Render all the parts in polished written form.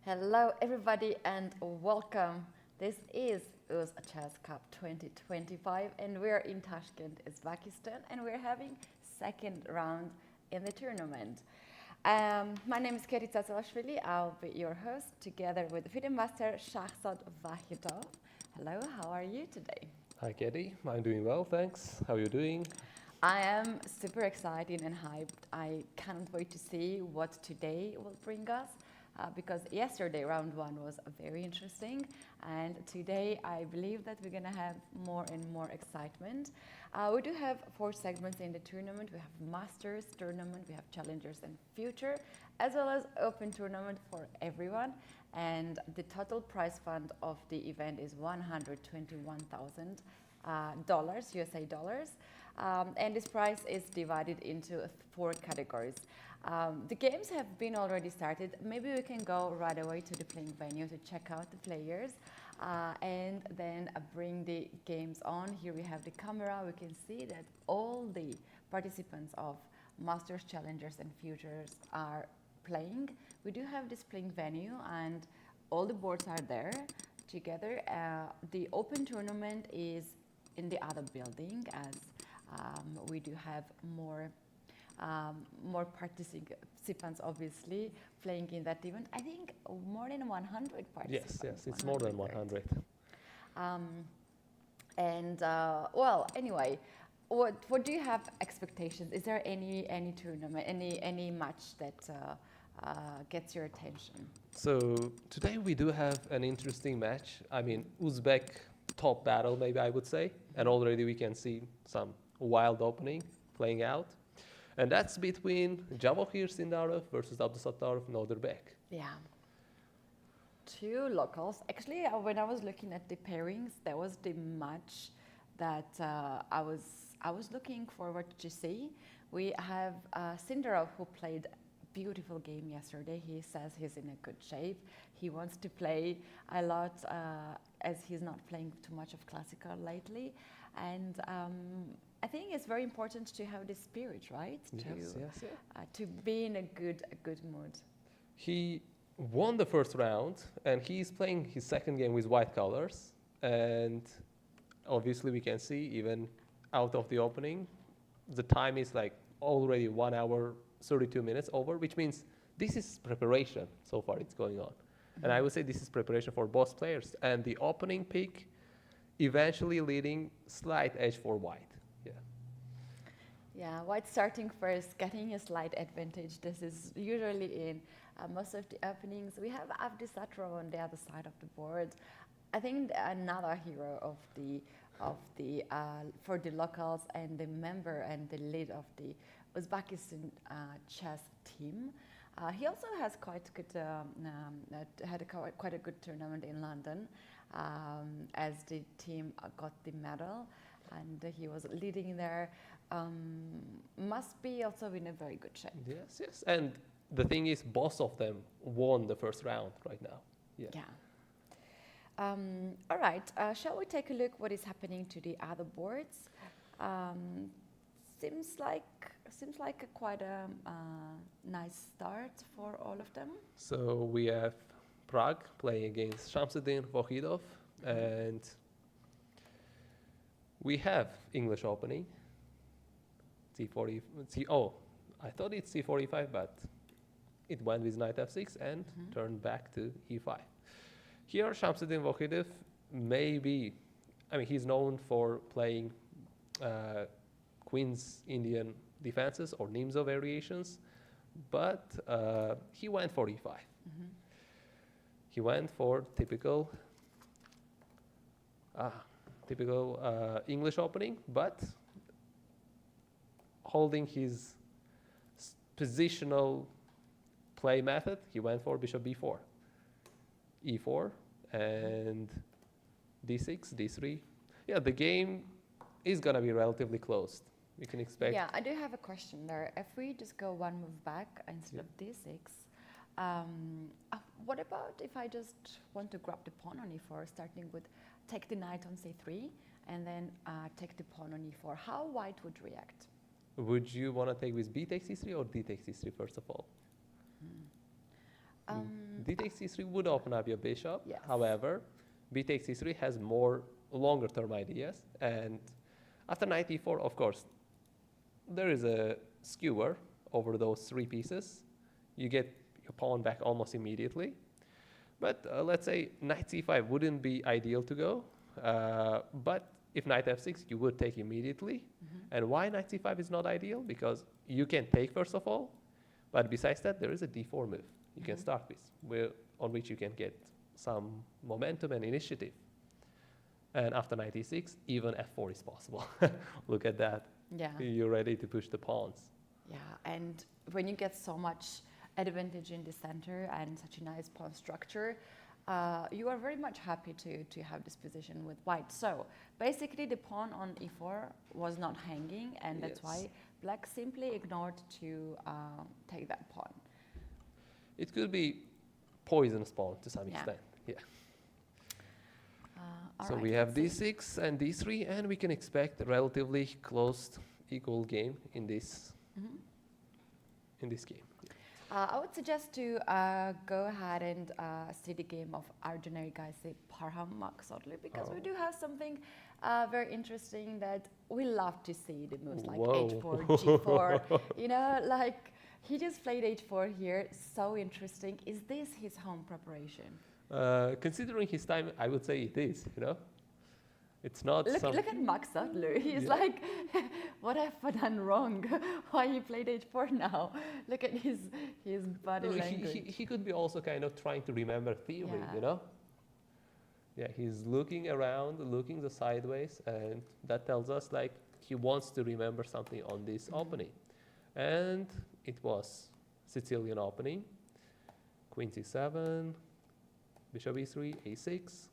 Hello, everybody, and welcome. This is UzChess Cup 2025, and we're in Tashkent, Uzbekistan, and we're having second round in the tournament. My name is Keti Tsatsavashvili. I'll be your host together with FIDE Master Shahzad Vachier-Lagrave. Hello, how are you today? Hi, Katie. I'm doing well, thanks. How are you doing? I am super excited and hyped. I cannot wait to see what today will bring us. Because yesterday round one was very interesting, and today I believe that we're gonna have more and more excitement. We do have 4 segments in the tournament. We have Masters tournament, we have Challengers and Future, as well as Open tournament for everyone. And the total prize fund of the event is $121,000 USA dollars. And this prize is divided into 4 categories. The games have been already started. Maybe we can go right away to the playing venue to check out the players and then bring the games on. Here we have the camera. We can see that all the participants of Masters, Challengers and Futures are playing. We do have this playing venue and all the boards are there together. The Open tournament is in the other building, as we do have more participants obviously playing in that event. I think more than 100 participants. Yes, it's more than 100. Well, anyway, what do you have expectations? Is there any tournament, any match that gets your attention? So today we do have an interesting match. I mean, Uzbek top battle, maybe I would say. And already we can see some wild opening playing out. And that's between Vachier-Lagrave versus Nodirbek. Yeah. 2 locals. Actually, when I was looking at the pairings, that was the match that I was looking forward to see. We have Sindarov, who played a beautiful game yesterday. He says he's in a good shape. He wants to play a lot as he's not playing too much of classical lately. And I think it's very important to have this spirit, right? Yes. To be in a good mood. He won the first round, and he's playing his second game with white colors. And obviously we can see, even out of the opening, the time is like already 1 hour, 32 minutes over, which means this is preparation. So far it's going on. And I would say this is preparation for both players. And the opening pick eventually leading slight edge for white. Yeah, white starting first, getting a slight advantage. This is usually in most of the openings. We have Avdi Satrov on the other side of the board. I think another hero of the for the locals and the member and the lead of the Uzbekistan chess team. He also has quite a good tournament in London, as the team got the medal, and he was leading there. Must be also in a very good shape. Yes. And the thing is, both of them won the first round right now. Yeah. All right. Shall we take a look what is happening to the other boards? Seems like quite a nice start for all of them. So we have Pragg playing against Shamsuddin Vohidov, and we have English opening. C40. I thought it's C45, but it went with knight f6 and turned back to e5. Here, Shamsuddin Vohidov he's known for playing Queen's Indian defenses or Nimzo variations, but he went for e5. He went for typical English opening, but holding his positional play method, he went for bishop b4, e4, and d6, d3. Yeah, the game is going to be relatively close. We can expect. Yeah, I do have a question there. If we just go 1 move back instead of d6, what about if I just want to grab the pawn on e4, starting with take the knight on c3, and then take the pawn on e4? How white would react? Would you want to take with b takes c3 or d takes c3 first of all? D takes c3 would open up your bishop. Yes. However, b takes c3 has more longer term ideas. And after knight e4, of course, there is a skewer over those three pieces. You get your pawn back almost immediately. But let's say knight c5 wouldn't be ideal to go. But if knight f6, you would take immediately. And why knight c5 is not ideal? Because you can take first of all, but besides that, there is a d4 move you can start with, on which you can get some momentum and initiative. And after knight e6, even f4 is possible. Look at that. Yeah. You're ready to push the pawns. Yeah, and when you get so much advantage in the center and such a nice pawn structure, you are very much happy to have this position with white. So basically the pawn on e4 was not hanging, and that's why black simply ignored to take that pawn. It could be poisonous pawn to some extent. Yeah. So we have d6 and d3, and we can expect a relatively close, equal game in this game. I would suggest to go ahead and see the game of Arjun Parham Maksodli, because we do have something very interesting that we love to see, the moves like h4, g4. You know, like he just played h4 here. So interesting. Is this his home preparation? Considering his time, I would say it is, you know. It's not look at Maksodli. He's like, what have I done wrong? Why he played h4 now? Look at his body language. He could be also kind of trying to remember theory, you know? Yeah, he's looking around, looking the sideways, and that tells us like he wants to remember something on this opening. And it was Sicilian opening. Queen c7, bishop e3, a6,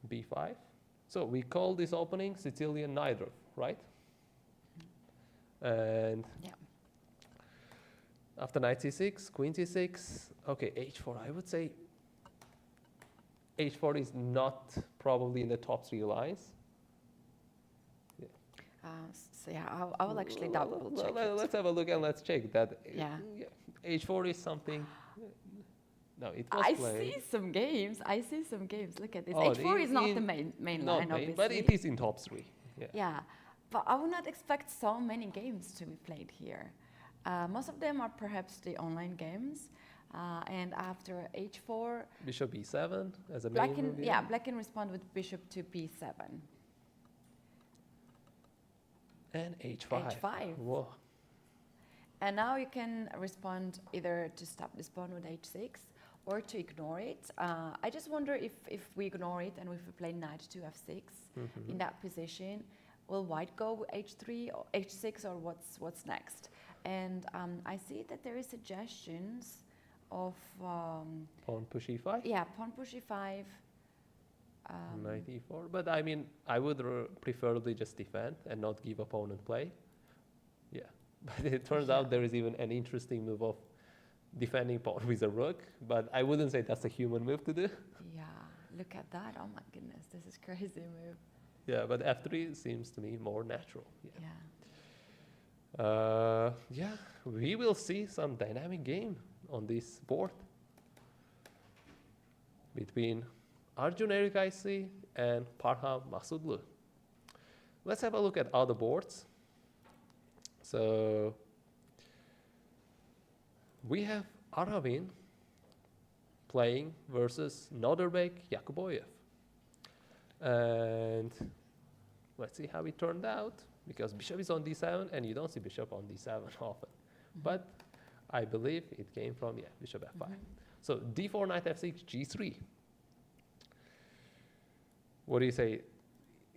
b5. So we call this opening Sicilian Nodirbek, right? And after knight c6, queen c6, okay, h4. I would say h4 is not probably in the top three lines. So yeah, I will actually double check. Let's have a look and let's check that. H4 is something. No, it was I played. see some games. Look at this. Oh, h4 is not the main line, obviously. But it is in top three. Yeah, but I would not expect so many games to be played here. Most of them are perhaps the online games. And after h4, bishop b7 as a main move. Black can respond with bishop to b7. And h5. h5. Whoa. And now you can respond either to stop this pawn with h6 or to ignore it. I just wonder if we ignore it and if we play knight to f6 in that position, will white go with h3 or h6, or what's next? And I see that there is suggestions of pawn push e5. Yeah, pawn push e5. Knight e4. But I mean, I would preferably just defend and not give opponent play. Yeah. But it turns out there is even an interesting move of defending pawn with a rook, but I wouldn't say that's a human move to do. Yeah, look at that. Oh my goodness, this is crazy move. Yeah, but f3 seems to me more natural. Yeah, we will see some dynamic game on this board between Arjun Erikaisi and Parham Maksudlu. Let's have a look at other boards. So we have Aravin playing versus Nodirbek Yakuboyev. And let's see how it turned out, because bishop is on d7 and you don't see bishop on d7 often. But I believe it came from, bishop f5. So d4, knight f6, g3. What do you say?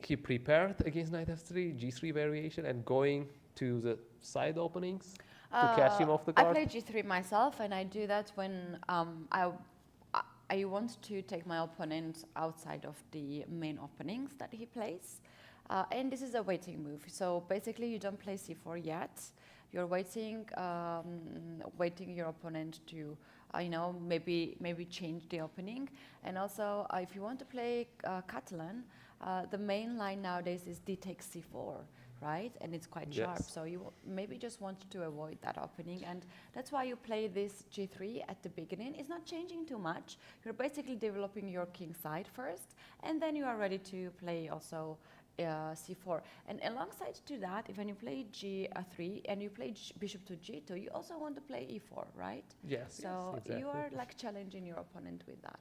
He prepared against knight f3, g3 variation, and going to the side openings to catch him off the guard? I play g3 myself, and I do that when I want to take my opponent outside of the main openings that he plays. And this is a waiting move. So basically, you don't play c4 yet. You're waiting, waiting your opponent to, maybe change the opening. And also, if you want to play Catalan, the main line nowadays is d takes c4. right? And it's quite sharp, Yes. so you maybe just want to avoid that opening, and that's why you play this g3 at the beginning. It's not changing too much. You're basically developing your king side first, and then you are ready to play also c4. And alongside to that, if when you play g3 and you play bishop to g2, you also want to play e4, right? Yes. So yes, exactly. you are like challenging your opponent with that.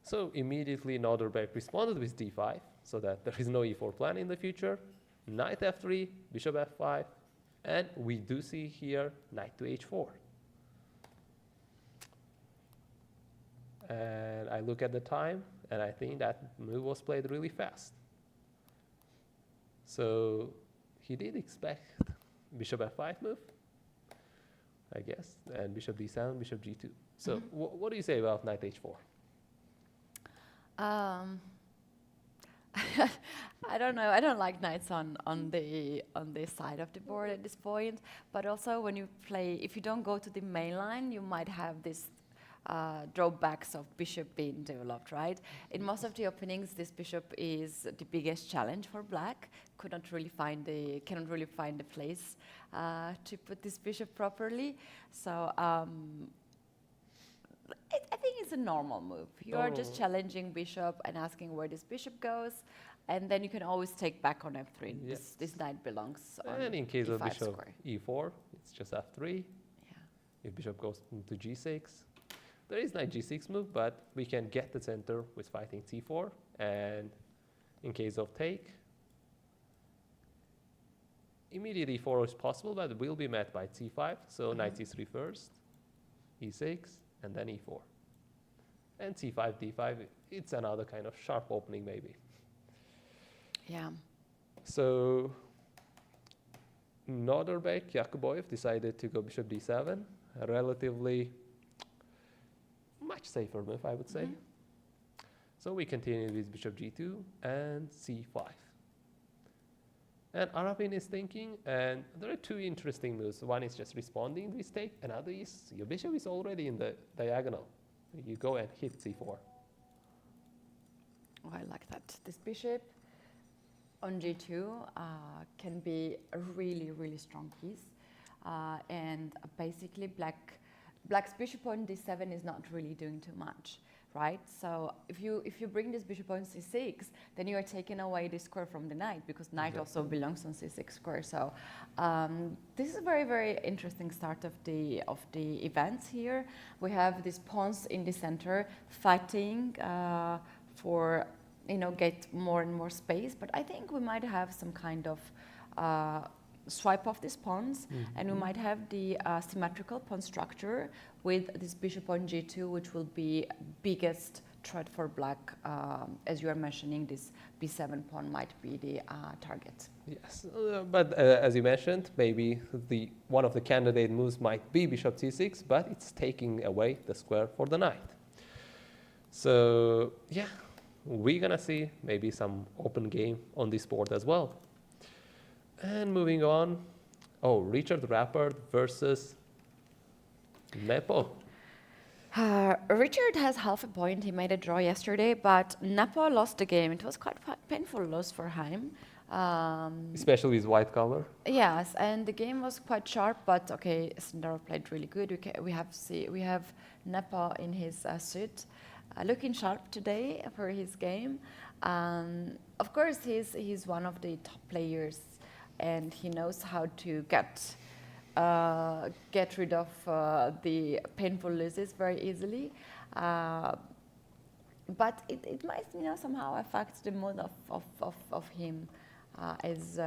So immediately Nodirbek responded with d5, so that there is no e4 plan in the future. Knight f3, bishop f5, and we do see here knight to h4. And I look at the time, and I think that move was played really fast. So he did expect bishop f5 move, I guess, and bishop d7, bishop g2. So what do you say about knight h4? I don't know. I don't like knights on the side of the board at this point. But also, when you play, if you don't go to the main line, you might have this drawbacks of bishop being developed, right? In most of the openings, this bishop is the biggest challenge for black. Cannot really find the place to put this bishop properly. So. I think it's a normal move. You are just challenging bishop and asking where this bishop goes, and then you can always take back on f3. Yes. This knight belongs on And in case of e5 bishop square. e4, it's just f3. Yeah. If bishop goes to g6, there is knight g6 move, but we can get the center with fighting c4. And in case of take, immediate e4 is possible, but it will be met by c5. So knight c3 first, e6, and then e4. And c5, d5, it's another kind of sharp opening maybe. Yeah. So Nodirbek, Yakuboyev decided to go bishop d7, a relatively much safer move, I would say. So we continue with bishop g2 and c5. And Arapin is thinking, and there are two interesting moves. One is just responding to his take, another is your bishop is already in the diagonal. You go and hit c4. Oh, I like that. This bishop on g2 can be a really, really strong piece. And basically, black's bishop on d7 is not really doing too much, right? So if you bring this bishop on c6, then you are taking away the square from the knight, because knight also belongs on c6 square. So this is a very, very interesting start of the events here. We have these pawns in the center fighting for get more and more space. But I think we might have some kind of swipe off these pawns, and we might have the symmetrical pawn structure with this bishop on g2, which will be biggest threat for black. As you are mentioning, this b7 pawn might be the target. Yes, but as you mentioned, maybe one of the candidate moves might be bishop c6, but it's taking away the square for the knight. So yeah, we're gonna see maybe some open game on this board as well. And moving on, Richard Rappert versus Nepo. Richard has half a point. He made a draw yesterday, but Nepo lost the game. It was quite painful loss for him. Especially with white color. Yes, and the game was quite sharp, but okay, Sindaro played really good. We have Nepo in his suit, looking sharp today for his game. Of course, he's one of the top players, and he knows how to get rid of the painful losses very easily. But it might somehow affect the mood of him, as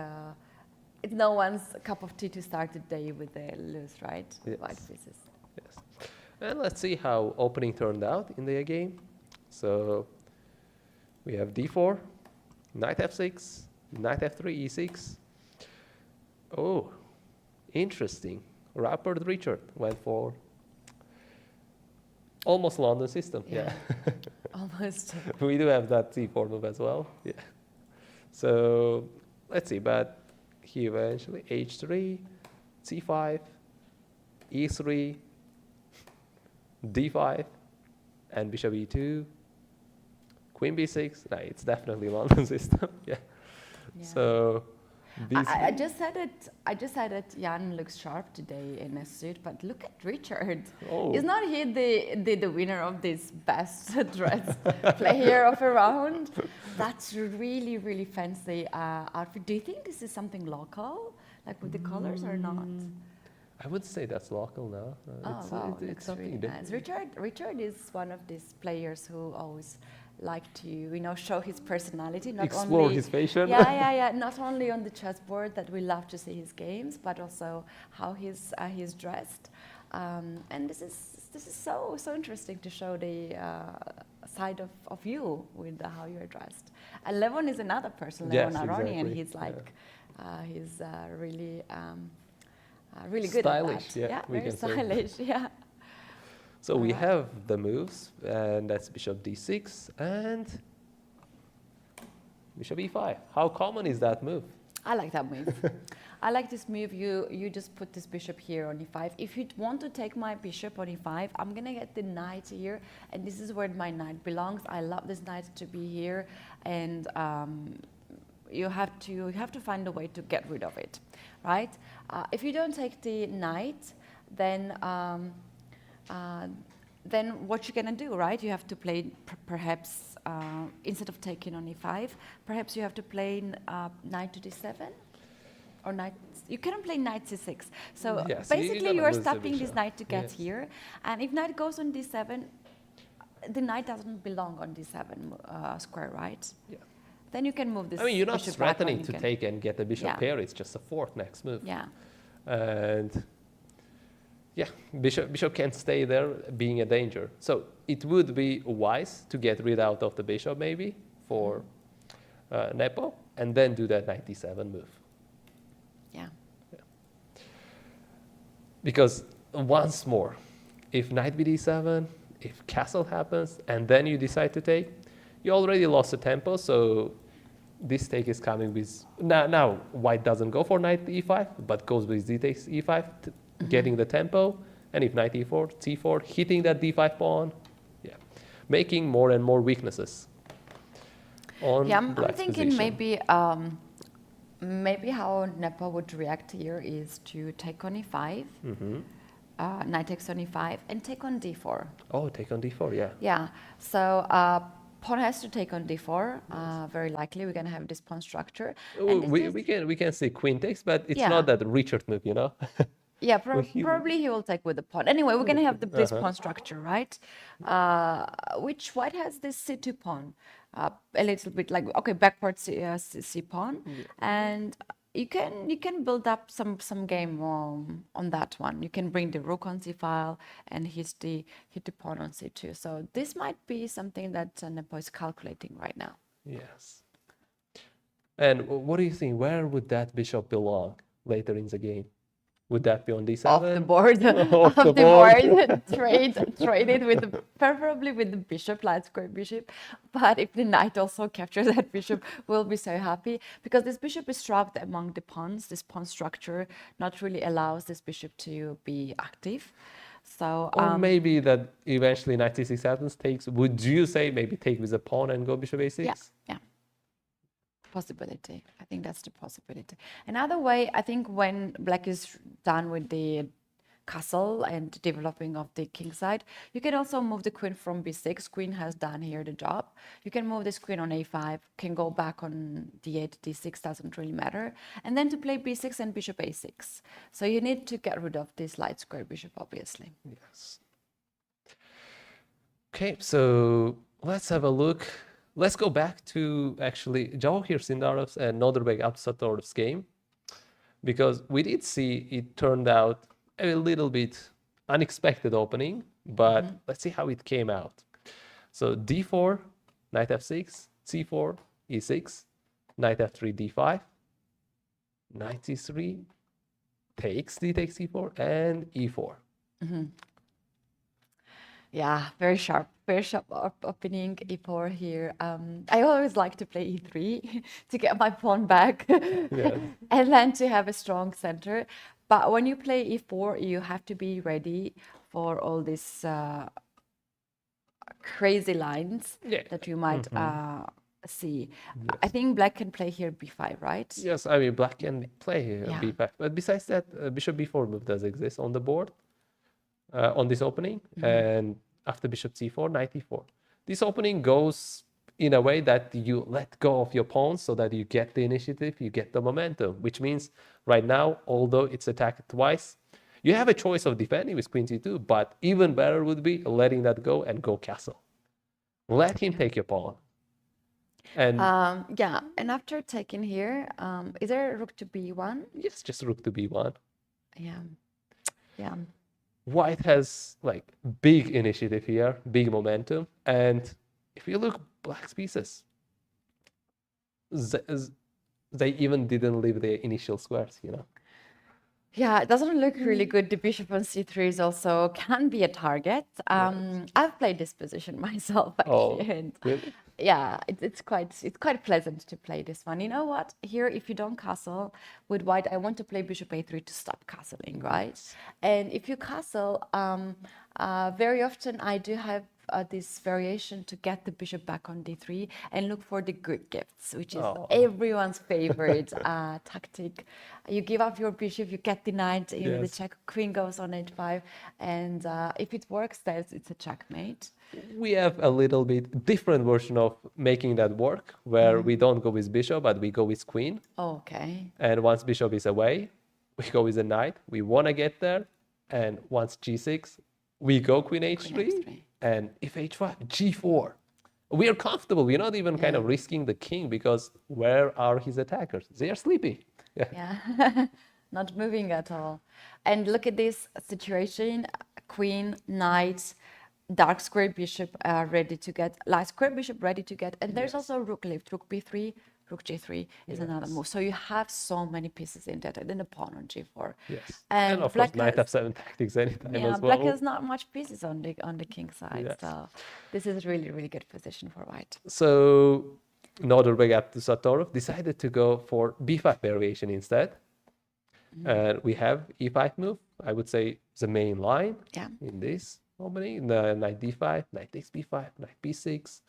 it's no one's cup of tea to start the day with a lose, right? Yes. White pieces. Yes. And let's see how opening turned out in the game. So we have d4, knight f6, knight f3, e6. Oh, interesting. Rappert Richard went for almost London system. Yeah. Almost. We do have that c4 move as well. Yeah. So let's see, but he eventually h3, c5, e3, d5, and bishop e2, queen b6. No, it's definitely London system. Yeah. Yeah. So I just said it. I just said that Jan looks sharp today in a suit, but look at Richard. Oh. Is not he the winner of this best dressed player of a round? That's really really fancy outfit. Do you think this is something local, like with the colors or not? I would say that's local now. Oh wow, it's looks something really nice. Richard is one of these players who always like to show his personality, not explore only his fashion. yeah, not only on the chessboard that we love to see his games, but also how he's dressed. And this is so interesting to show the side of you with how you're dressed. And Levon is another person, Yes, Levon Aroni, and exactly. he's like he's really good Stylish, at that. yeah, we very can say. stylish. Yeah. So we have the moves, and that's bishop d6 and bishop e5. How common is that move? I like that move. I like this move. You just put this bishop here on e5. If you want to take my bishop on e5, I'm gonna get the knight here, and this is where my knight belongs. I love this knight to be here, and you have to find a way to get rid of it, right? If you don't take the knight, then what you're gonna do, right? You have to play perhaps instead of taking on e5, perhaps you have to play knight to d7, or knight. You cannot play knight c6. So Yes, basically, you are stopping this bishop. knight to get Yes. here, and if knight goes on d7, the knight doesn't belong on d7 square, right? Yeah. Then you can move this. I mean, you're not bishop back, or threatening you to can- take and get the bishop Yeah. pair. It's just a fourth next move. Yeah. And yeah, bishop can't stay there, being a danger. So it would be wise to get rid out of the bishop maybe for Nepo, and then do that knight d7 move. Yeah. Because once more, if knight bd7, if castle happens, and then you decide to take, you already lost the tempo, so this take is coming with... Now white doesn't go for knight e5, but goes with d takes e5, getting the tempo, and if knight e4, c4, hitting that d5 pawn, yeah, making more and more weaknesses on Yeah, I'm black's thinking position. maybe how Nepo would react here is to take on e5, knight takes on e5, and take on d4. Oh, take on d4, yeah. Yeah, so pawn has to take on d4. Very likely we're gonna have this pawn structure. And this is- We can say queen takes, but it's Yeah. not that Richard move, you know? Yeah, he- probably he will take with the pawn. Anyway, we're gonna have this pawn structure, right? Which white has this c2 pawn, a little bit like backwards c pawn, and you can build up some game on that one. You can bring the rook on c-file and hit the pawn on c2. So this might be something that Nepo is calculating right now. Yes. And what do you think? Where would that bishop belong later in the game? Would that be on d7? Off the board, Off off the the board. board. Trade it with preferably with the bishop, light square bishop. But if the knight also captures that bishop, we'll be so happy, because this bishop is trapped among the pawns. This pawn structure not really allows this bishop to be active. So Or maybe that eventually knight c6 happens, takes. Would you say maybe take with a pawn and go bishop a6? yeah. Possibility. I think that's the possibility. Another way, I think when black is done with the castle and developing of the king side, you can also move the queen from b6. Queen has done here the job. You can move this queen on a5, can go back on d8, d6, doesn't really matter. And then to play b6 and bishop a6. So you need to get rid of this light square bishop, obviously. Yes. Okay, so let's have a look. Let's go back to actually Jawahir Sindarov's and Nodirbek Absatorov's game, because we did see it turned out a little bit unexpected opening, but let's see how it came out. So d4, knight f6, c4, e6, knight f3, d5, knight c3, takes, d takes e4, and e4. Yeah, very sharp opening e4 here. I always like to play e3 to get my pawn back and then to have a strong center. But when you play e4, you have to be ready for all these crazy lines that you might c. Yes. I think black can play here b5, right? Yes, I mean, black can play Yeah. b5. But besides that, bishop b4 move does exist on the board, on this opening. And after bishop c4, knight e4. This opening goes in a way that you let go of your pawns so that you get the initiative, you get the momentum, which means right now, although it's attacked twice, you have a choice of defending with queen c2, but even better would be letting that go and go castle. Let him take your pawn. And Yeah, and after taking here, is there rook to b1? yes, just rook to b1. Yeah, yeah. White has like big initiative here, big momentum. And if you look black's pieces, they even didn't leave their initial squares, you know. Yeah, it doesn't look really good. The bishop on c3 is also can be a target. I've played this position myself actually, and really? yeah, it's quite pleasant to play this one. You know what? Here, if you don't castle with white, I want to play bishop a3 to stop castling, right? And if you castle, very often I do have this variation to get the bishop back on d3 and look for the good gifts, which is everyone's favorite tactic. You give up your bishop, you get the knight, you know, the check, queen goes on h5, and if it works, then it's a checkmate. We have a little bit different version of making that work, where we don't go with bishop, but we go with queen. Okay. And once bishop is away, we go with a knight. We want to get there. And once g6, we go queen h3. And if h5, g4. We are comfortable. We're not even kind of risking the king, because where are his attackers? They are sleepy. Yeah. Not moving at all. And look at this situation. Queen, knight, dark square bishop ready to get, light square bishop ready to get. And there's also rook left, rook b3, rook g3 is another move. So you have so many pieces in that, and then a pawn on g4. Yes. And of black course, knight f7 tactics anytime as well. black has not much pieces on the king side. So this is really, really good position for white. So Nodirbek Satorov decided to go for b5 variation instead. And we have e5 move. I would say the main line in this opening. The knight d5, knight takes b5, knight b6,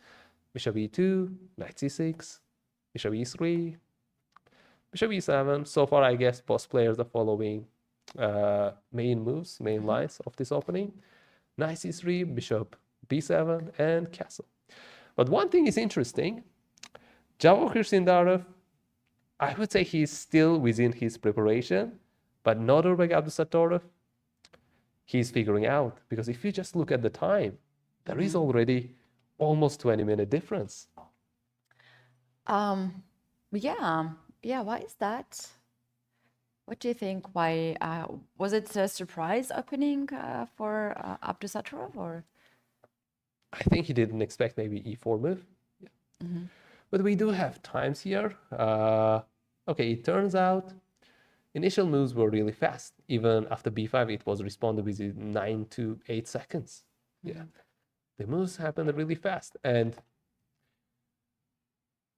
bishop e2, knight c6, bishop e3, bishop e7. So far, I guess both players are following main moves, main lines of this opening. Knight c3, bishop b7, and castle. But one thing is interesting. Vachier Sindarov, I would say he's still within his preparation, but Nodirbek Abdusatorov, he's figuring out, because if you just look at the time, there is already almost 20-minute difference. Yeah, why is that? What do you think? Why was it a surprise opening for Abdusatorov, or? I think he didn't expect maybe e4 move. But we do have times here. Okay, it turns out initial moves were really fast. Even after b5, it was responded within 9 to 8 seconds. The moves happened really fast. And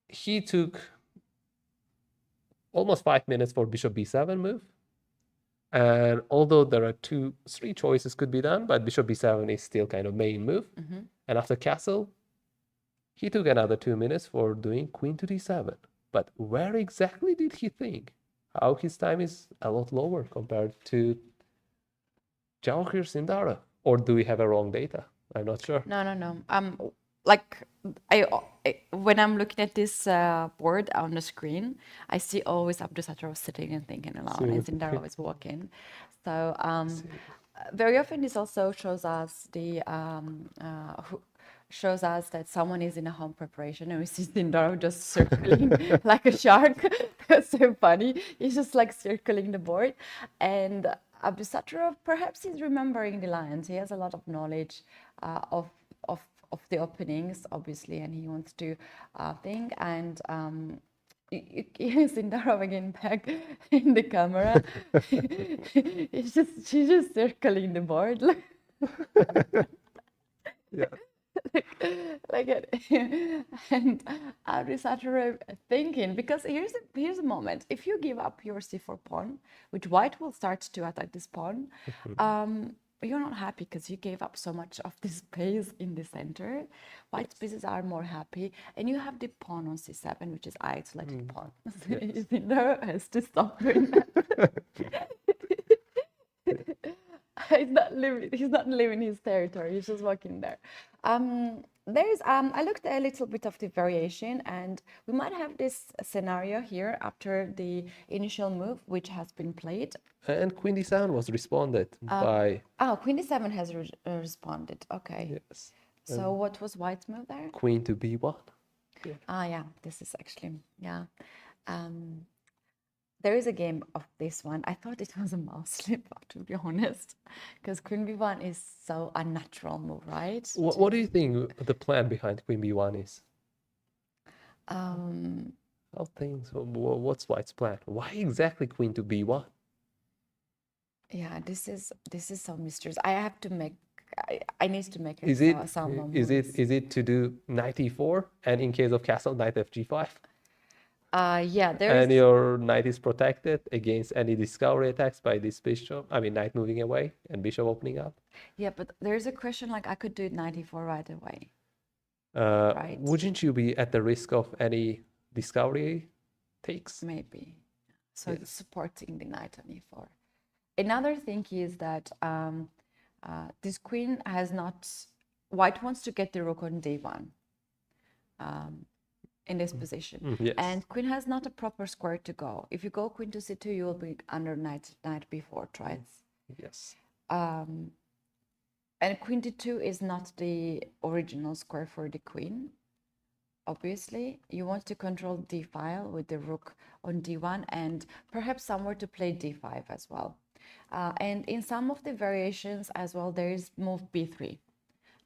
he took almost 5 minutes for bishop b7 move. And although there are 3 choices could be done, but bishop b7 is still kind of main move. And after castle, he took another 2 minutes for doing queen to d7. But where exactly did he think? How his time is a lot lower compared to Vachier Sindarov? Or do we have a wrong data? I'm not sure. No. Like when I'm looking at this board on the screen, I see always Abdusatorov sitting and thinking aloud, and Sindarov is walking. So very often this also shows us shows us that someone is in a home preparation, and we see Sindarov just circling like a shark. That's so funny. He's just like circling the board. And Abdusatorov, perhaps he's remembering the lines. He has a lot of knowledge of the openings, obviously, and he wants to think. And Sindarov again back in the camera. She's just circling the board. Like it. And Abdusatorov thinking, because here's a moment. If you give up your c4 pawn, which white will start to attack this pawn, you're not happy because you gave up so much of the space in the center. White pieces are more happy, and you have the pawn on c7, which is isolated pawn. Yes. Cinder has to stop doing that. He's not leaving his territory. He's just walking there. I looked a little bit of the variation, and we might have this scenario here after the initial move, which has been played. And Queen d7 was responded by. Oh, Queen d7 has responded. Okay. Yes. So what was White's move there? Queen to b1. Yeah. Yeah. This is actually there is a game of this one. I thought it was a mouse slip, to be honest, because Queen b1 is so unnatural move, right? What do you think the plan behind Queen b1 is? What's White's plan? Why exactly Queen to b1? Yeah, this is so mysterious. I have to make. I need to make Is it to do knight e4, and in case of castle, knight fg5? Yeah, and your knight is protected against any discovery attacks by this bishop. I mean, knight moving away and bishop opening up. Yeah, but there's a question like I could do knight e4 right away. Right. Wouldn't you be at the risk of any discovery takes? Maybe. So it's supporting the knight on e4. Another thing is that this queen has not. White wants to get the rook on d1. In this position, yes. And queen has not a proper square to go. If you go queen to c2, you will be under knight b4, right? Yes. And queen d2 is not the original square for the queen. Obviously, you want to control d file with the rook on d1 and perhaps somewhere to play d5 as well. And in some of the variations as well, there is move b3,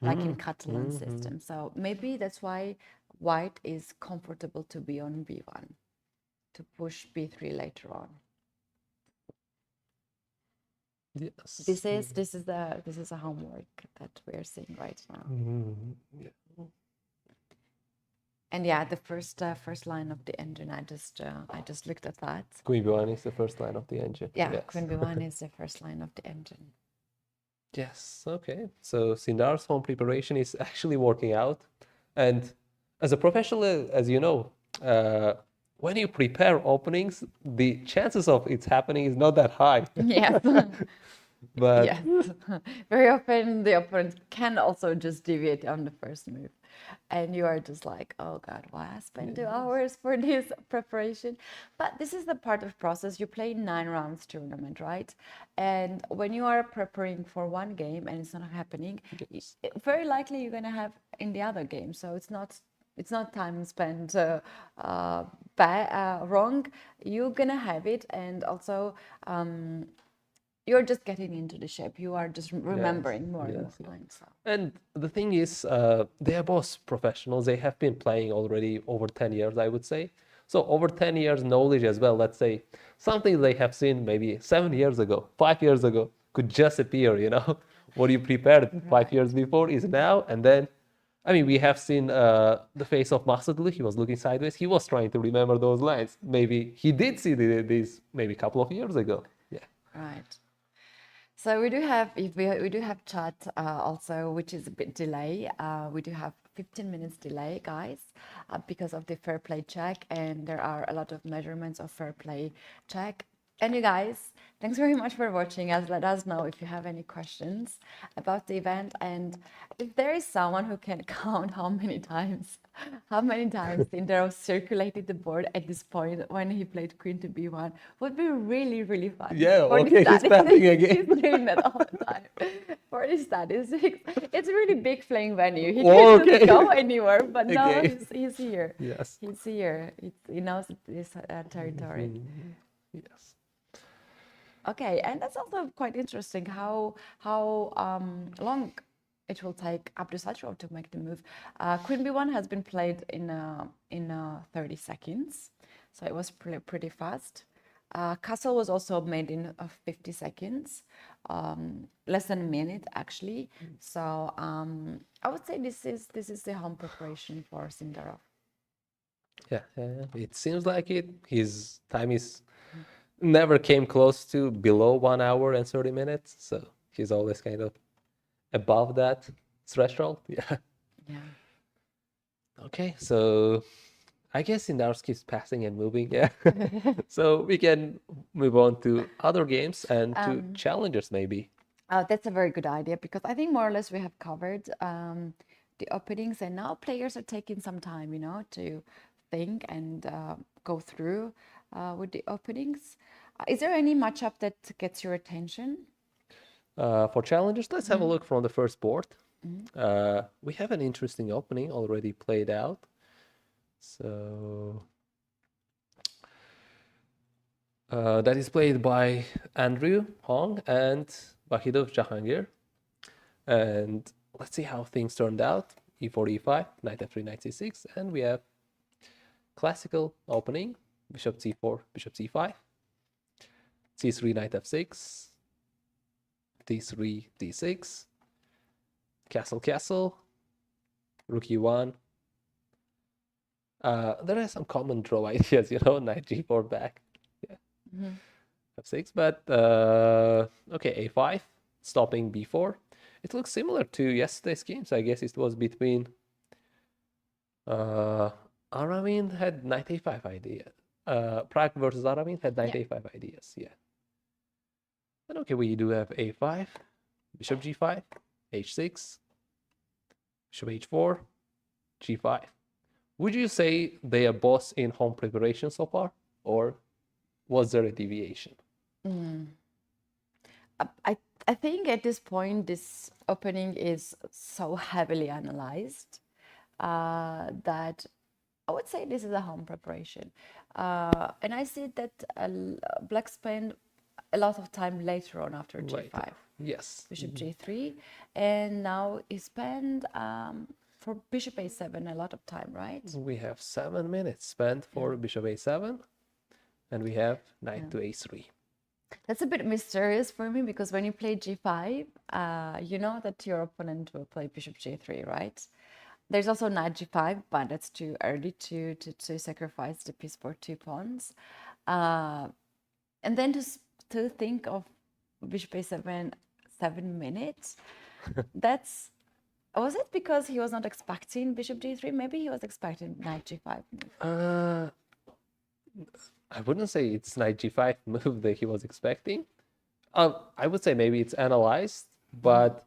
like in Catalan system. So maybe that's why White is comfortable to be on b1, to push b3 later on. Yes. This is a homework that we're seeing right now. Yeah. And yeah, the first line of the engine. I just looked at that. Queen b1 is the first line of the engine. Yeah, yes. Queen b1 is the first line of the engine. Yes. Okay. So Sindar's home preparation is actually working out, and as a professional, as you know, when you prepare openings, the chances of it happening is not that high. Yes. But yes. Very often the opponent can also just deviate on the first move. And you are just like, oh God, why I spent 2 hours for this preparation? But this is the part of process. You play 9 rounds tournament, right? And when you are preparing for one game and it's not happening, yes. Very likely you're going to have in the other game. So it's not time spent wrong. You're gonna have it, and also you're just getting into the shape. You are just remembering more and more lines. So. And the thing is, they are both professionals. They have been playing already over 10 years, I would say. So over 10 years knowledge as well, let's say, something they have seen maybe 7 years ago, 5 years ago, could just appear, you know. What you prepared 5 years before is now, and then I mean, we have seen the face of Mahsudli. He was looking sideways. He was trying to remember those lines. Maybe he did see these maybe a couple of years ago. Yeah. Right. So we do have chat also, which is a bit delay. We do have 15 minutes delay, guys, because of the fair play check, and there are a lot of measurements of fair play check. And you guys, thanks very much for watching us. Let us know if you have any questions about the event, and if there is someone who can count how many times Sindar circulated the board at this point when he played Queen to B1, would be really, really fun. Yeah, okay, he's passing again. He's doing that all the time. For the statistics, it's a really big playing venue. He couldn't go anywhere, but now he's here. Yes. He's here. He knows this territory. Yes. Okay, and that's also quite interesting how long it will take Abdusattorov to make the move. Queen b1 has been played in 30 seconds, so it was pretty fast. Castle was also made in 50 seconds, less than a minute actually. So I would say this is the home preparation for Sindarov. Yeah, it seems like it. His time is never came close to below 1 hour and 30 minutes, so He's always kind of above that threshold. Yeah. Yeah. Okay, so I guess Indar's keeps passing and moving. Yeah. So we can move on to other games and to challengers maybe. That's a very good idea because I think more or less we have covered the openings, and now players are taking some time, to think and go through with the openings. Is there any matchup that gets your attention? For challengers, let's have a look from the first board. We have an interesting opening already played out. So that is played by Andrew Hong and Vahidov Jahangir. And let's see how things turned out. E4, E5, knight F3, knight C6, and we have classical opening, bishop C4, bishop C5, C3, knight F6, D3, D6, castle, castle, rook E1. There are some common draw ideas, knight G4 back, yeah, F6, but okay, A5, stopping B4. It looks similar to yesterday's games. I guess it was between Aramin had knight A5 idea. Pragg versus Aramin had knight A5 ideas, yeah. And okay, we do have A5, bishop G5, H6, bishop H4, G5. Would you say they are both in home preparation so far, or was there a deviation? I think at this point, this opening is so heavily analyzed that I would say this is a home preparation. And I see that Black spent a lot of time later on after G5. Right. Yes. Bishop G3. And now he spent for Bishop A7 a lot of time, right? We have 7 minutes spent for Bishop A7, and we have knight to A3. That's a bit mysterious for me because when you play G5, you know that your opponent will play Bishop G3, right? There's also knight G5, but that's too early to sacrifice the piece for 2 pawns. And then to think of Bishop A7, 7 minutes, that's... Was it because he was not expecting Bishop G3? Maybe he was expecting knight G5 move. I wouldn't say it's knight G5 move that he was expecting. I would say maybe it's analyzed, but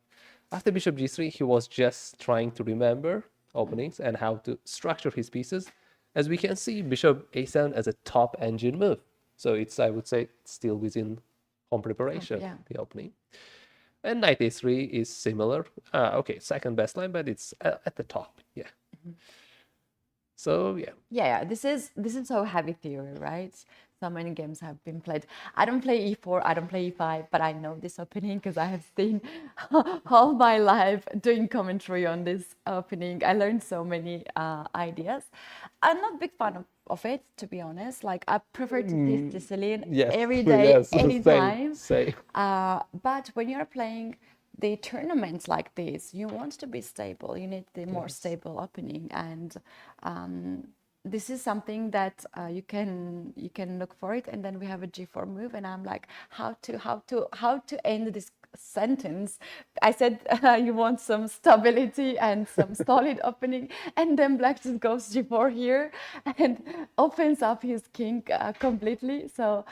after Bishop G3, he was just trying to remember openings and how to structure his pieces. As we can see, Bishop A7 as a top engine move. So it's, I would say, still within home preparation, the opening. And knight A3 is similar. Okay, second best line, but it's at the top, yeah. So yeah, this is so heavy theory, right? So many games have been played. I don't play E4, I don't play E5, but I know this opening because I have seen all my life doing commentary on this opening. I learned so many ideas. I'm not a big fan of it, to be honest. Like, I prefer to see Sicilian every day, anytime. Same. But when you're playing the tournaments like this, you want to be stable. You need the more stable opening, and this is something that you can look for it. And then we have a G4 move, and I'm like, how to end this sentence? I said you want some stability and some solid opening, and then Black just goes G4 here and opens up his king completely. So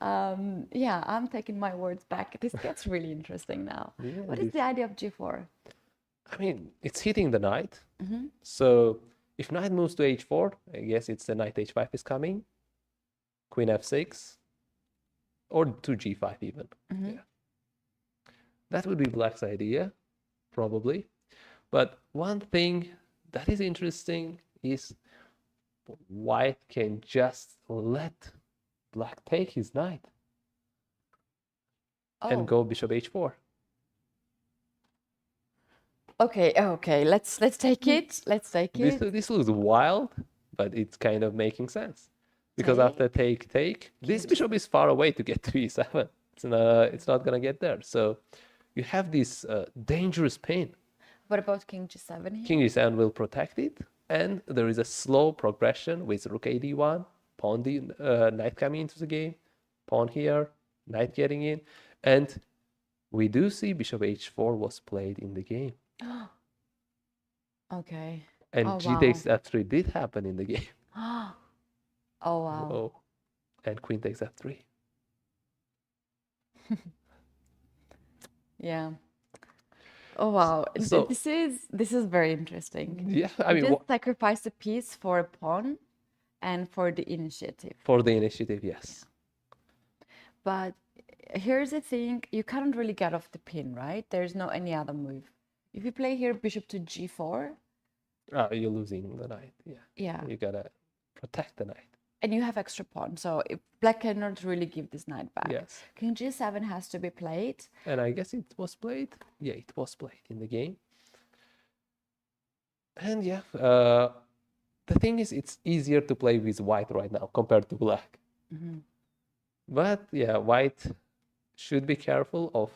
yeah, I'm taking my words back. This gets really interesting now. What is the idea of G4? I mean, it's hitting the knight. So if knight moves to H4, I guess it's the knight H5 is coming. Queen F6, or to G5 even. Yeah. That would be Black's idea, probably. But one thing that is interesting is White can just let Black take his knight and go Bishop H4. Okay, let's take it. Let's take it. This looks wild, but it's kind of making sense. Because after take, this bishop is far away to get to E7. It's not gonna get there. So you have this dangerous pin. What about King G7 here? King G7 will protect it, and there is a slow progression with Rook AD1, pawn knight coming into the game, pawn here, knight getting in, and we do see bishop h4 was played in the game. Okay. And Oh, g wow. takes f3 did happen in the game. Oh, wow. Oh, and queen takes f3. Yeah. Oh, wow. So This is very interesting. yeah, I You mean, just sacrifice a piece for a pawn and for the initiative. for the initiative, yes. But here's the thing, you can't really get off the pin, right? There's no any other move. If you play here bishop to g4, You're losing the knight. Yeah. yeah, You gotta protect the knight. and you have extra pawn, so if black cannot really give this knight back. Yes. King g7 has to be played. And I guess it was played. Yeah, it was played in the game. And yeah, the thing is, it's easier to play with white right now compared to black. But yeah, white should be careful of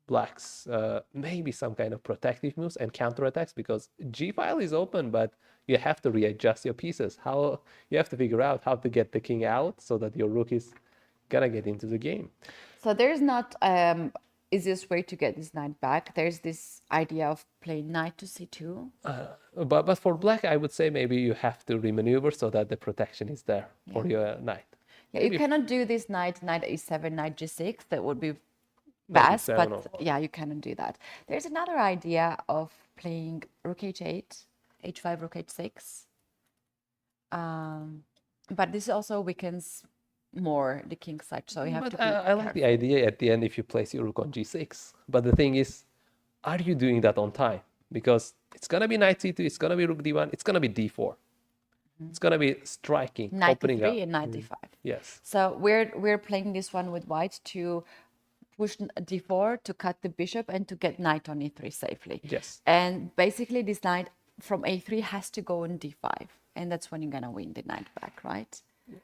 black's maybe some kind of protective moves and counterattacks, because g file is open, but you have to readjust your pieces. How you have to figure out how to get the king out so that your rook is gonna get into the game. So there's not easiest way to get this knight back. There's this idea of playing knight to c2. But for black, I would say maybe you have to remaneuver so that the protection is there for your knight. Yeah, Maybe you cannot do this knight e7, knight g6. That would be fast, e7 but or- yeah, you cannot do that. There's another idea of playing rook h8, h5, rook h6. But this also weakens more the king side, so you have But to be I like the idea at the end if you place your rook on g6. But the thing is, are you doing that on time? Because it's gonna be knight c2, it's gonna be rook d1, it's gonna be d4. It's gonna be striking, knight opening up. e3 and knight e5. Yes. So we're playing this one with white to push d4 to cut the bishop and to get knight on e3 safely. Yes. And basically this knight from a3 has to go on d5, and that's when you're gonna win the knight back, right? Yes.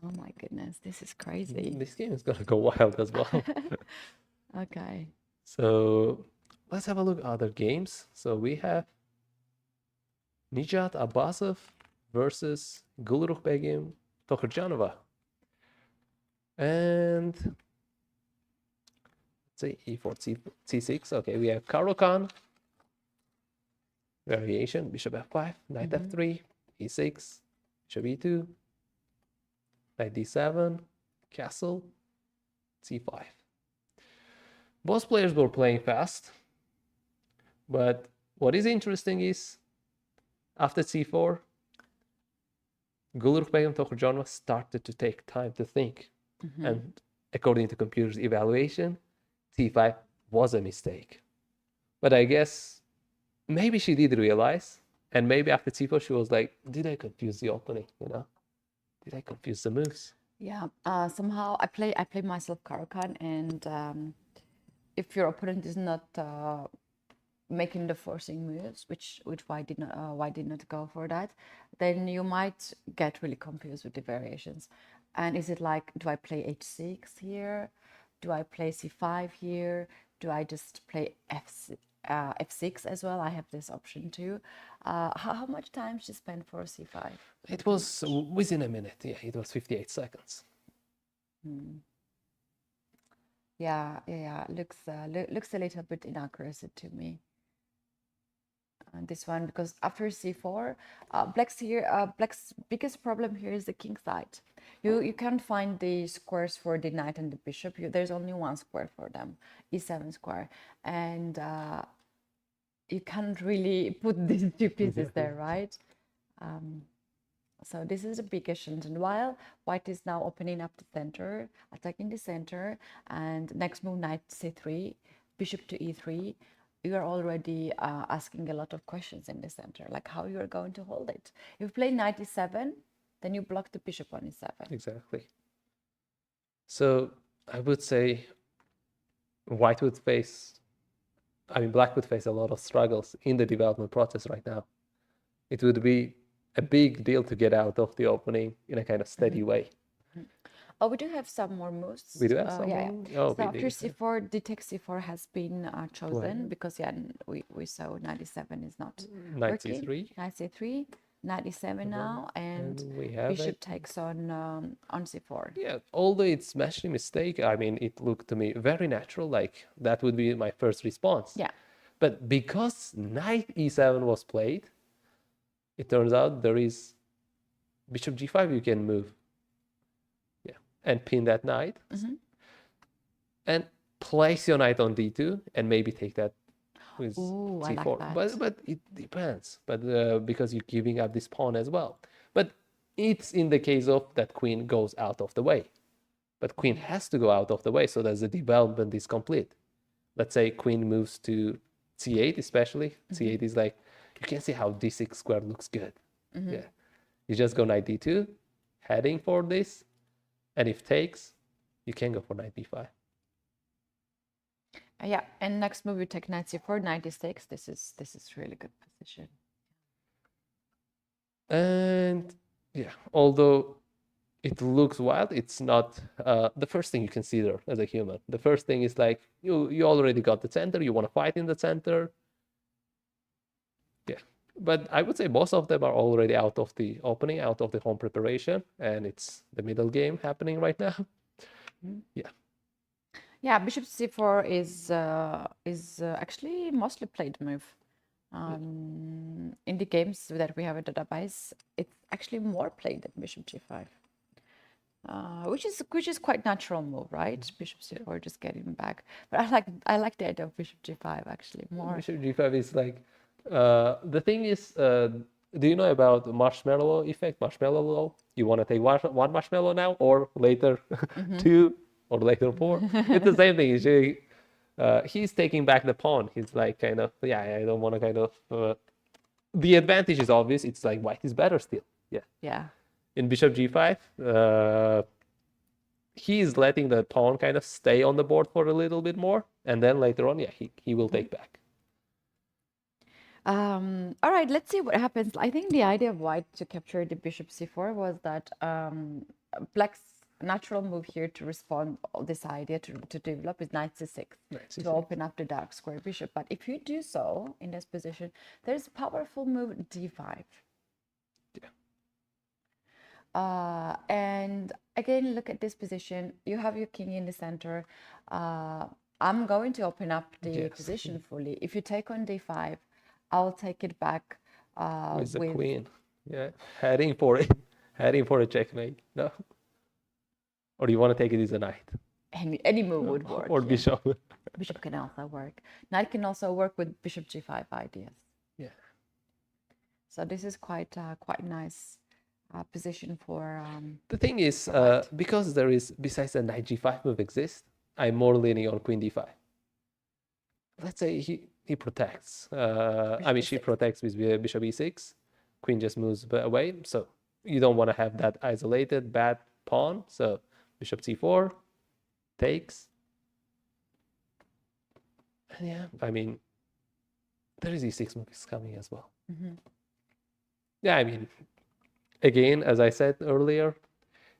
Oh my goodness, this is crazy. This game is gonna go wild as well. Okay. So let's have a look at other games. So we have Nijat Abbasov versus Gulruh Begim Tokhirjanova. And let's say e4, c6. Okay, we have Caro-Kann. Variation, bishop f5, knight f3, e6, bishop e2, knight d7, castle, c5. Both players were playing fast, but what is interesting is after c4, Gulruh Begim Tokhirjanova started to take time to think. And according to computer's evaluation, c5 was a mistake. But I guess maybe she did realize, and maybe after c4 she was like, did I confuse the opening, you know? Did I confuse the moves? Yeah. Somehow I play myself Caro-Kann, and if your opponent is not making the forcing moves, which why did not go for that, then you might get really confused with the variations. And is it like, do I play h6 here? Do I play c5 here? Do I just play f6 as well? I have this option too. How much time she spent for c5? It was within a minute. Yeah, it was 58 seconds. Yeah. Looks a little bit inaccurate to me. This one, because after c4, black's biggest problem here is the king side. You can't find the squares for the knight and the bishop. There's only one square for them, e7 square, and you can't really put these two pieces there, right? So this is a big issue. And while white is now opening up the center, attacking the center, and next move knight c3, bishop to e3, you are already asking a lot of questions in the center, like how you are going to hold it. If you play knight e7, then you block the bishop on e7. Exactly. So I would say black would face a lot of struggles in the development process right now. It would be a big deal to get out of the opening in a kind of steady way. Oh, we do have some more moves. We do have some yeah. more? Oh, So we after do. c4, d takes c4 has been chosen Right. because we saw knight e7 is not Knight working. c3. Knight c3, Knight e7 now, and And we have bishop it. takes on c4. Yeah, although it's machine mistake, I mean, it looked to me very natural, like that would be my first response. Yeah. But because knight e7 was played, it turns out there is bishop g5 you can move. Yeah, and pin that knight. And place your knight on d2 and maybe take that with Ooh, I c4. like that. But it depends. But because you're giving up this pawn as well. But it's in the case of that queen goes out of the way. But queen has to go out of the way so that the development is complete. Let's say queen moves to c8 especially. C8 is like, you can see how d6 squared looks good. Yeah. You just go knight d2, heading for this. And if takes, you can go for knight b5. Yeah, and next move you take knight c4, knight e6. This is really good position. And yeah, although it looks wild, it's not the first thing you consider as a human. The first thing is like you already got the center, you want to fight in the center. Yeah, but I would say most of them are already out of the opening, out of the home preparation, and it's the middle game happening right now. Yeah. Yeah, bishop c4 is actually mostly played move. In the games that we have at the database, it's actually more played than bishop g5, which is quite natural move, right? Bishop c4, just getting back. But I like the idea of bishop g5 actually more. Bishop g5 is like the thing is. Do you know about the marshmallow effect? Marshmallow. You want to take one marshmallow now, or later two, or later four. It's the same thing. He's taking back the pawn. He's like kind of, yeah, I don't want to kind of. The advantage is obvious. It's like white is better still. Yeah. Yeah. In bishop g5, he's letting the pawn kind of stay on the board for a little bit more, and then later on, yeah, he will take back. All right, let's see what happens. I think the idea of white to capture the bishop c4 was that black's natural move here to respond this idea to develop is knight c6 to open up the dark square bishop. But if you do so in this position, there's a powerful move d5. Yeah. And again, look at this position. You have your king in the center. I'm going to open up the position fully. If you take on d5, I'll take it back with the queen. Yeah, heading for it, heading for a checkmate. No. Or do you want to take it as a knight? Any move would work. Or bishop. Bishop can also work. Knight can also work with bishop g5 ideas. Yeah. So this is quite nice position for. The thing is, because there is, besides the knight g5 move exists, I'm more leaning on queen d5. Let's say he protects. I mean, she protects with bishop e6. Queen just moves away. So you don't want to have that isolated bad pawn. So bishop c4 takes. And yeah, I mean, there is e6 move is coming as well. Yeah, I mean, again, as I said earlier,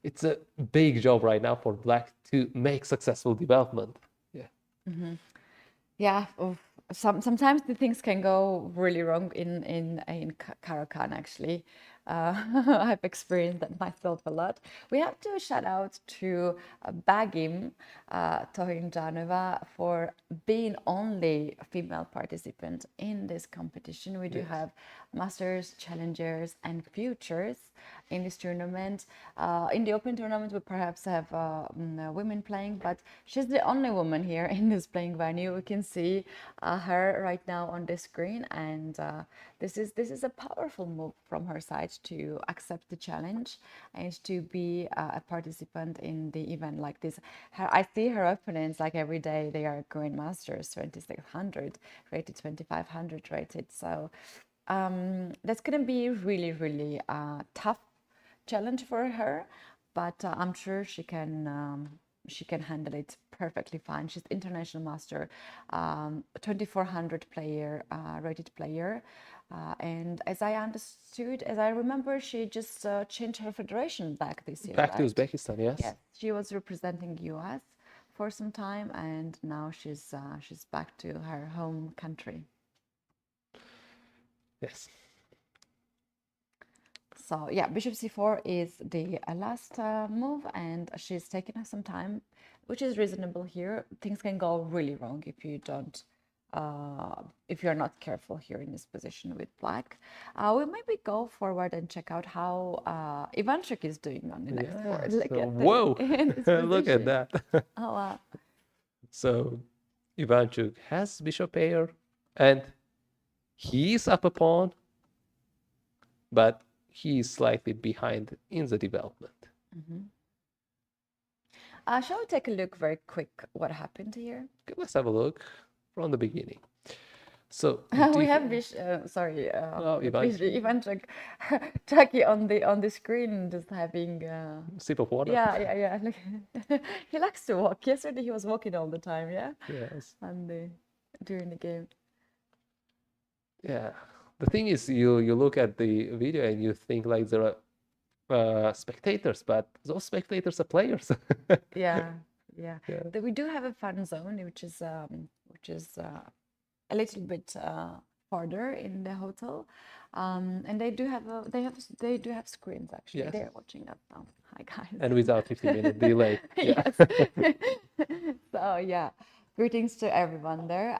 it's a big job right now for black to make successful development. Yeah. Yeah. Sometimes the things can go really wrong in Caro-Kann actually. I've experienced that myself a lot. We have to shout out to Bagim Tohinjanova for being only a female participant in this competition. We do have masters, challengers, and futures in this tournament. In the open tournament, we perhaps have women playing, but she's the only woman here in this playing venue. We can see her right now on the screen, and this is a powerful move from her side to accept the challenge and to be a participant in the event like this. I see her opponents like every day. They are grandmasters, 2600 rated, 2500 rated. So that's gonna be really, really tough challenge for her, but I'm sure she can handle it perfectly fine. She's international master, 2400 player rated player, and as I remember, she just changed her federation back this year. Back to Uzbekistan, yes. Yes, she was representing US for some time, and now she's back to her home country. Yes. So yeah, bishop c4 is the last move, and she's taking us some time, which is reasonable here. Things can go really wrong if you don't, if you're not careful here in this position with black. We'll maybe go forward and check out how Ivanchuk is doing on the next board. Yes. Look at Whoa! in this Look at position. that. Oh wow. So Ivanchuk has bishop pair, and he's up a pawn, but he's slightly behind in the development. Shall we take a look very quick what happened here? Okay, let's have a look from the beginning. So We have Ivanchuk. Ivanchuk Chucky on the screen just having Sip of water. yeah. Look, he likes to walk. Yesterday he was walking all the time, yeah? Yes. And during the game. Yeah. The thing is, you look at the video and you think like there are spectators, but those spectators are players. Yeah. Yeah. We do have a fun zone, which is a little bit farther in the hotel, and they do have screens actually. Yes. They're watching us now. Hi guys. And without 15-minute delay. Yes. So yeah, greetings to everyone there.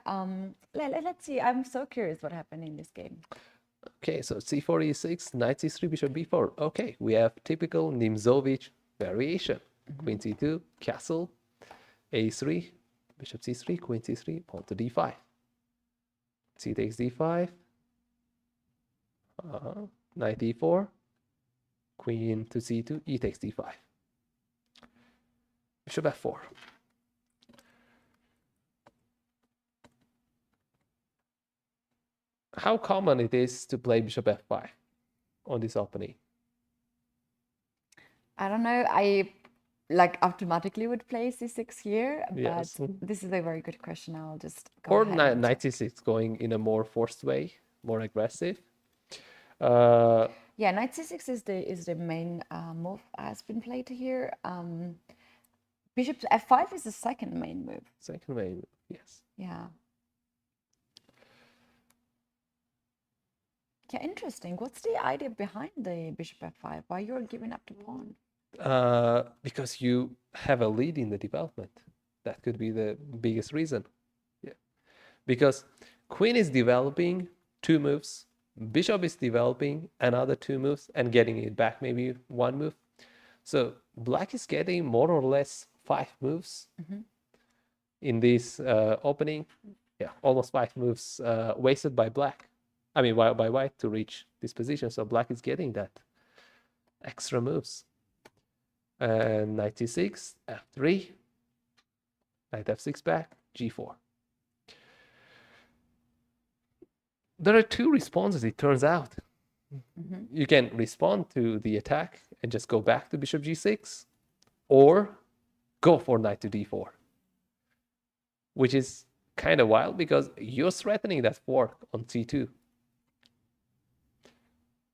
Let's see. I'm so curious what happened in this game. Okay, so c4, e6, knight c3, bishop b4. Okay, we have typical Nimzovich variation. Queen c2, castle, a3, bishop c3, queen c3, pawn to d5. C takes d5, knight e4, queen to c2, e takes d5. Bishop f4. How common it is to play bishop f5 on this opening? I don't know. I like automatically would play c6 here, but Yes. this is a very good question. I'll just go Or ahead and knight c6 going in a more forced way, more aggressive. yeah, knight c6 is the main move has been played here. Bishop f5 is the second main move. Second way, yes. Yeah. Yeah, interesting. What's the idea behind the bishop f5? Why you're giving up the pawn? Because you have a lead in the development. That could be the biggest reason. Yeah. Because queen is developing 2 moves, bishop is developing another 2 moves and getting it back maybe 1 move. So black is getting more or less 5 moves in this opening. Yeah, almost 5 moves wasted by black. I mean, by white to reach this position. So black is getting that extra moves. And knight c6, f3, knight f6 back, g4. There are 2 responses, it turns out. You can respond to the attack and just go back to bishop g6, or go for knight to d4, which is kind of wild because you're threatening that fork on c2.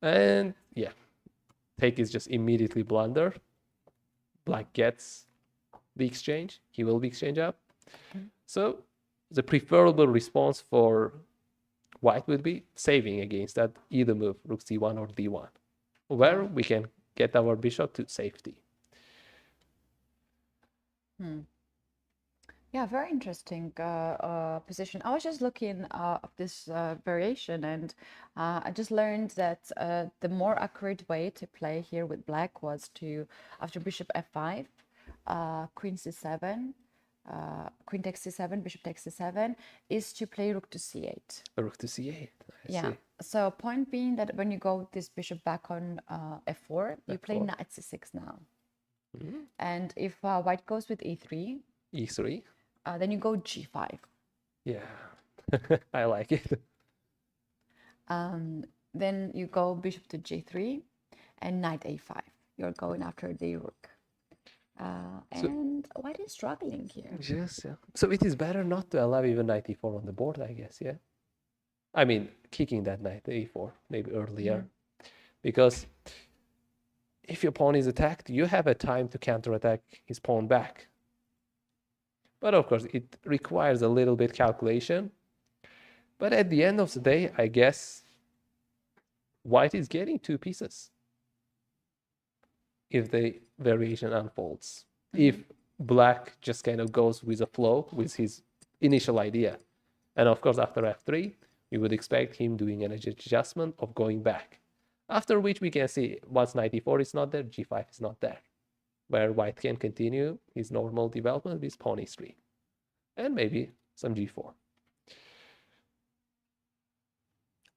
And yeah, take is just immediately blunder. Black gets the exchange. He will be exchange up. So the preferable response for white would be saving against that either move, rook c1 or d1, where we can get our bishop to safety. Yeah, very interesting position. I was just looking at this variation, and I just learned that the more accurate way to play here with black was to, after bishop f5, queen c7, queen takes c7, bishop takes c7, is to play rook to c8. Rook to c8. Yeah. So point being that when you go this bishop back on f4, you play knight c6 now. And if white goes with e3, e3, then you go g5. Yeah, I like it. Then you go bishop to g3 and knight a5. You're going after the rook. And white is struggling here. Yes, yeah. So it is better not to allow even knight e4 on the board, I guess, yeah? I mean, kicking that knight e4 maybe earlier. Because if your pawn is attacked, you have a time to counterattack his pawn back. But of course, it requires a little bit calculation. But at the end of the day, I guess white is getting 2 pieces. if the variation unfolds. If black just kind of goes with the flow with his initial idea. And of course, after f3, we would expect him doing an adjustment of going back. After which we can see once knight e4 is not there, g5 is not there, where white can continue his normal development with pawn e3 and maybe some g4.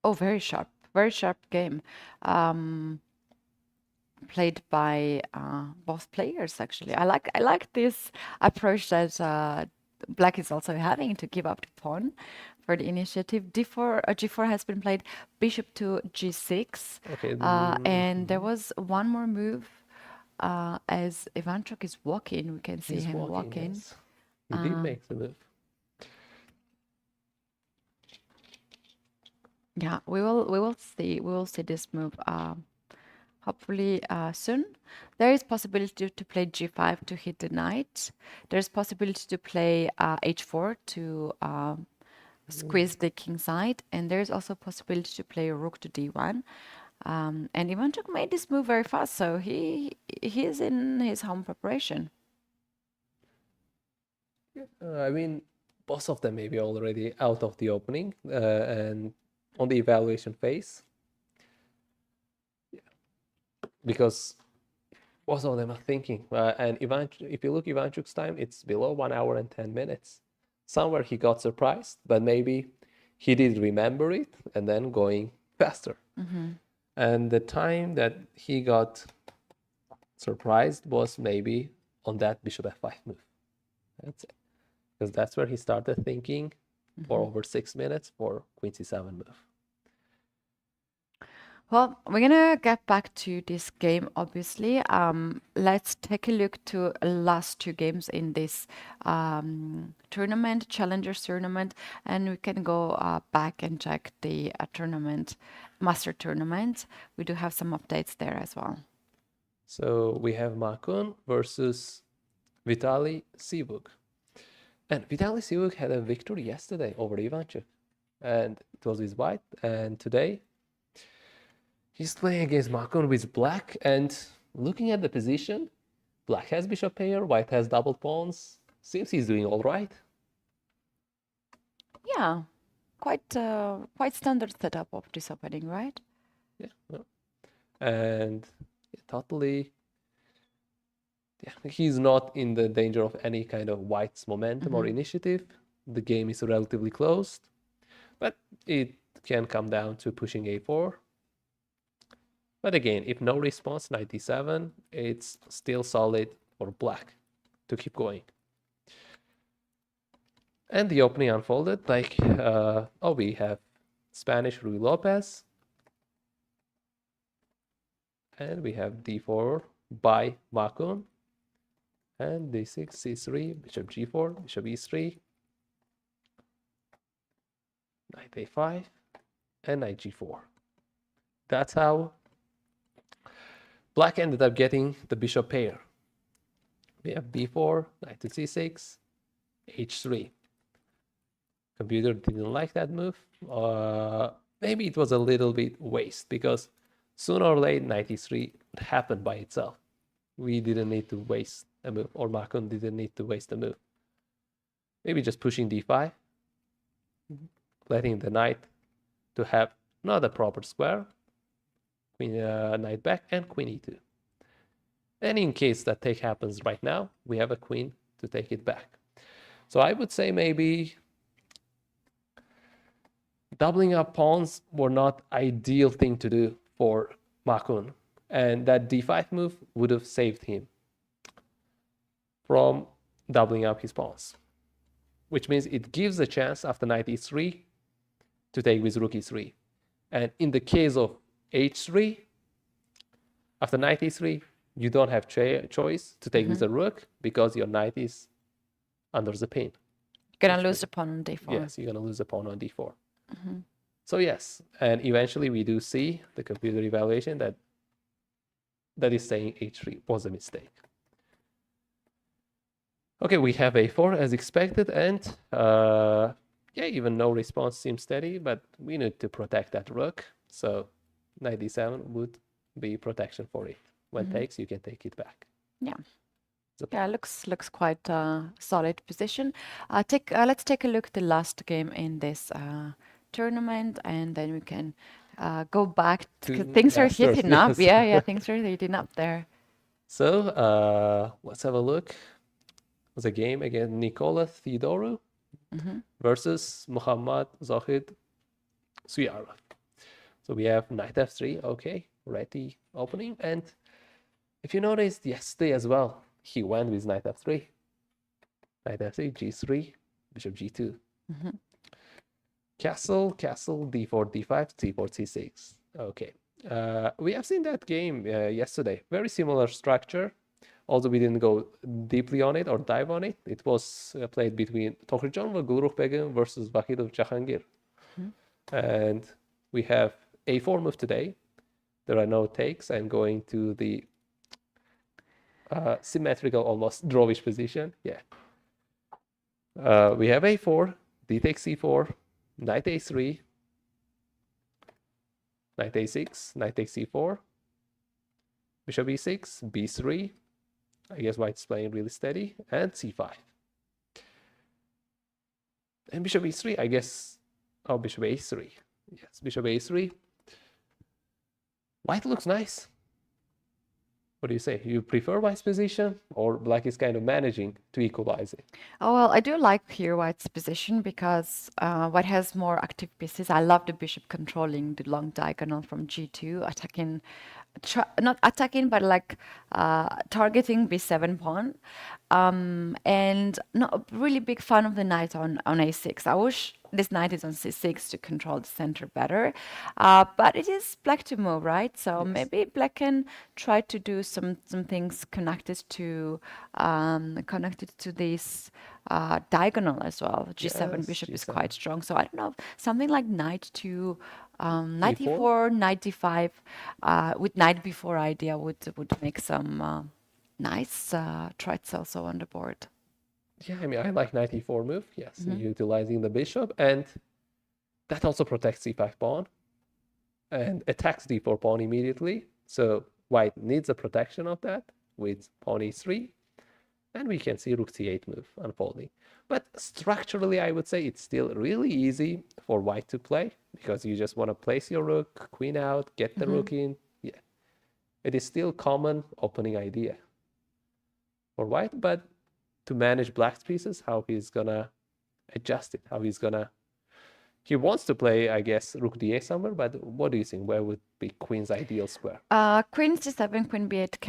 Oh, very sharp game. Played by both players actually. I like this approach that black is also having to give up the pawn for the initiative. G4 has been played, bishop to g6, Okay. and there was one more move as Ivanchuk is walking. We can see He's him walking. Yes. He did make the move. Yeah, we will see this move hopefully soon. There is possibility to play g5 to hit the knight. There's possibility to play h4 to squeeze the king side, and there's also possibility to play rook to d1. And Ivanchuk made this move very fast, so he is in his home preparation. I mean, both of them may be already out of the opening and on the evaluation phase. Yeah. Because both of them are thinking. And if you look Ivanchuk's time, it's below 1 hour and 10 minutes. Somewhere he got surprised, but maybe he did remember it and then going faster. And the time that he got surprised was maybe on that bishop f5 move. That's it. Because that's where he started thinking for over 6 minutes for queen c7 move. Well, we're gonna get back to this game, obviously. Let's take a look to last two games in this tournament, Challengers tournament, and we can go back and check the tournament, Master tournament. We do have some updates there as well. So we have Makun versus Vitaly Sivuk. And Vitaly Sivuk had a victory yesterday over Ivanchuk. And it was with white. And today he's playing against Makun with black. And looking at the position, black has bishop pair, white has double pawns. Seems he's doing all right. Yeah, quite standard setup of this opening, right? Yeah. And totally, he's not in the danger of any kind of white's momentum or initiative. The game is relatively closed, but it can come down to pushing a4. But again, if no response, knight d7, it's still solid for black to keep going. And the opening unfolded like, we have Spanish Ruy Lopez. And we have d4 by Makun. And d6, c3, bishop g4, bishop e3, knight a5, and knight g4. That's how black ended up getting the bishop pair. We have b4, knight to c6, h3. Computer didn't like that move. Maybe it was a little bit waste because sooner or later knight e3 would happen by itself. We didn't need to waste a move, or Makun didn't need to waste a move. Maybe just pushing d5, letting the knight to have not a proper square, queen knight back, and queen e2. And in case that take happens right now, we have a queen to take it back. So I would say maybe doubling up pawns were not ideal thing to do for Makun. And that d5 move would have saved him from doubling up his pawns. Which means it gives a chance after knight e3 to take with rook e3. And in the case of h3, after knight e3, you don't have choice to take with a rook because your knight is under the pin. You're gonna lose the pawn on d4. Yes, you're gonna lose the pawn on d4. So yes, and eventually we do see the computer evaluation that is saying h3 was a mistake. Okay, we have a4 as expected, and even no response seems steady, but we need to protect that rook. So knight d7 would be protection for it. When takes, you can take it back. Yeah. So Yeah, looks quite solid position. Let's take a look at the last game in this tournament, and then we can go back. to Things are Masters, heating up. yes. Yeah, things are heating up there. So let's have a look. It was a game against Nikola Theodorou versus Muhammad Zahid Suyarov. So we have knight f3, okay, ready opening. And if you noticed yesterday as well, he went with knight f3. Knight f3, g3, bishop g2. Castle, d4, d5, c4, c6. Okay. We have seen that game yesterday. Very similar structure. Also, we didn't go deeply on it or dive on it. It was played between Tohirjan Gulrukhbegim versus Vakhidov Jahangir. And we have a4 move today. There are no takes. I'm going to the symmetrical, almost drawish position. Yeah. We have a4, d takes c4, knight a3, knight a6, knight takes c4, bishop e6, b3. I guess white's playing really steady, and c5. And bishop e3, I guess. Oh, bishop a3. Yes, bishop a3. White looks nice. What do you say? You prefer white's position, or black is kind of managing to equalize it? Oh, well, I do like here white's position because white has more active pieces. I love the bishop controlling the long diagonal from g2, attacking, not attacking, but like targeting b7 pawn. And not a really big fan of the knight on a6. I wish this knight is on c6 to control the center better. But it is black to move, right? So Yes. maybe black can try to do some things connected to this diagonal as well. G7 Yes, bishop is G7. quite strong. So I don't know, something like knight to knight E4? e4, knight d5 with knight b4 idea would make some nice threats also on the board. Yeah, I mean, I like knight e4 move. Yes, utilizing the bishop, and that also protects c5 pawn and attacks d4 pawn immediately. So white needs a protection of that with pawn e3, and we can see rook c8 move unfolding. But structurally, I would say it's still really easy for white to play because you just want to place your rook, queen out, get the rook in. Yeah, it is still common opening idea for white, but to manage black's pieces, how he's gonna adjust it, he wants to play, I guess, rook d8 somewhere, but what do you think? Where would be queen's ideal square? Queen c7, queen b8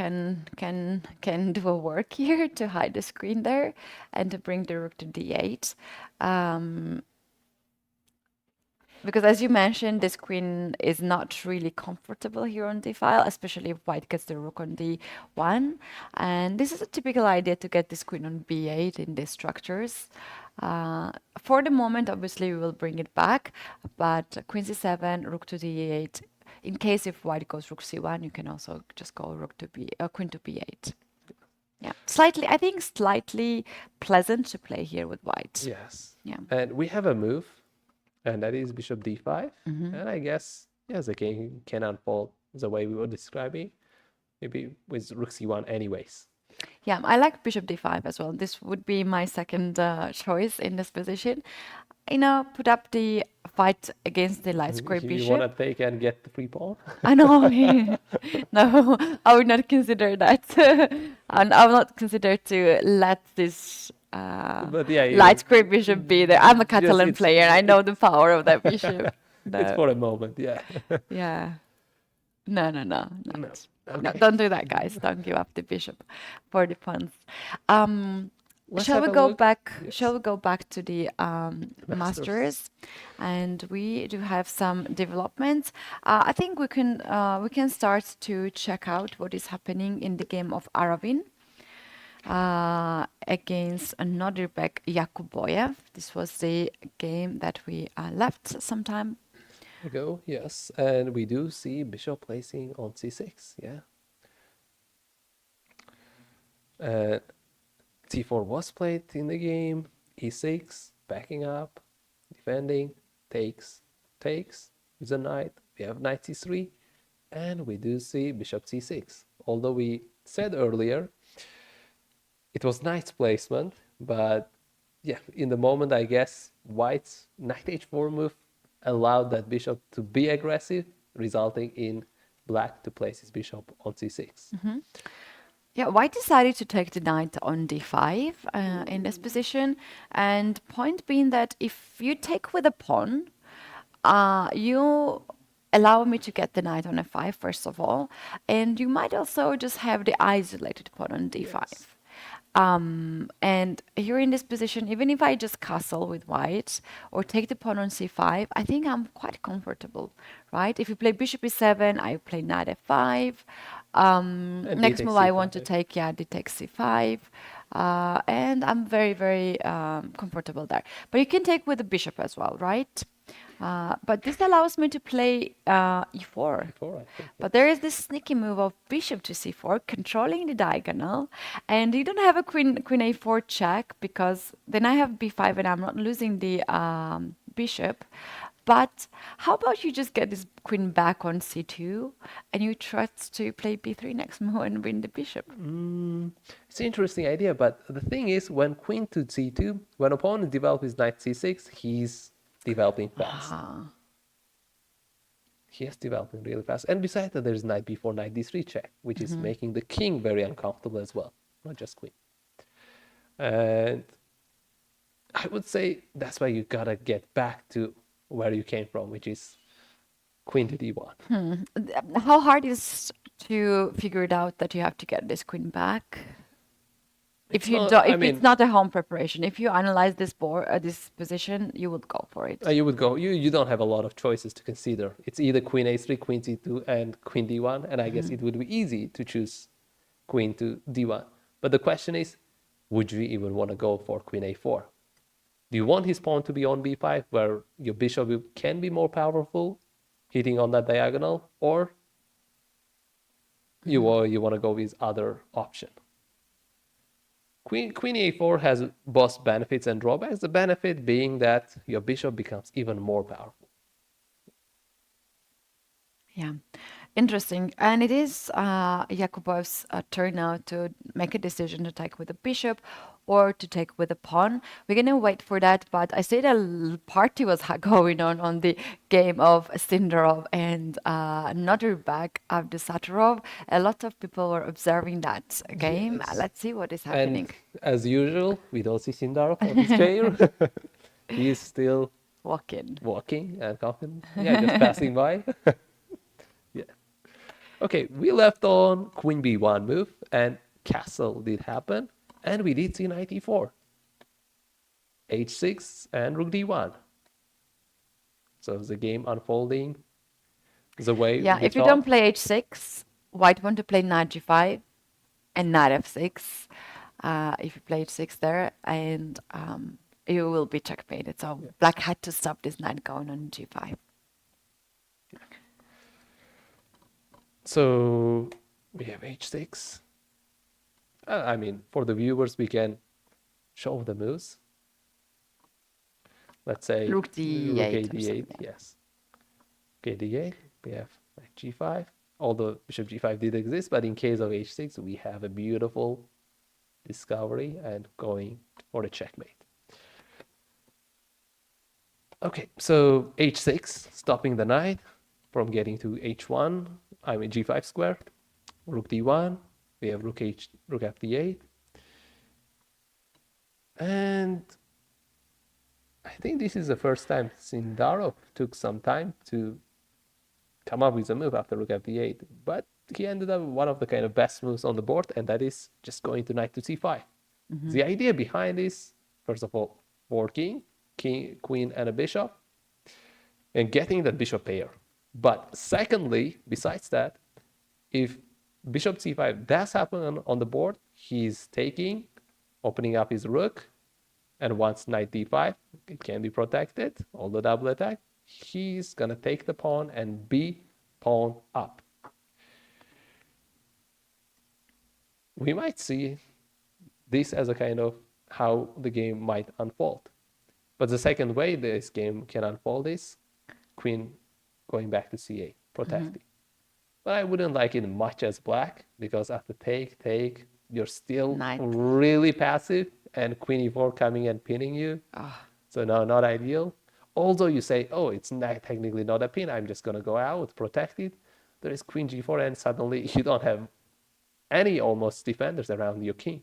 can do a work here to hide the screen there and to bring the rook to d8. Because as you mentioned, this queen is not really comfortable here on d file, especially if white gets the rook on d1. And this is a typical idea to get this queen on b8 in these structures. For the moment, obviously, we will bring it back, but queen c7, rook to d8. In case if white goes rook c1, you can also just go queen to b8. Yeah, I think slightly pleasant to play here with white. Yes. Yeah. And we have a move, and that is bishop d5. And I guess, yes, the game can unfold the way we were describing, maybe with rook c1 anyways. Yeah, I like bishop d5 as well. This would be my second choice in this position. Put up the fight against the light square You bishop. want to take and get the free pawn? I know. No, I would not consider that. And I would not consider to let this But yeah, light square bishop be there. I'm a Catalan it's- player. I know the power of that bishop. It's for a moment, yeah. Yeah. No. No. No, Okay. don't do that, guys. Don't give up the bishop for the pawns. Let's Shall have we a go look. back? Yes. Shall we go back to the Masters? And we do have some developments. I think we can start to check out what is happening in the game of Aravin against Nodirbek Yakuboyev. This was the game that we left some time Ago, yes, and we do see bishop placing on c6, yeah. c4 was played in the game, e6, backing up, defending, takes with a knight. We have knight c3, and we do see bishop c6 although we said earlier it was knight's placement, but yeah, in the moment, I guess white's knight h4 move allowed that bishop to be aggressive, resulting in black to place his bishop on c6. Yeah, white decided to take the knight on d5 in this position, and point being that if you take with a pawn, you allow me to get the knight on f5 first of all, and you might also just have the isolated pawn on d5. Yes. And here in this position, even if I just castle with white or take the pawn on c5, I think I'm quite comfortable, right? If you play bishop e7, I play knight f5. And Next d move takes I want to c5. take, yeah, d takes c5. And I'm very, very comfortable there. But you can take with the bishop as well, right? But this allows me to play e4. Before, I think. But there is this sneaky move of bishop to c4, controlling the diagonal, and you don't have a queen a4 check because then I have b5 and I'm not losing the bishop. But how about you just get this queen back on c2 and you trust to play b3 next move and win the bishop? It's an interesting idea, but the thing is, when queen to c2, when opponent develops his knight c6, he's developing fast. He is developing really fast. And besides that, there's knight b4, knight d3 check, which is making the king very uncomfortable as well, not just queen. And I would say that's why you gotta get back to where you came from, which is queen to d1. How hard is to figure it out that you have to get this queen back? If It's you not- don't, I if mean- it's not a home preparation, if you analyze this board, this position, you would go for it. You would go, you don't have a lot of choices to consider. It's either queen a3, queen c2, and queen d1, and I guess it would be easy to choose queen to d1. But the question is, would you even want to go for queen a4? Do you want his pawn to be on b5, where your bishop can be more powerful, hitting on that diagonal, or you want to go with other option? Queen a4 has both benefits and drawbacks. The benefit being that your bishop becomes even more powerful. Yeah, interesting. And it is Yakubov's turn now to make a decision to take with the bishop or to take with the pawn. We're going to wait for that, but I say the party was going on the game of Sindarov and Nodirbek after Saturov. A lot of people were observing that game. Yes. Let's see what is happening. And as usual, we don't see Sindarov on his chair. He is still walking and confident. Yeah, just passing by. Yeah. Okay, we left on queen b1 move, and castle did happen, and we did see knight e4, h6, and rook d1. So the game unfolding the way Yeah, we if you thought. don't play h6, white want to play knight g5 and knight f6. If you play h6 there, and you will be checkmated. So black had to stop this knight going on g5. So we have h6. I mean, for the viewers, we can show the moves. Let's say Rook d8 a or d8, something. yes. Okay, d8, we have knight g5. Although bishop g5 did exist, but in case of h6, we have a beautiful discovery and going for a checkmate. Okay, so h6, stopping the knight from getting to h1, I mean g5 square, rook d1, we have rook f d8, and I think this is the first time Sindarov took some time to come up with a move after rook f d8, but he ended up with one of the kind of best moves on the board, and that is just going to knight to c5. The idea behind this, first of all, forking king, queen, and a bishop, and getting that bishop pair. But secondly, besides that, if bishop c5 does happen on the board, he's taking, opening up his rook, and once knight d5, it can be protected, although double attack, he's gonna take the pawn and be pawn up. We might see this as a kind of how the game might unfold. But the second way this game can unfold is queen going back to c8, protecting. I wouldn't like it much as black, because after take, you're still Knight. really passive, and queen e4 coming and pinning you. So no, not ideal. Although you say, oh, it's not technically not a pin, I'm just going to go out, protect it. There is queen g4, and suddenly you don't have any almost defenders around your king.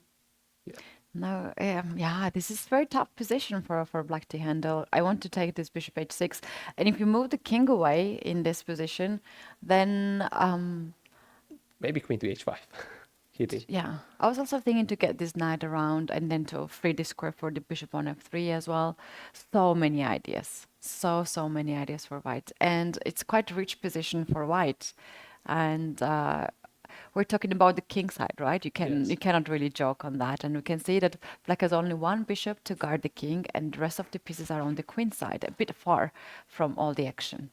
Yeah. No, yeah, this is very tough position for black to handle. I want to take this bishop h6, and if you move the king away in this position, then Maybe queen to h5. Hit it. yeah, I was also thinking to get this knight around and then to free the square for the bishop on f3 as well. So many ideas, so many ideas for white, and it's quite a rich position for white. And we're talking about the king side, right? You cannot really joke on that. And we can see that black has only one bishop to guard the king, and the rest of the pieces are on the queen side, a bit far from all the action.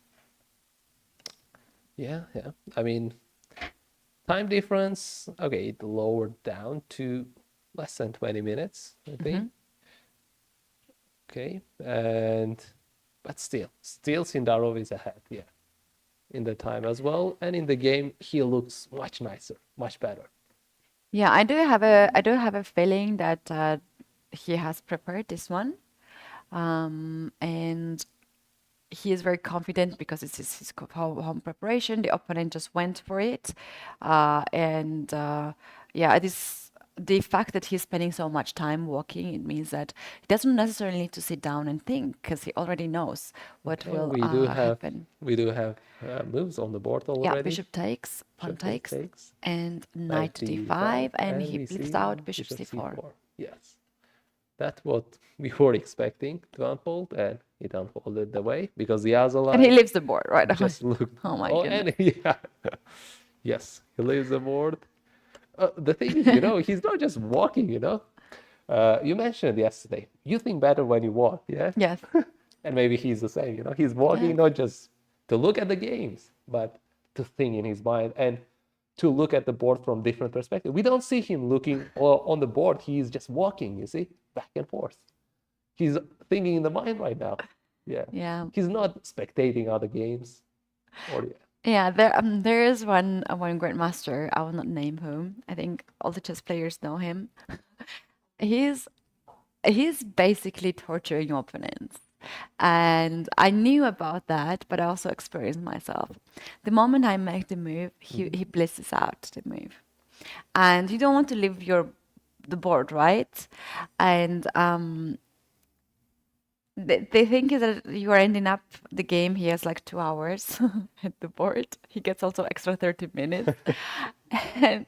Yeah. I mean, time difference, okay, it lowered down to less than 20 minutes, I think. Okay, but still Sindarov is ahead, yeah, in the time as well, and in the game he looks much nicer, much better. Yeah, I do have a feeling that he has prepared this one, and he is very confident because it's his home preparation. The opponent just went for it, yeah, it is. The fact that he's spending so much time walking, it means that he doesn't necessarily need to sit down and think, because he already knows what will happen. We do have moves on the board already. Yeah, bishop takes, pawn takes, and knight d5, and he flips out bishop c4. Yes, that's what we were expecting to unfold, and it unfolded the way, because the Azala... And he leaves the board, right? Just looked... Oh my goodness. Yeah. Yes, he leaves the board. The thing is, he's not just walking, You mentioned yesterday, you think better when you walk, yeah? Yes. And maybe he's the same, He's walking not just to look at the games, but to think in his mind and to look at the board from different perspectives. We don't see him looking on the board. He's just walking, you see, back and forth. He's thinking in the mind right now. Yeah. Yeah. He's not spectating other games. Yeah, there is one grandmaster. I will not name whom. I think all the chess players know him. He's basically torturing opponents, and I knew about that, but I also experienced myself. The moment I make the move, he blisses out the move, and you don't want to leave the board, right? And the thing is that you are ending up the game. He has like 2 hours at the board. He gets also extra 30 minutes, and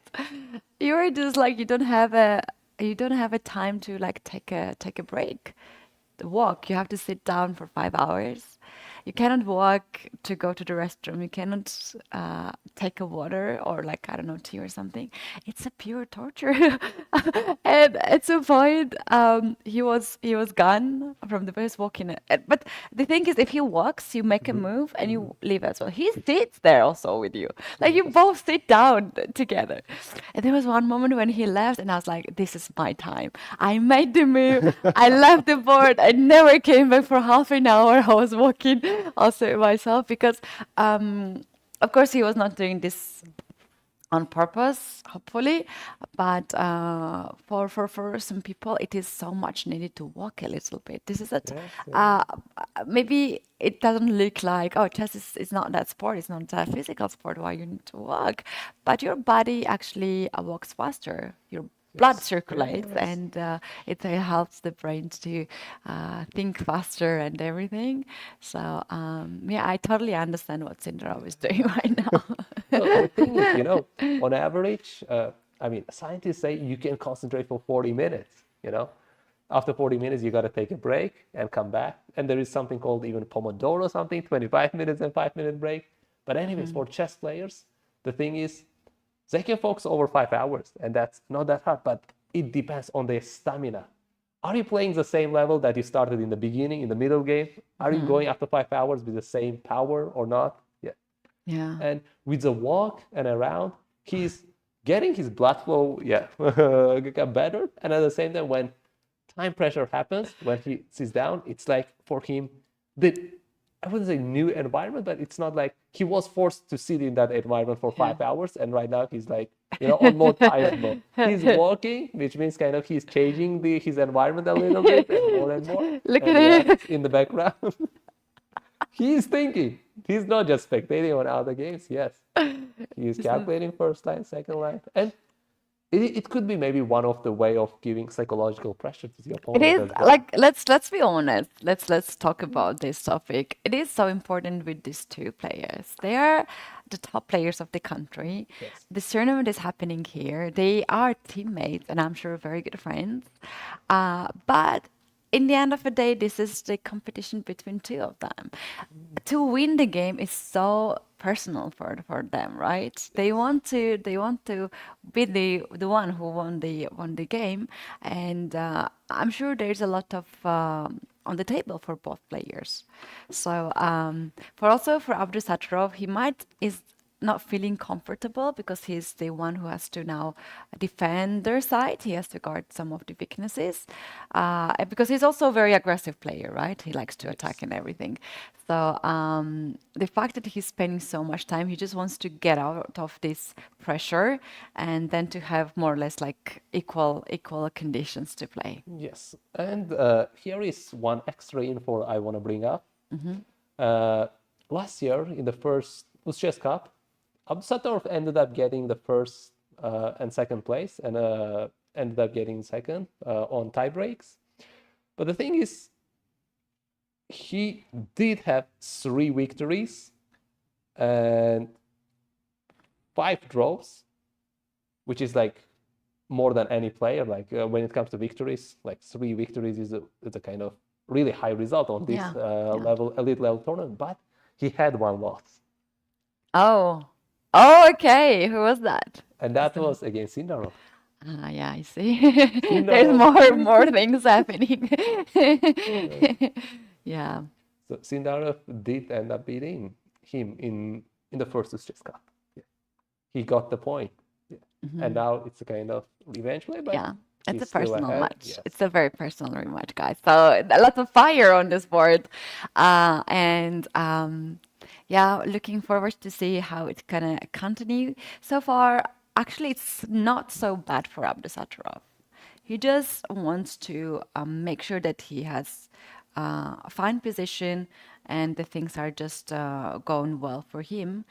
you are just like you don't have a time to like take a break, walk. You have to sit down for 5 hours. You cannot walk to go to the restroom. You cannot take a water or like, I don't know, tea or something. It's a pure torture. And at some point, he was gone from the bus walking. But the thing is, if he walks, you make a move and you leave as well. He sits there also with you. Like you both sit down together. And there was one moment when he left and I was like, this is my time. I made the move. I left the board. I never came back for half an hour. I was walking also myself because of course he was not doing this on purpose, hopefully, but for some people it is so much needed to walk a little bit. This is maybe it doesn't look like, oh, chess is not that sport, it's not a physical sport why you need to walk, but your body actually walks faster. Your blood circulates, and it helps the brain to think faster and everything. So yeah, I totally understand what Sindarov is doing right now. Well, the thing is, on average, I mean, scientists say you can concentrate for 40 minutes, After 40 minutes, you got to take a break and come back. And there is something called even Pomodoro something, 25 minutes and 5-minute break. But anyways, for chess players, the thing is, they can focus over 5 hours, and that's not that hard, but it depends on their stamina. Are you playing the same level that you started in the beginning, in the middle game? Are you going after 5 hours with the same power or not? Yeah. And with the walk and around, he's getting his blood flow, better. And at the same time, when time pressure happens, when he sits down, it's like for him, I wouldn't say new environment, but it's not like he was forced to sit in that environment for 5 hours, and right now he's like, on more tired mode. He's walking, which means kind of he's changing his environment a little bit and more. Look And at yes, in the background, he's thinking. He's not just spectating on other games. Yes, he's calculating first line, second line, and it could be maybe one of the way of giving psychological pressure to the It opponent is as well. like let's be honest. Let's talk about this topic. It is so important with these two players. They are the top players of the country. Yes. This tournament is happening here. They are teammates, and I'm sure very good friends. But in the end of the day, this is the competition between two of them. To win the game is so personal for them, right? They want to be the one who won the game, and I'm sure there's a lot of on the table for both players. So for Abdusattorov, he might is not feeling comfortable because he's the one who has to now defend their side. He has to guard some of the weaknesses and because he's also a very aggressive player, right? He likes to attack and everything. So the fact that he's spending so much time, he just wants to get out of this pressure and then to have more or less like equal conditions to play. Yes, and here is one extra info I want to bring up. Last year in the first UzChess Cup, Abdusattorov ended up getting the first and second place, and ended up getting second on tie breaks. But the thing is, he did have 3 victories and 5 draws, which is like more than any player. Like when it comes to victories, like 3 victories is a kind of really high result on this level, elite level tournament. But he had 1 loss. Oh, okay. Who was that? And that was against Sindarov. Yeah, I see. There's more things happening. Yeah. So Sindarov did end up beating him in the first UzChess Cup. Yeah. He got the point. Yeah. And now it's a kind of revenge play, but Yeah, it's a still personal ahead. match. Yes. It's a very personal rematch, guys. So a lot of fire on this board. Yeah, looking forward to see how it's gonna continue. So far, actually, it's not so bad for Abdusattorov. He just wants to make sure that he has a fine position and the things are just going well for him.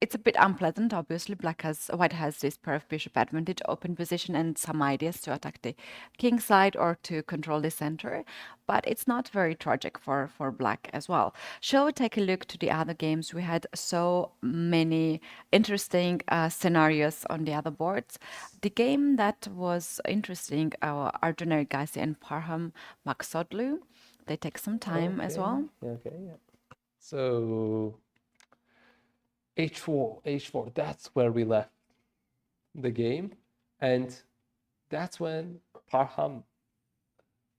It's a bit unpleasant, obviously. White has this pair of bishop advantage, open position, and some ideas to attack the king side or to control the center. But it's not very tragic for black as well. Shall we take a look to the other games? We had so many interesting scenarios on the other boards. The game that was interesting, Arjun and Parham Maksodlu. They take some time as well. Okay, yeah. So h4, that's where we left the game. And that's when Parham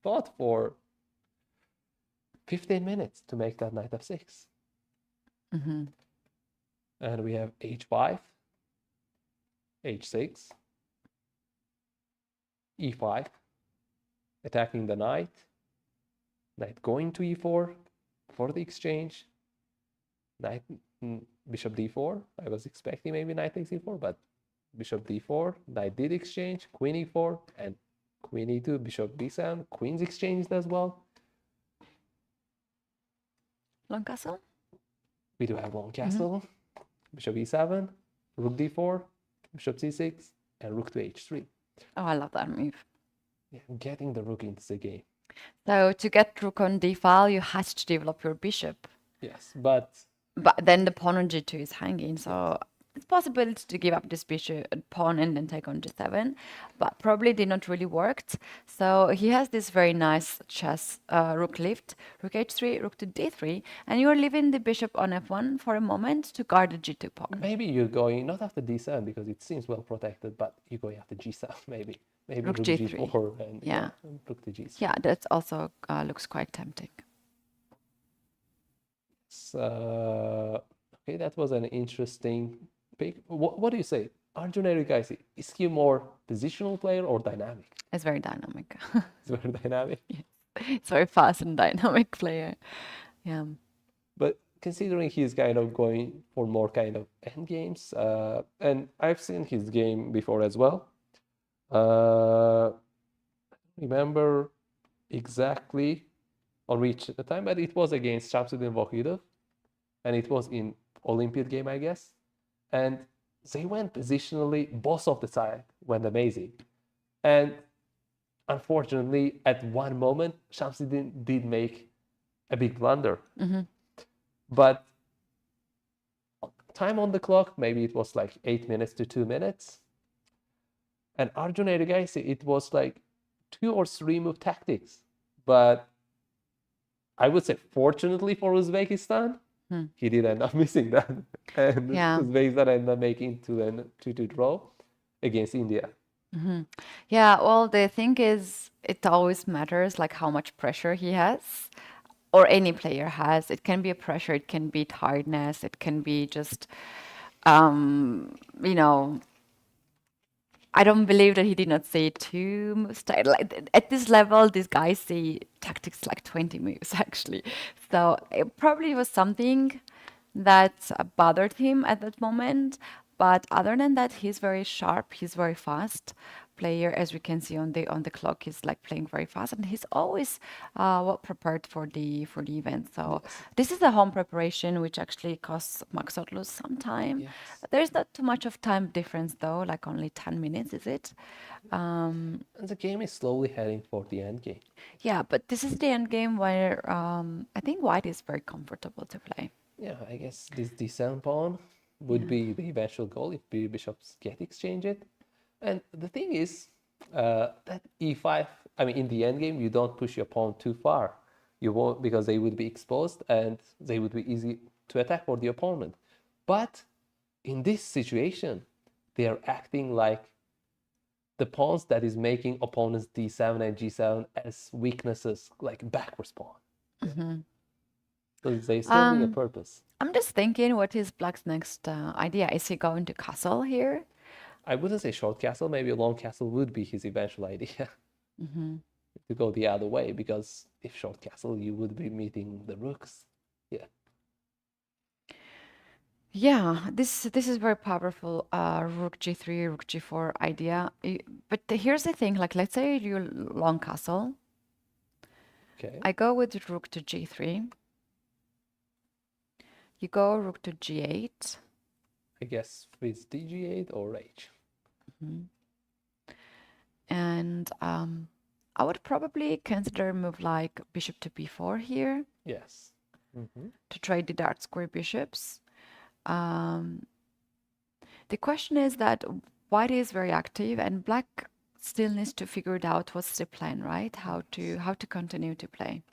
fought for 15 minutes to make that knight f6. And we have h5, h6, e5, attacking the knight going to e4 for the exchange, bishop d4. I was expecting maybe knight takes e4, but bishop d4, knight did exchange, queen e4, and queen e2, bishop b7, queens exchanged as well. Long castle? We do have long castle, bishop e7, rook d4, bishop c6, and rook to h3. Oh, I love that move. Yeah, getting the rook into the game. So to get rook on d file, you had to develop your bishop. Yes, but then the pawn on g2 is hanging, so it's possible to give up this bishop pawn and then take on g7, but probably did not really worked. So he has this very nice chess rook lift, rook h3, rook to d3, and you're leaving the bishop on f1 for a moment to guard the g2 pawn. Maybe you're going not after d7 because it seems well protected, but you're going after g7 maybe rook g3. g4 and yeah, rook to g3. Yeah, that also looks quite tempting. Okay, that was an interesting pick. What do you say? Arjun Erikaisi, is he more positional player or dynamic? It's very dynamic. It's very dynamic. Yes. It's very fast and dynamic player. Yeah. But considering he's kind of going for more kind of end games, and I've seen his game before as well. Uh, remember exactly on which the time, but it was against Shamsuddin Vachier-Lagrave, and it was in Olympiad game, I guess. And they went positionally, both of the side went amazing. And unfortunately, at one moment, Shamsuddin did make a big blunder. But time on the clock, maybe it was like 8 minutes to 2 minutes. And Arjun guys, it was like 2 or 3 move tactics. But I would say, fortunately for Uzbekistan, he did end up missing that. And Uzbekistan ended up making 2-2 draw against India. Yeah, well, the thing is, it always matters like how much pressure he has, or any player has. It can be a pressure, it can be tiredness, it can be just, you know, I don't believe that he did not say 2 moves. Like, at this level, these guys say tactics like 20 moves, actually. So it probably was something that bothered him at that moment. But other than that, he's very sharp. He's very fast player, as we can see on the clock. He's like playing very fast, and he's always well prepared for the event. So this is the home preparation, which actually costs Max Outlaws some time. There's not too much of time difference though, like only 10 minutes, is it? And the game is slowly heading for the end game. Yeah, but this is the end game where I think white is very comfortable to play. Yeah, I guess this d7 pawn would be the eventual goal if bishops get exchanged. And the thing is that e5, I mean, in the endgame, you don't push your pawn too far. You won't, because they would be exposed and they would be easy to attack for the opponent. But in this situation, they are acting like the pawns that is making opponents d7 and g7 as weaknesses, like backwards pawn. So they serving a purpose. I'm just thinking, what is Black's next idea? Is he going to castle here? I wouldn't say short castle. Maybe a long castle would be his eventual idea. To go the other way, because if short castle, you would be meeting the rooks. Yeah. Yeah, this is very powerful. Rook g3, rook g4 idea. But here's the thing, like let's say you long castle. Okay. I go with rook to g3. You go rook to g8. I guess with dg8 or h. And I would probably consider a move like bishop to b4 here. Yes. To trade the dark square bishops. The question is that white is very active and black still needs to figure it out what's the plan, right? How to continue to play.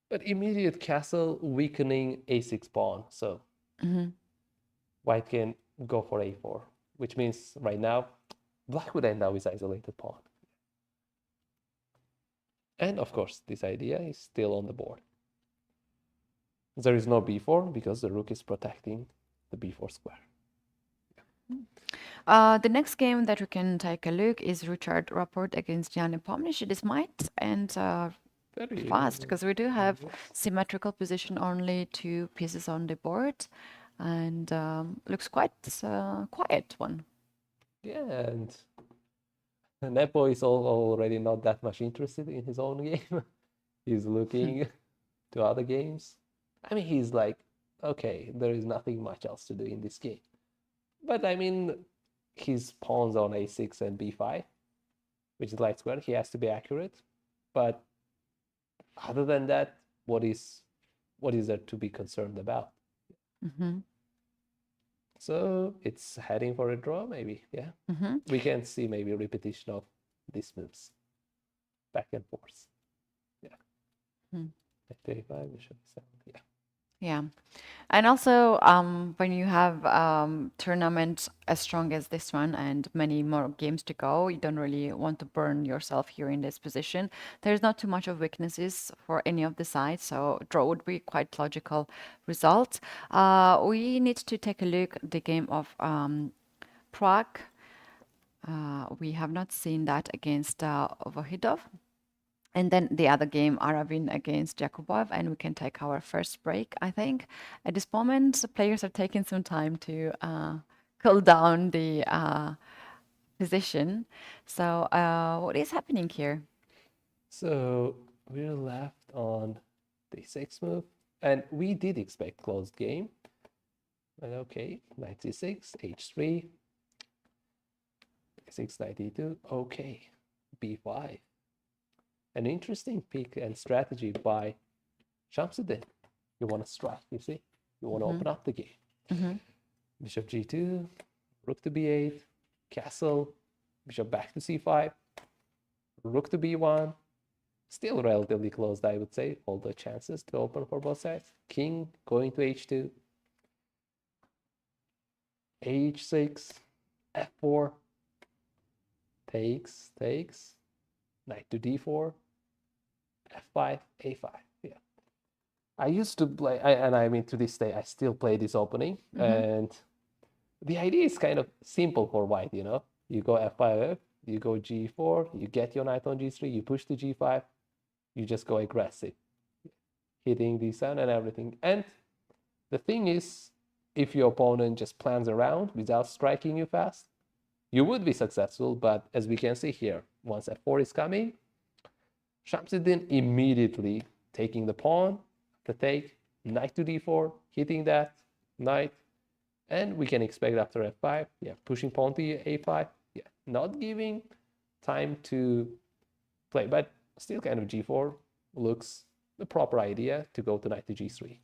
But immediate castle weakening a6 pawn, so white can go for a4, which means right now black would end up with isolated pawn. And of course, this idea is still on the board. There is no b4 because the rook is protecting the b4 square. The next game that we can take a look is Richard Rapport against Jan Nepomniachtchi. This might end very fast because we do have symmetrical position, only 2 pieces on the board, and looks quite quiet one. Yeah, and Nepo is already not that much interested in his own game. He's looking to other games. I mean, he's like, okay, there is nothing much else to do in this game. But I mean, his pawns on a6 and b5, which is light square, he has to be accurate. But other than that, what is there to be concerned about? So it's heading for a draw, maybe. Yeah. We can see maybe a repetition of these moves, back and forth. Yeah. 35, bishop 7. Yeah. Yeah, and also when you have tournaments as strong as this one and many more games to go, you don't really want to burn yourself here in this position. There's not too much of weaknesses for any of the sides, so draw would be quite logical result. We need to take a look at the game of Pragg. We have not seen that against Vachier-Lagrave. And then the other game, Aravin against Jakubov, and we can take our first break, I think. At this moment, the players are taking some time to cool down the position. So what is happening here? So we're left on the 6th move, and we did expect closed game. But okay, knight c6, h3, 6 knight e2, okay, b5. An interesting pick and strategy by Shamsuddin. You want to strike, you see? You want to open up the game. Bishop g2, rook to b8, castle, bishop back to c5, rook to b1. Still relatively closed, I would say. All the chances to open for both sides. King going to h2, h6, f4, takes, knight to d4, f5, a5. Yeah, I used to play, and I mean to this day, I still play this opening, and the idea is kind of simple for white. You know, you go f5, you go g4, you get your knight on g3, you push to g5, you just go aggressive, hitting the sun and everything. And the thing is, if your opponent just plans around without striking you fast, you would be successful. But as we can see here, once f4 is coming, Shamsuddin immediately taking the pawn, the take, knight to d4, hitting that knight, and we can expect after f5, yeah, pushing pawn to a5, yeah, not giving time to play, but still kind of g4 looks the proper idea to go to knight to g3.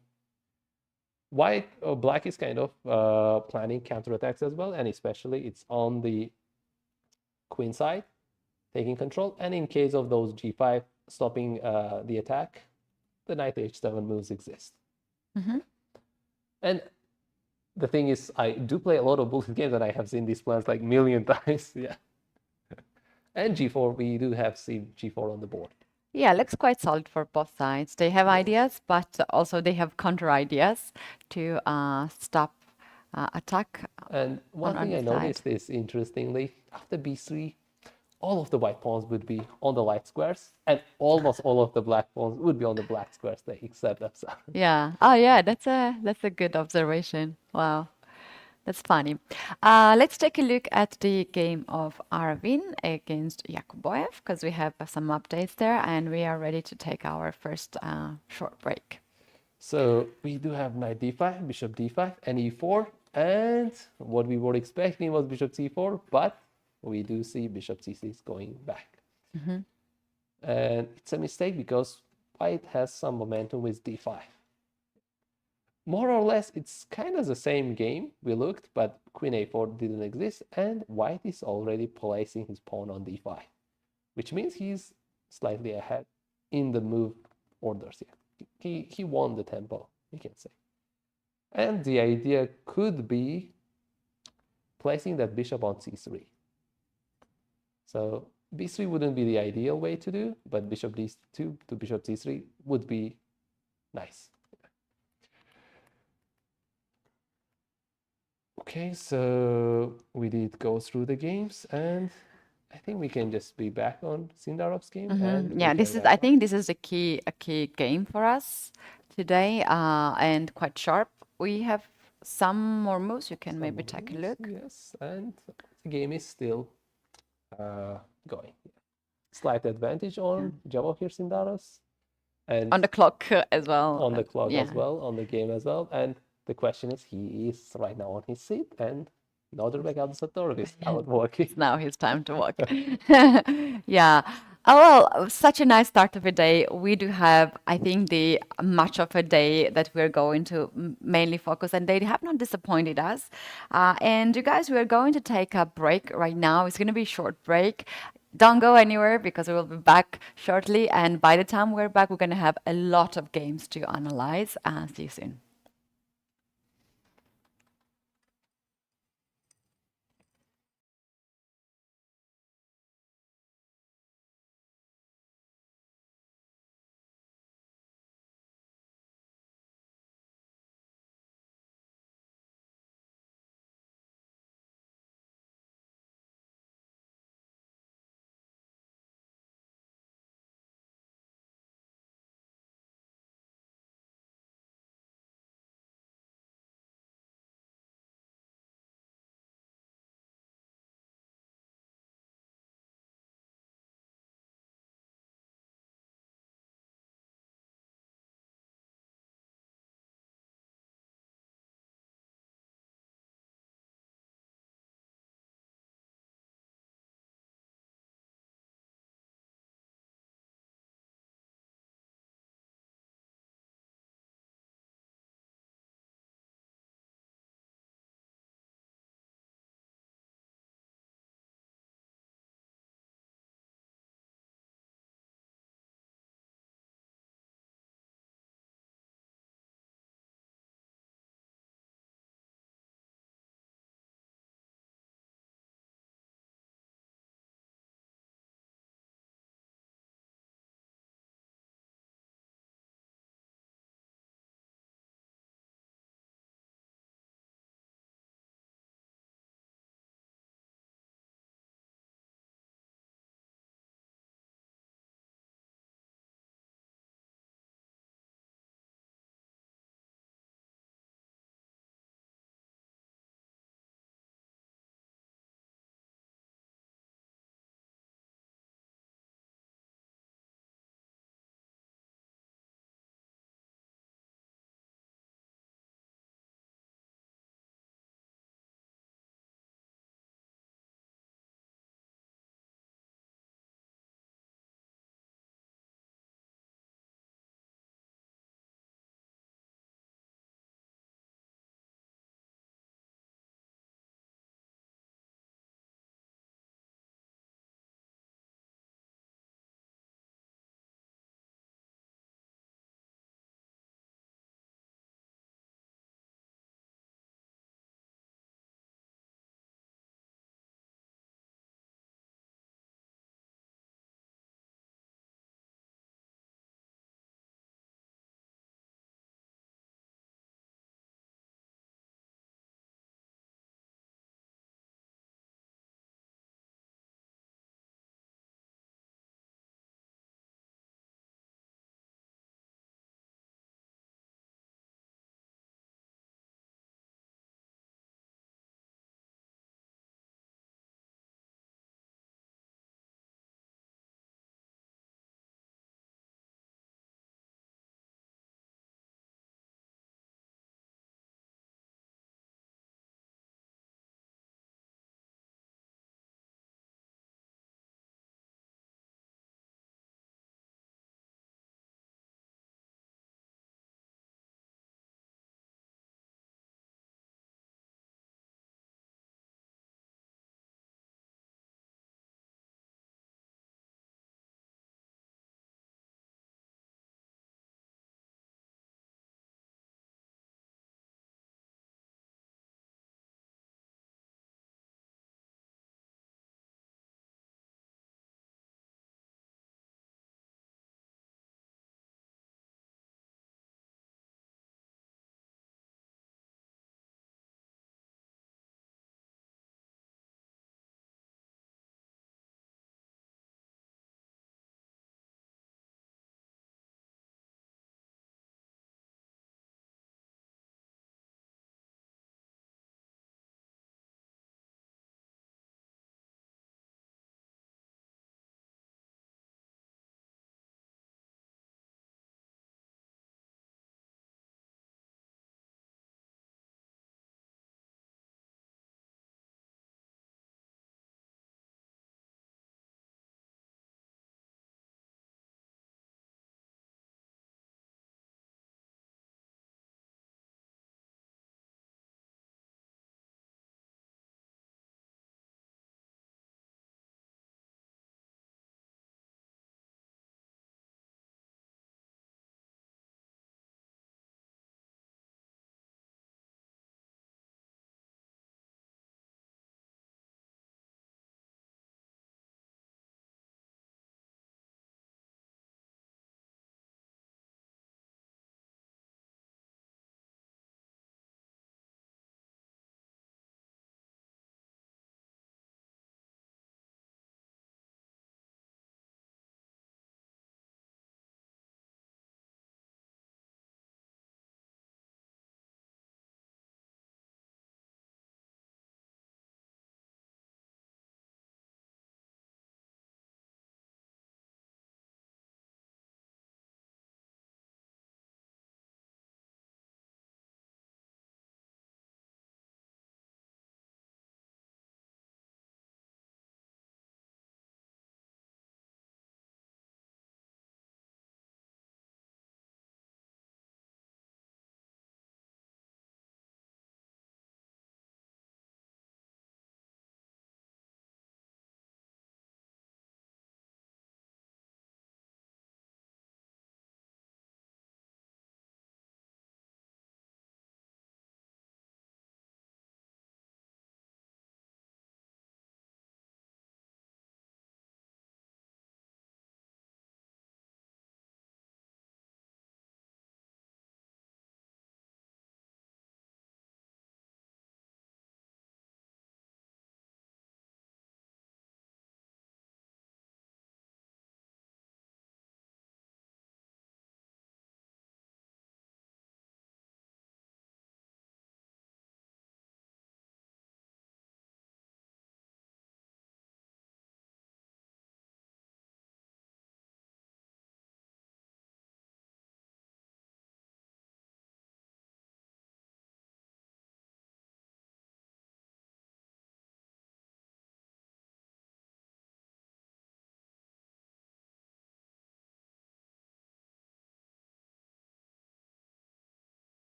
White or black is kind of planning counterattacks as well, and especially it's on the queen side, taking control, and in case of those g5 stopping the attack, the knight h7 moves exist. And the thing is, I do play a lot of bullet games, and I have seen these plans like a million times. Yeah. And g4, we do have seen g4 on the board. Yeah, looks quite solid for both sides. They have ideas, but also they have counter ideas to stop attack. And one thing I noticed is, interestingly, after b3, all of the white pawns would be on the light squares, and almost all of the black pawns would be on the black squares, except f7. Yeah. Oh, yeah. That's a good observation. Wow. That's funny. Let's take a look at the game of Arvin against Yakubov, because we have some updates there, and we are ready to take our first short break. So we do have knight d5, bishop d5, and e4, and what we were expecting was bishop c4, but we do see bishop c6 going back. And it's a mistake because white has some momentum with d5. More or less, it's kind of the same game we looked, but queen a4 didn't exist, and white is already placing his pawn on d5, which means he's slightly ahead in the move orders here. He won the tempo, you can say. And the idea could be placing that bishop on c3. So b3 wouldn't be the ideal way to do, but bishop d2 to bishop c3 would be nice. Okay, so we did go through the games, and I think we can just be back on Sindarov's game. And yeah, I think this is a key game for us today, and quite sharp. We have some more moves. You can maybe take a look. Yes, and the game is still going. Slight advantage on Javohir Sindaros, and on the clock as well. On the clock as well, on the game as well, and the question is, he is right now on his seat, and Nodirbek Abdusattorov is out working. It's now his time to walk. Yeah. Oh, well, such a nice start of a day. We do have, I think, the much of a day that we're going to mainly focus, and they have not disappointed us. And you guys, we're going to take a break right now. It's going to be a short break. Don't go anywhere because we will be back shortly. And by the time we're back, we're going to have a lot of games to analyze. See you soon.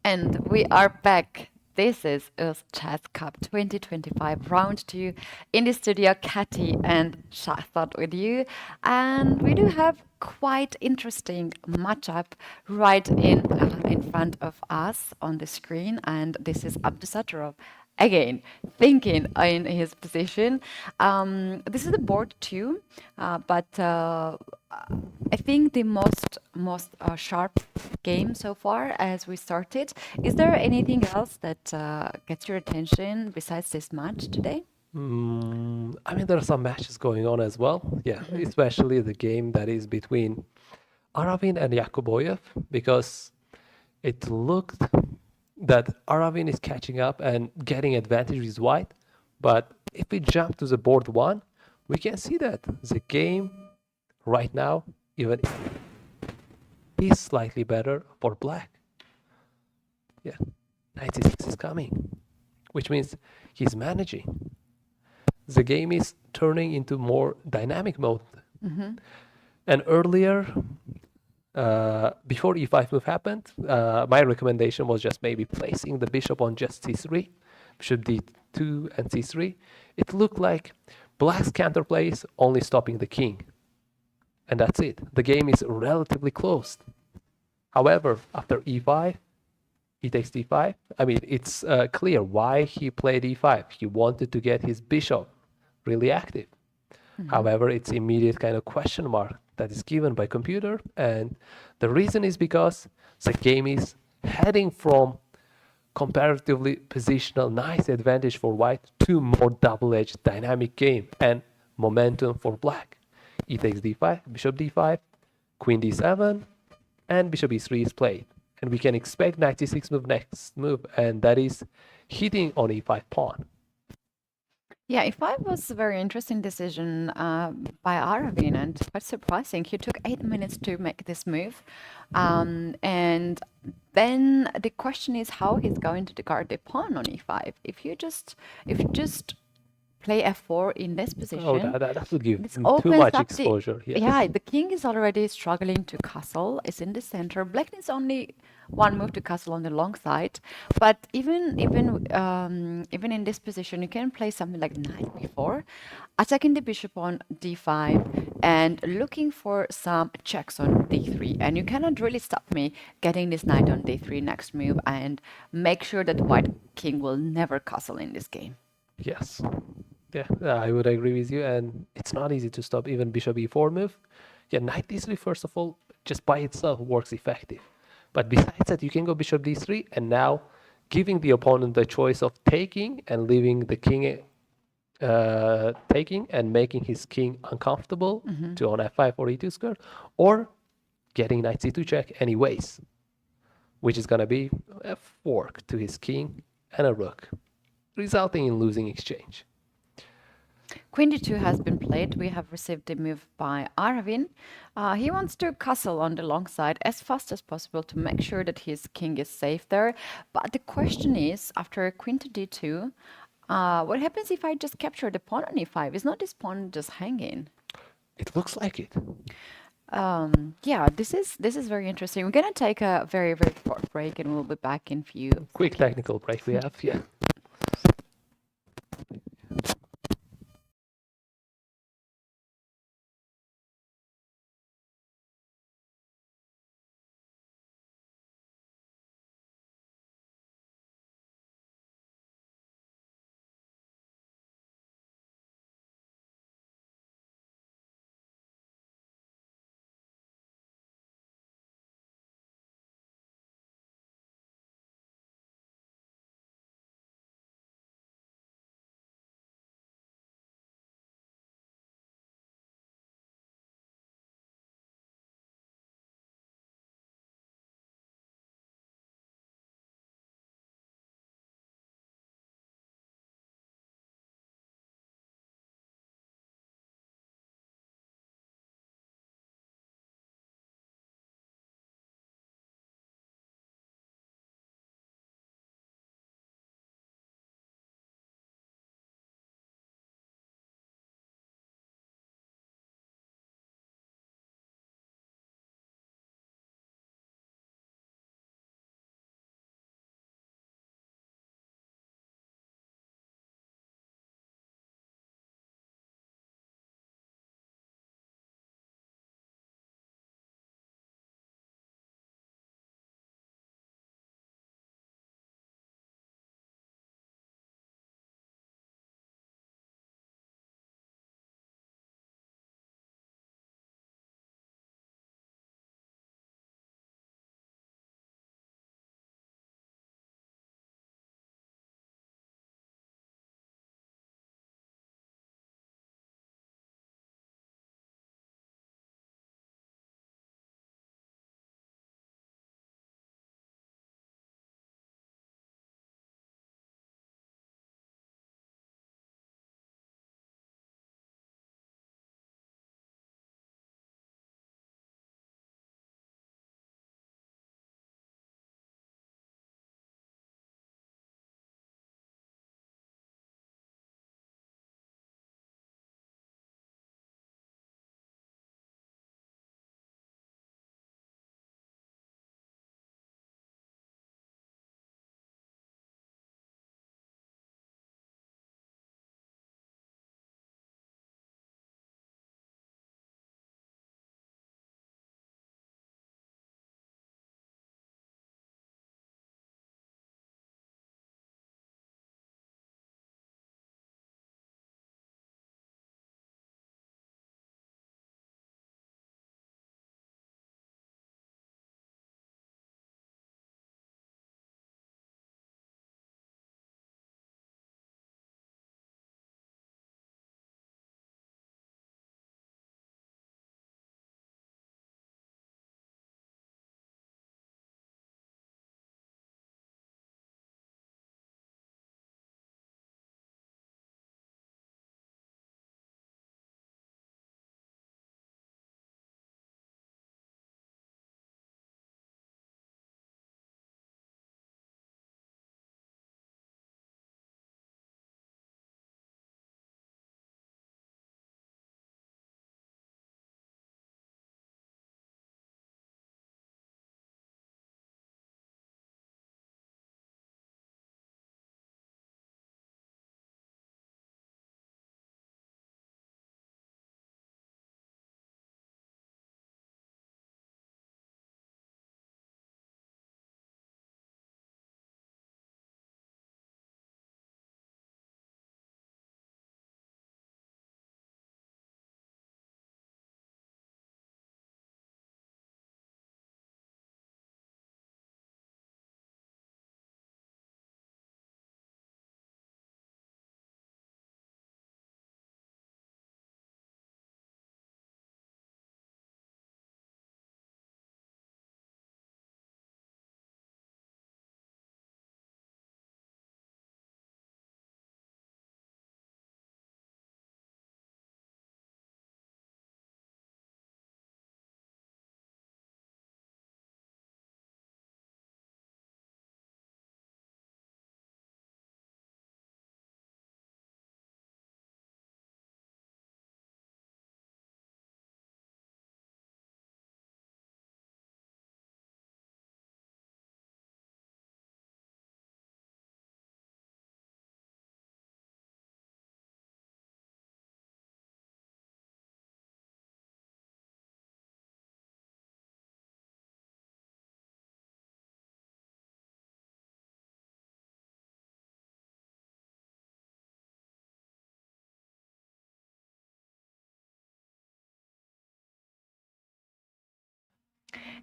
And we are back. This is UzChess Cup 2025 round 2 in the studio. Katty and Shahzad with you, and we do have quite interesting matchup right in front of us on the screen. And this is Abdusattorov again thinking in his position. This is the board two, but I think the most sharp game so far as we started. Is there anything else that gets your attention besides this match today? I mean, there are some matches going on as well. Yeah, especially the game that is between Aravin and Yakuboyev, because it looked that Aravin is catching up and getting advantage with white. But if we jump to the board one, we can see that the game right now even is slightly better for black. Yeah, 96 is coming, which means he's managing. The game is turning into more dynamic mode. And earlier, before e5 move happened, my recommendation was just maybe placing the bishop on just c3, bishop d2 and c3. It looked like black's counterplay is only stopping the king. And that's it. The game is relatively closed. However, after e5, he takes d5. I mean, it's clear why he played e5. He wanted to get his bishop really active. However, it's immediate kind of question mark that is given by computer. And the reason is because the game is heading from comparatively positional nice advantage for white to more double-edged dynamic game and momentum for black. E takes d5, bishop d5, queen d7, and bishop e3 is played. And we can expect knight c6 move next move, and that is hitting on e5 pawn. Yeah, e5 was a very interesting decision by Aravin and quite surprising. He took 8 minutes to make this move. And then the question is how he's going to guard the pawn on e5. If you just play f4 in this position, Oh, that would give this too opens much up exposure. Yes. yeah, the king is already struggling to castle. It's in the center. Black needs only one move to castle on the long side. But even in this position, you can play something like knight b4, attacking the bishop on d5, and looking for some checks on d3. And you cannot really stop me getting this knight on d3 next move and make sure that white king will never castle in this game. Yes. Yeah, I would agree with you. And it's not easy to stop even bishop e4 move. Yeah, knight d3, first of all, just by itself works effective. But besides that, you can go bishop d3 and now giving the opponent the choice of taking and leaving the king taking and making his king uncomfortable to on f5 or e2 square, or getting knight c2 check anyways, which is going to be a fork to his king and a rook, resulting in losing exchange. Queen d2 has been played. We have received a move by Aravin. He wants to castle on the long side as fast as possible to make sure that his king is safe there. But the question is, after queen to d2, what happens if I just capture the pawn on e5? Is not this pawn just hanging? It looks like it. Yeah, this is very interesting. We're gonna take a very short break, and we'll be back in few. Quick technical break we have, yeah.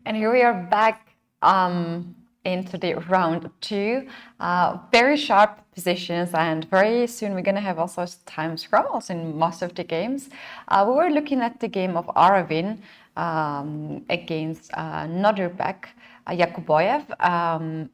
And here we are back into the round two. Very sharp positions, and very soon we're going to have also time scrolls in most of the games. We were looking at the game of Arjun against Nodirbek. Yakuboyev,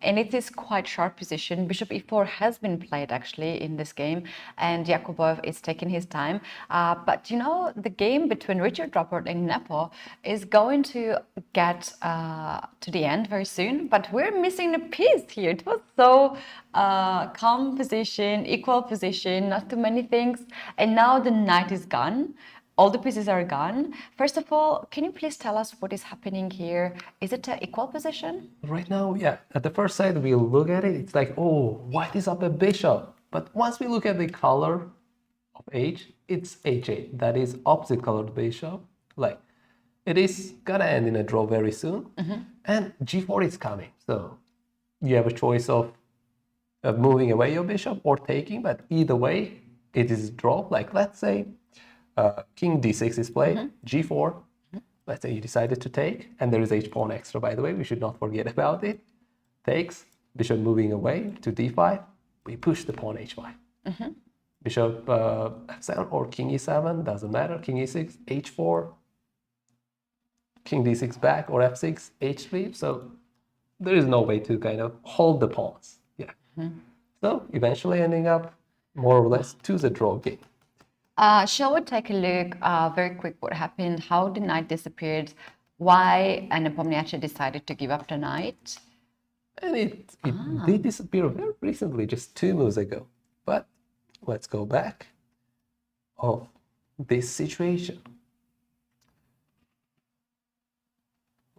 and it is quite sharp position. Bishop e4 has been played actually in this game, and Yakuboyev is taking his time. But you know, the game between Richard Rapport and Nepo is going to get to the end very soon, but we're missing a piece here. It was so calm position, equal position, not too many things, and now the knight is gone. All the pieces are gone. First of all, can you please tell us what is happening here? Is it an equal position? Right now, yeah. At the first sight, we look at it, it's like, oh, white is up a bishop. But once we look at the color of h, it's h8. That is opposite colored bishop. Like, it is gonna end in a draw very soon. And g4 is coming. So you have a choice of moving away your bishop or taking, but either way, it is draw. Like, let's say, king d6 is played, g4, let's say you decided to take, and there is h-pawn extra, by the way, we should not forget about it. Takes, bishop moving away to d5, we push the pawn h5. Bishop f7 or king e7, doesn't matter, king e6, h4, king d6 back, or f6, h3, so there is no way to kind of hold the pawns. Yeah. So eventually ending up more or less to the draw game. Shall we take a look very quick what happened, how the knight disappeared, why Nepomniachtchi decided to give up the knight? And it did disappear very recently, just 2 moves ago. But let's go back of this situation.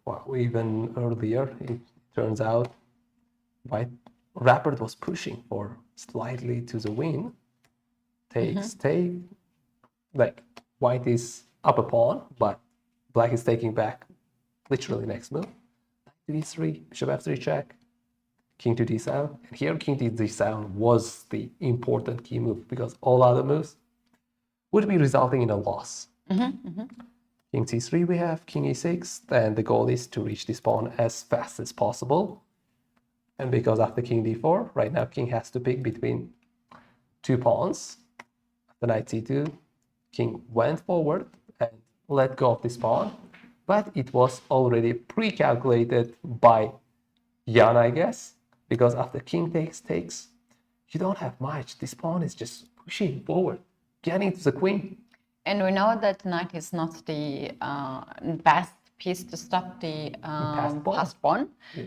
Well, even earlier, it turns out white Rapport was pushing for slightly to the win. Takes, take. Like, white is up a pawn, but black is taking back literally next move. Knight to d3, bishop f3 check, king to d7. And here king to d7 was the important key move because all other moves would be resulting in a loss. King c3 we have, king e6, and the goal is to reach this pawn as fast as possible. And because after king d4, right now king has to pick between 2 pawns. The knight c2, king went forward and let go of this pawn, but it was already pre-calculated by Jan, I guess, because after king takes, you don't have much. This pawn is just pushing forward, getting to the queen. And we know that knight is not the best piece to stop the passed pawn. Yeah.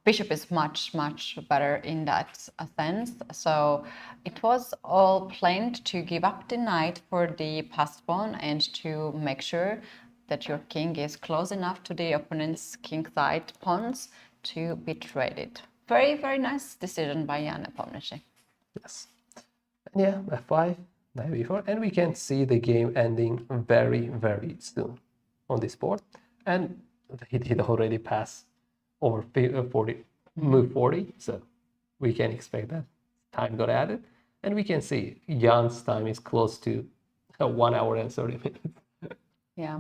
Bishop is much better in that sense. So it was all planned to give up the knight for the passed pawn and to make sure that your king is close enough to the opponent's king side pawns to be traded. Very nice decision by Jan Nepomniachtchi. Yes. And yeah, f5, knight b4, and we can see the game ending very soon on this board. And it already passed over 40, move 40, so we can expect that time got added. And we can see Jan's time is close to 1 hour and 30 minutes. Yeah.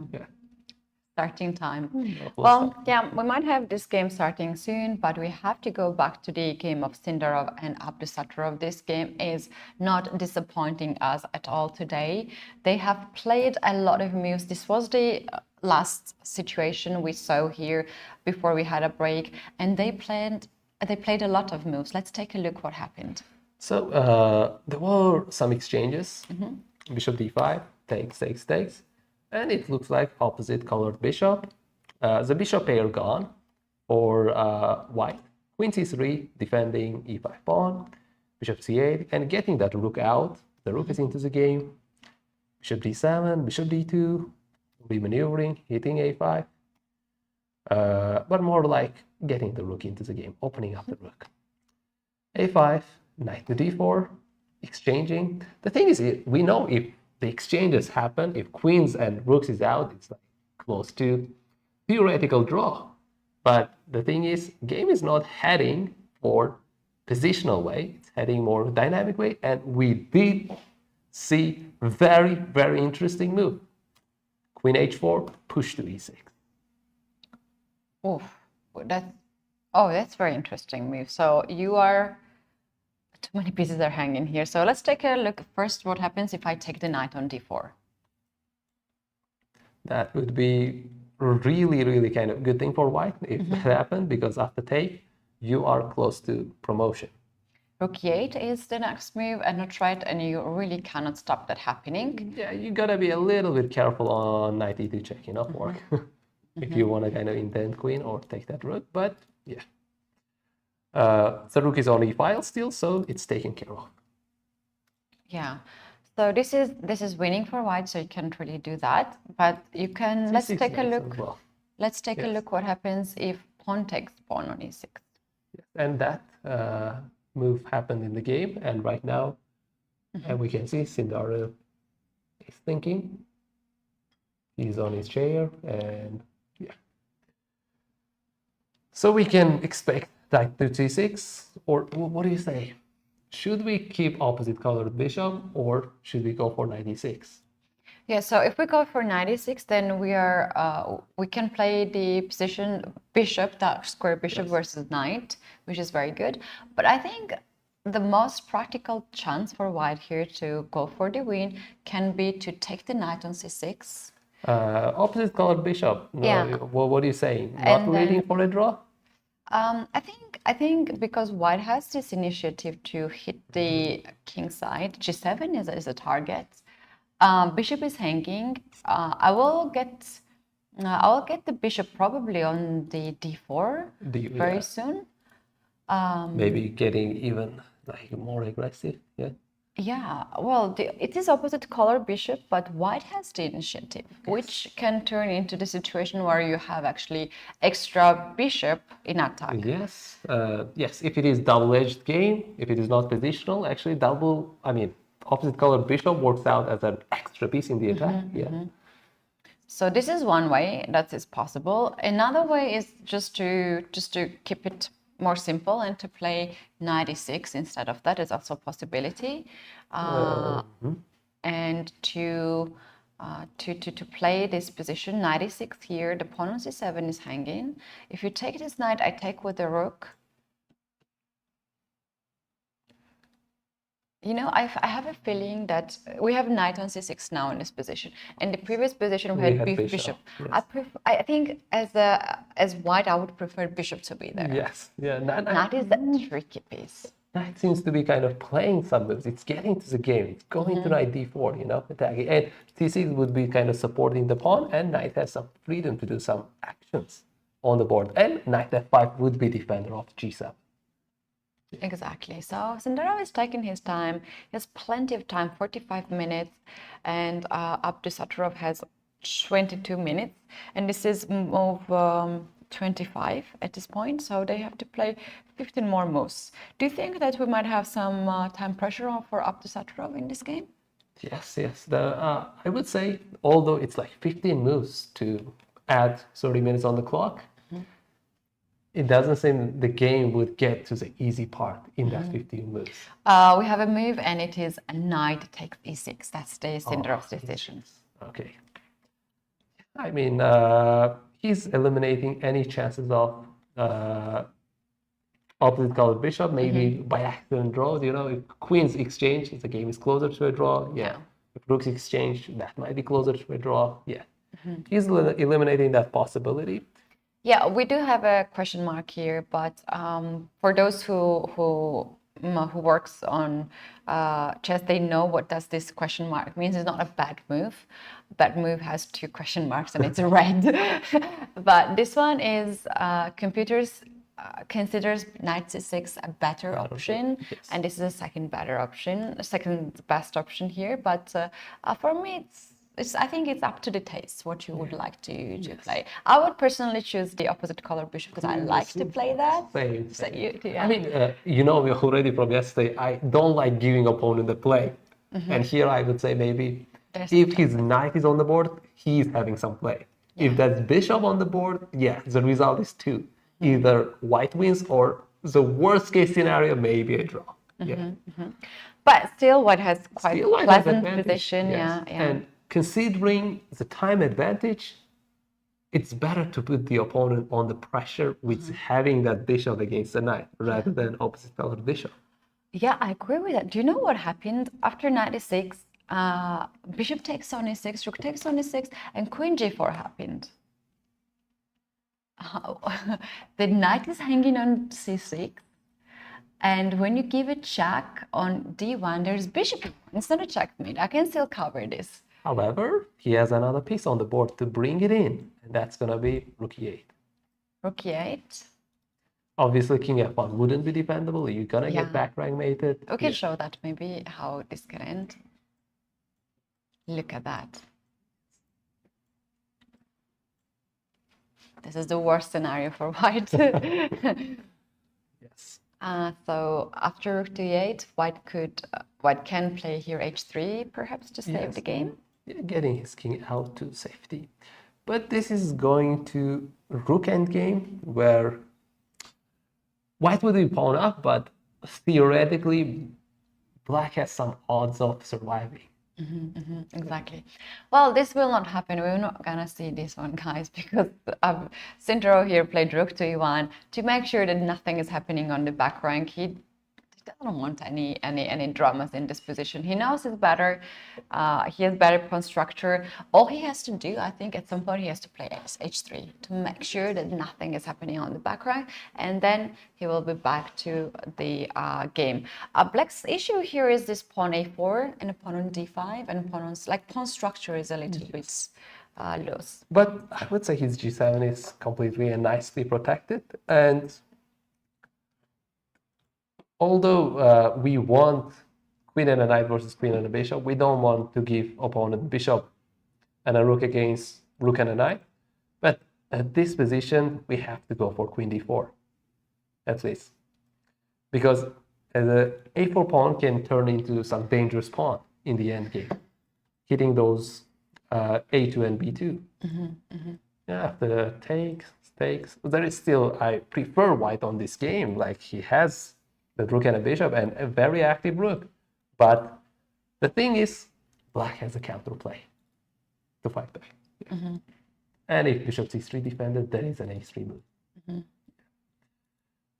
Starting time. Well, yeah, we might have this game starting soon, but we have to go back to the game of Sindarov and Abdusattorov. This game is not disappointing us at all today. They have played a lot of moves. This was the last situation we saw here before we had a break, and they played a lot of moves. Let's take a look what happened. So there were some exchanges. Bishop d5, takes. And it looks like opposite colored bishop. The bishop pair gone for white. Queen c3, defending e5 pawn. Bishop c8, and getting that rook out. The rook is into the game. Bishop d7, bishop d2, remaneuvering, hitting a5. But more like getting the rook into the game, opening up the rook. a5, knight to d4, exchanging. The thing is, we know if the exchanges happen, if queens and rooks is out, it's like close to theoretical draw. But the thing is, game is not heading for positional way, it's heading more dynamic way, and we did see very interesting move. Queen h4, push to e6. Oh, that's very interesting move. So you are too many pieces are hanging here. So let's take a look first. What happens if I take the knight on d4? That would be really, really kind of good thing for white if that happened, because after take, you are close to promotion. Rook e8 is the next move, and not right, and you really cannot stop that happening. Yeah, you gotta be a little bit careful on knight e2 check, fork, if you want to kind of indent queen or take that rook. But yeah, the rook is on e-file still, so it's taken care of. Yeah. So this is winning for white, so you can't really do that. But you can. Let's take a look. Well. Let's take a look what happens if pawn takes pawn on e6. Yes. And that move happened in the game, and right now, and we can see Sindar is thinking. He's on his chair, and yeah. So we can expect knight to c6, or what do you say? Should we keep opposite colored bishop, or should we go for knight e6? Yeah, so if we go for knight e6, then we can play the position bishop, that square bishop versus knight, which is very good. But I think the most practical chance for white here to go for the win can be to take the knight on c6. Opposite colored bishop. No, Yeah. what are you saying? Not waiting for a draw? I think because white has this initiative to hit the king side, g7 is a target. Bishop is hanging. I will get the bishop probably on the d4 very soon. Maybe getting even like more aggressive. Yeah. Yeah, well, it is opposite color bishop, but white has the initiative, which can turn into the situation where you have actually extra bishop in attack. Yes, yes. If it is double-edged game, if it is not positional, actually opposite color bishop works out as an extra piece in the attack. So this is one way that is possible. Another way is just to keep it more simple and to play knight e6 instead of that is also a possibility. And to play this position, knight e6 here, the pawn on c7 is hanging. If you take this knight, I take with the rook. I have a feeling that we have knight on c6 now in this position. In the previous position, we had bishop. Yes. I think as white, I would prefer bishop to be there. Yes, yeah. Knight is a tricky piece. Knight seems to be kind of playing some moves. It's getting to the game. It's going to knight d4, attacking. And c6 would be kind of supporting the pawn, and knight has some freedom to do some actions on the board. And knight f5 would be defender of g7. Exactly. So Sindar is taking his time. He has plenty of time, 45 minutes, and Abdusattorov has 22 minutes. And this is move 25 at this point, so they have to play 15 more moves. Do you think that we might have some time pressure for Abdusattorov in this game? Yes. I would say, although it's like 15 moves to add 30 minutes on the clock, it doesn't seem the game would get to the easy part in that 15 moves. We have a move, and it is a knight takes e6. That's the Sindarov's decision. Okay. I mean, he's eliminating any chances of opposite colored bishop, maybe by accident draws. If queens exchange, the game is closer to a draw. Yeah. If rooks exchange, that might be closer to a draw. Yeah. He's eliminating that possibility. Yeah, we do have a question mark here, but for those who works on chess, they know what does this question mark means. It's not a bad move. Bad move has 2 question marks and it's red. But this one is computers considers knight c6 a better option, and this is a second best option here. But for me, I think it's up to the taste what you would like to play. I would personally choose the opposite color bishop because I like to play that. Same. So I mean, we already from yesterday, I don't like giving opponent the play. And here I would say maybe if his knight is on the board, he's having some play. If that's bishop on the board, the result is 2. Either white wins or the worst case scenario, maybe a draw. But still white has quite a pleasant position. And considering the time advantage, it's better to put the opponent on the pressure with having that bishop against the knight rather than opposite color bishop. Yeah, I agree with that. Do you know what happened after knight e6? Bishop takes on e6, rook takes on e6, and queen g4 happened. The knight is hanging on c6, and when you give a check on d1, there's bishop. It's not a checkmate. I can still cover this. However, he has another piece on the board to bring it in, and that's gonna be rook e8. Rook e8. Obviously, king f1 wouldn't be defendable. You're gonna get back rank mated. We can show that maybe how this can end. Look at that. This is the worst scenario for white. Yes. So after rook to e8, white can play here h3 perhaps to save the game. Yeah, getting his king out to safety. But this is going to rook endgame, where white would be pawn up, but theoretically, black has some odds of surviving. Exactly. Well, this will not happen. We're not gonna see this one, guys, because Sintero here played rook to e1 to make sure that nothing is happening on the back rank. He doesn't want any dramas in this position. He knows it's better. He has better pawn structure. All he has to do, I think, at some point he has to play h3 to make sure that nothing is happening on the back rank, and then he will be back to the game. Black's issue here is this pawn a4 and a pawn on d5, and pawn structure is a little bit loose. But I would say his g7 is completely and nicely protected, and although we want queen and a knight versus queen and a bishop, we don't want to give opponent bishop and a rook against rook and a knight. But at this position, we have to go for queen d4, at least. Because the a4 pawn can turn into some dangerous pawn in the endgame, hitting those a2 and b2. Yeah, after takes, there is still, I prefer white on this game. Like, he has the rook and a bishop and a very active rook. But the thing is, black has a counterplay to fight back. And if bishop c3 defended, there is an a3 move.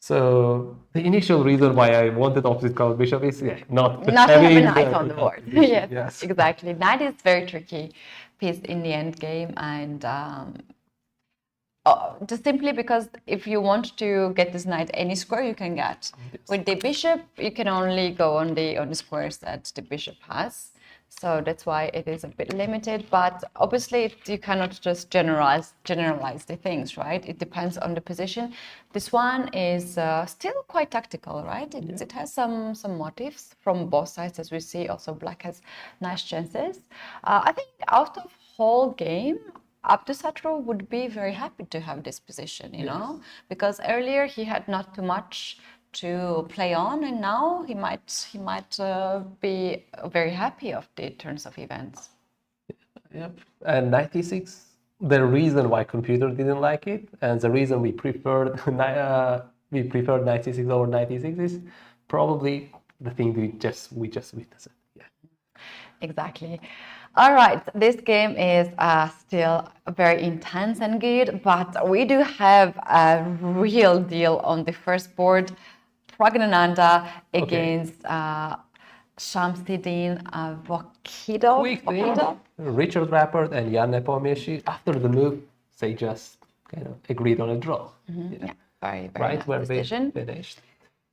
So the initial reason why I wanted opposite color bishop is not to have a knight on the board. Yes, exactly. Knight is very tricky piece in the end game, and just simply because if you want to get this knight any square you can get. With the bishop, you can only go on the squares that the bishop has. So that's why it is a bit limited. But obviously, you cannot just generalize the things, right? It depends on the position. This one is still quite tactical, right? It has some motifs from both sides, as we see. Also, black has nice chances. I think out of whole game, Abdusatro would be very happy to have this position, you know, because earlier he had not too much to play on, and now he might be very happy of the turns of events. Yep. And 96, the reason why computer didn't like it, and the reason we preferred 96 over 96 is probably the thing we just witnessed. Exactly. All right, this game is still very intense and good, but we do have a real deal on the first board. Pragg against Shamsidin Vachier-Lagrave. Richard Rappert and Jan Nepomniachtchi, after the move, they just kind of agreed on a draw. Very right nice where decision. they finished.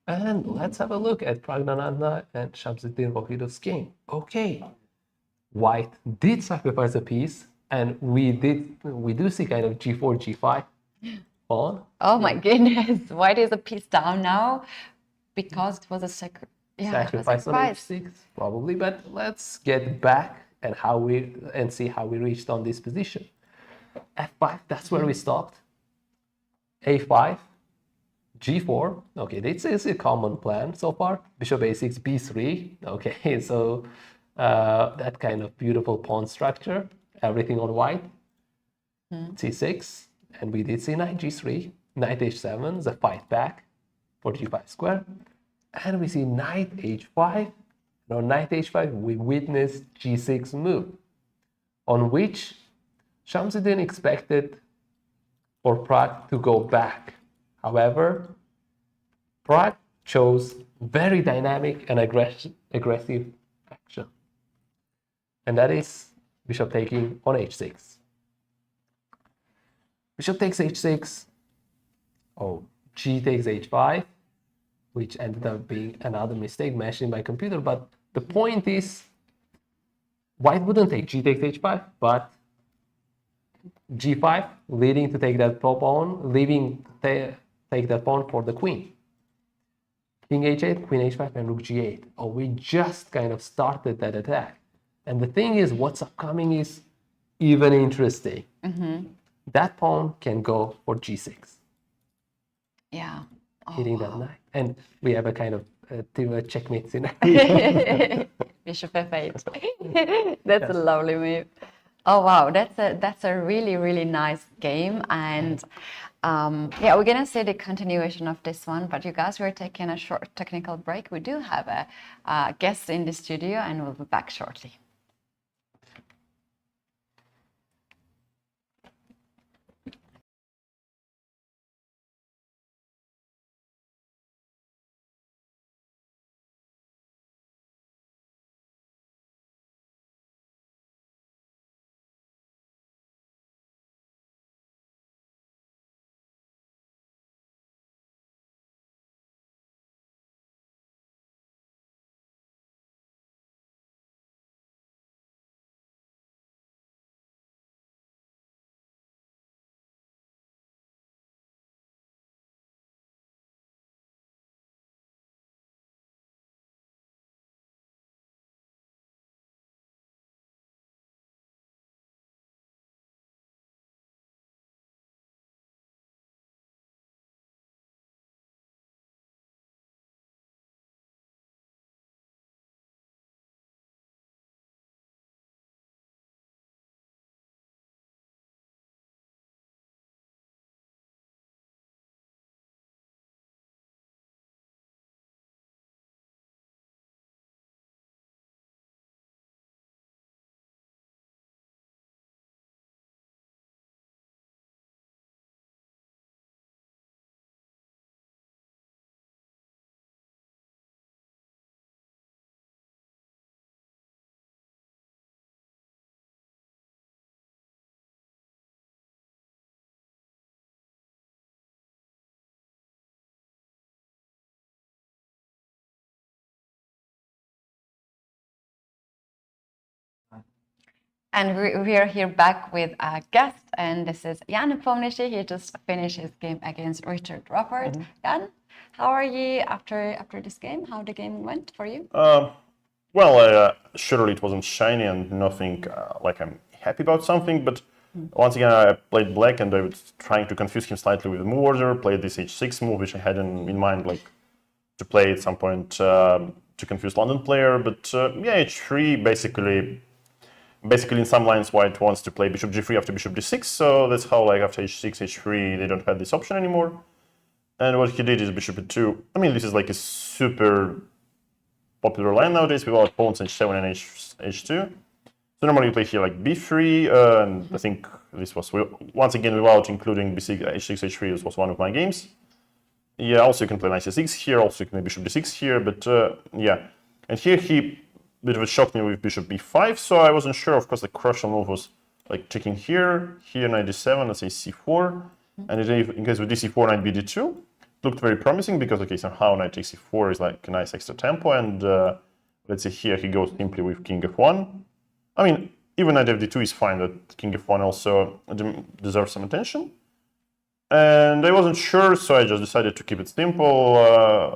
And let's have a look at Pragg and Shamsidin Vachirov's game. Okay. White did sacrifice a piece, and we do see kind of g4, g5 pawn. Oh my goodness! White is a piece down now because it was a sacrifice on h6 probably. But let's get back and see how we reached on this position. f5, that's where we stopped. a5, g4. Okay, this is a common plan so far. Bishop a6, b3. Okay, so that kind of beautiful pawn structure, everything on white. c6, and we did see knight g3, knight h7, the fight back for g5 square, and we see knight h5. On knight h5, we witnessed g6 move, on which Shamsidin expected for Pragg to go back. However, Pragg chose very dynamic and aggressive action. And that is bishop taking on h6. Bishop takes h6. Oh, g takes h5, which ended up being another mistake mentioned by computer. But the point is, white wouldn't take g takes h5, but g5, leading to take that pawn, leaving take that pawn for the queen. King h8, queen h5, and rook g8. Oh, we just kind of started that attack. And the thing is, what's upcoming is even interesting. That pawn can go for g6. Yeah. Hitting that knight. And we have a kind of checkmate scenario. Bishop f8. That's a lovely move. Oh wow, that's a really nice game. And yeah, we're gonna see the continuation of this one, but you guys, we're taking a short technical break. We do have a guest in the studio, and we'll be back shortly. And we are here back with a guest, and this is Jan Pomnici. He just finished his game against Richard Ruppert. Jan, how are you after this game? How the game went for you? Well, surely it wasn't shiny and nothing like I'm happy about something, but once again I played black and I was trying to confuse him slightly with the move order, played this h6 move, which I had in mind like to play at some point to confuse London player, but yeah, h3 basically in some lines white wants to play bishop g3 after bishop d6, so that's how like after h6, h3 they don't have this option anymore. And what he did is bishop e2. I mean, this is like a super popular line nowadays without pawns h7 and h2. So normally you play here like b3, and I think this was, once again, without including b6, h6, h3, this was one of my games. Yeah, also you can play knight c6 here, also you can play bishop d6 here, but yeah. And here he bit of a shocked me with bishop b5, so I wasn't sure. Of course, the crucial move was like checking here, knight d7, let's say c4, and in case with dc4, knight bd2, looked very promising because okay, somehow knight takes c4 is like a nice extra tempo, and let's say here he goes simply with king f1. I mean, even knight fd2 is fine, but king f1 also deserves some attention. And I wasn't sure, so I just decided to keep it simple,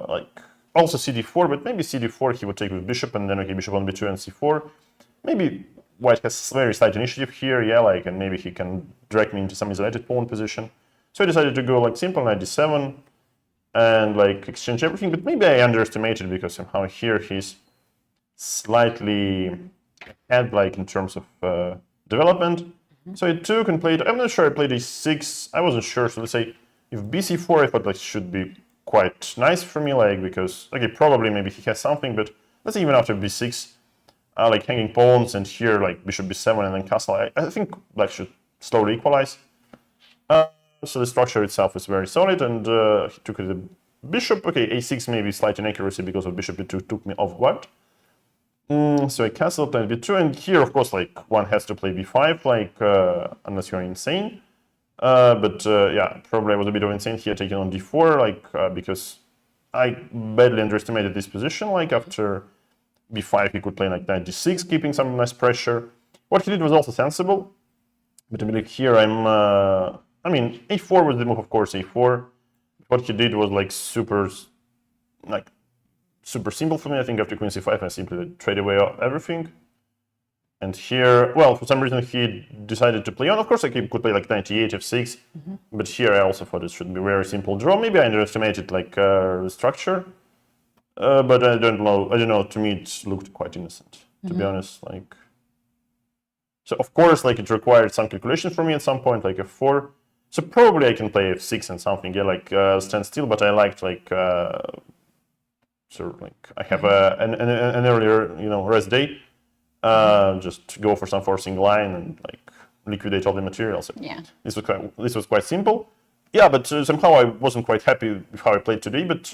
like also cd4, but maybe cd4 he would take with bishop, and then okay, bishop on b2 and c4. Maybe white has very slight initiative here, yeah, like, and maybe he can drag me into some isolated pawn position. So I decided to go like simple knight d7 and like exchange everything, but maybe I underestimated because somehow here he's slightly ahead, like in terms of development. So I took and played, I'm not sure I played a6, I wasn't sure, so let's say if bc4 I thought like should be quite nice for me, like, because, okay, probably maybe he has something, but let's say even after b6, like hanging pawns, and here like bishop b7 and then castle, I think black should slowly equalize. So the structure itself is very solid, and he took the bishop. Okay, a6 maybe slight inaccuracy because of bishop b2 took me off guard. So I castle played b2, and here, of course, like one has to play b5, like unless you're insane. But yeah, probably I was a bit of insane here, taking on d4, like because I badly underestimated this position. Like after b5, he could play like knight d6, keeping some nice pressure. What he did was also sensible, but I believe here I mean, a4 was the move, of course, a4. What he did was like super simple for me. I think after queen c5, I simply trade away everything. And here, well, for some reason, he decided to play on. Of course, I could play like knight e8, f6, but here I also thought it should be a very simple draw. Maybe I underestimated like the structure, but I don't know. I don't know. To me, it looked quite innocent, to be honest. Like, so of course, like it required some calculation for me at some point, like f4. So probably I can play f6 and something, yeah, like stand still. But I liked like sort of like I have an earlier, you know, rest day. Just go for some forcing line and like liquidate all the materials. So Yeah. This was quite simple. Yeah, but somehow I wasn't quite happy with how I played today. But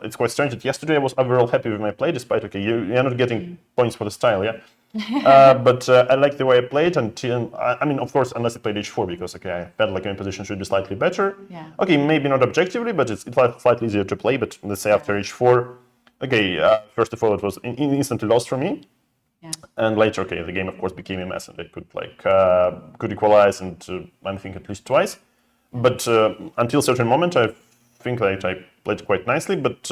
it's quite strange that yesterday I was overall happy with my play, despite you're not getting points for the style, yeah. But I like the way I played until I mean, of course, unless I played h4, because I felt like my position should be slightly better. Yeah. Okay, maybe not objectively, but it's slightly easier to play. But let's say after h4. Okay, first of all, it was instantly lost for me, Yeah. and later, okay, the game of course became a mess, and I could like could equalize, and I think at least twice. But until a certain moment, I think like I played quite nicely. But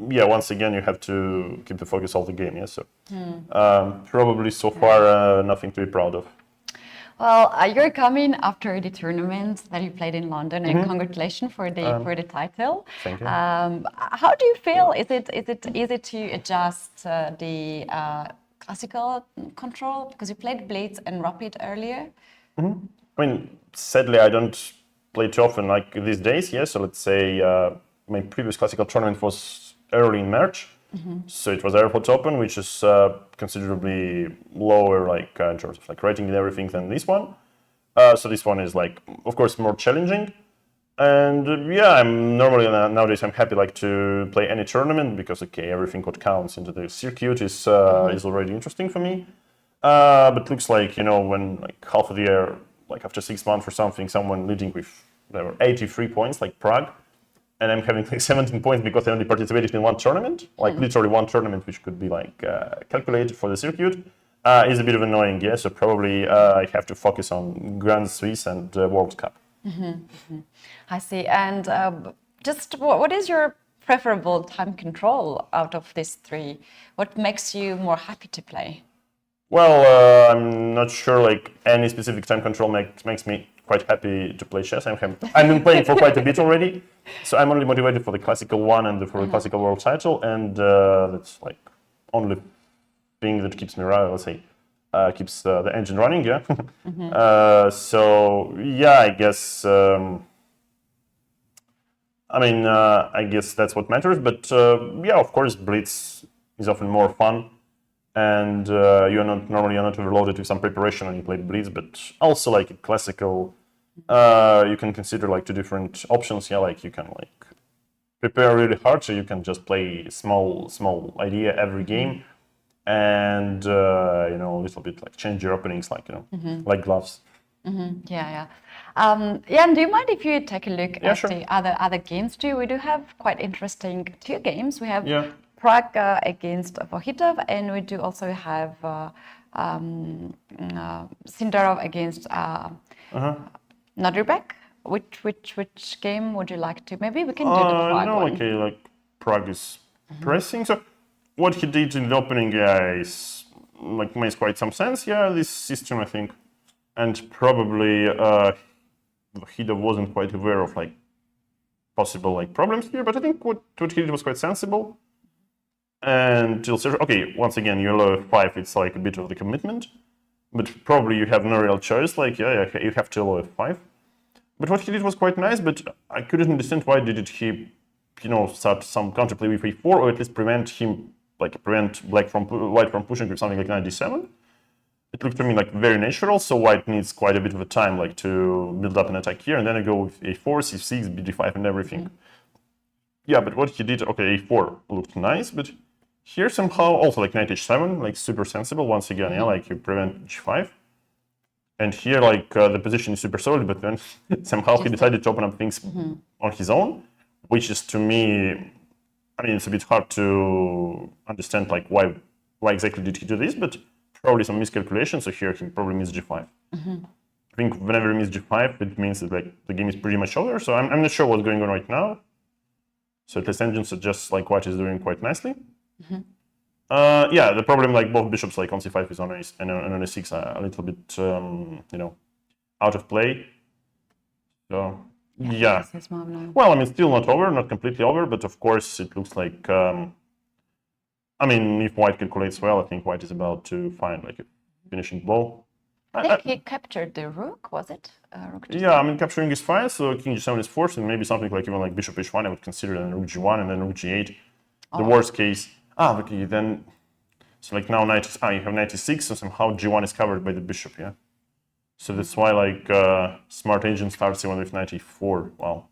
yeah, once again, you have to keep the focus of the game. Yeah, so probably so far nothing to be proud of. Well, you're coming after the tournament that you played in London, and congratulations for the title. Thank you. How do you feel? Is it easy to adjust the classical control, because you played Blitz and Rapid earlier? I mean, sadly, I don't play too often like these days. Yeah, so let's say my previous classical tournament was early in March. So it was Airport Open, which is considerably lower, like in terms of like rating and everything, than this one. So this one is like, of course, more challenging. And yeah, I'm normally nowadays I'm happy like to play any tournament, because okay, everything what counts into the circuit is already interesting for me. But looks like, you know, when like half of the year, like after 6 months or something, someone leading with whatever 83 points, like Pragg. And I'm having like 17 points because I only participated in one tournament, like literally one tournament, which could be like calculated for the circuit, is a bit of annoying. Yeah, so probably I have to focus on Grand Swiss and World Cup. I see. And just what is your preferable time control out of these three? What makes you more happy to play? Well, I'm not sure like any specific time control makes me quite happy to play chess. I've been playing for quite a bit already, so I'm only motivated for the classical one and for the classical world title, and that's like only thing that keeps me around. Let's say keeps the engine running. Yeah. So yeah, I guess. I guess that's what matters. But yeah, of course, Blitz is often more fun. And you're not overloaded with some preparation when you play Blitz, but also like a classical, you can consider like two different options. Yeah, like you can like prepare really hard, so you can just play small idea every game, and you know, a little bit like change your openings, like, you know, like gloves. Yeah. Yeah, and do you mind if you take a look at sure. the other games too? We do have quite interesting two games. We have Pragg against Vachier-Lagrave, and we do also have Sindarov against Nodirbek. Which game would you like to? Maybe we can do the Pragg one. Okay, like Pragg is pressing. So what he did in the opening, is like makes quite some sense. Yeah, this system, I think, and probably Vachier wasn't quite aware of like possible like problems here. But I think what he did was quite sensible. And okay, once again, you low f5, it's like a bit of the commitment, but probably you have no real choice. Like, yeah, you have to low f5. But what he did was quite nice, but I couldn't understand why did he, you know, start some counterplay with e4, or at least prevent white from pushing with something like knight d7. it looked to me like very natural, so white needs quite a bit of a time like to build up an attack here, and then I go with a4, c6, bd5, and everything. Yeah, but what he did, okay, a4 looked nice, but here somehow also like knight h7, like super sensible once again, yeah, like you prevent g5. And here, like, the position is super solid, but then somehow he decided to open up things on his own, which is, to me, I mean, it's a bit hard to understand, like, why exactly did he do this, but probably some miscalculation, so here he probably missed g5. I think whenever he missed g5, it means that, like, the game is pretty much over, so I'm not sure what's going on right now. So at least engine suggests, like, white is doing quite nicely. Yeah, the problem, like, both bishops, like, on c5 is on a, and on a6 are a little bit, you know, out of play. So, yeah. Well, I mean, still not over, not completely over, but of course it looks like, I mean, if white calculates well, I think white is about to find, like, a finishing blow. I think he captured the rook, was it? Rook yeah, I mean, capturing is fine, so king g7 is forced, and maybe something like even like bishop h1 I would consider, and rook g1, and then rook g8. The worst case. Okay, then, so like now knight, you have knight e6, so somehow g1 is covered by the bishop, yeah? So that's why, like, smart agent starts even with knight e4, wow.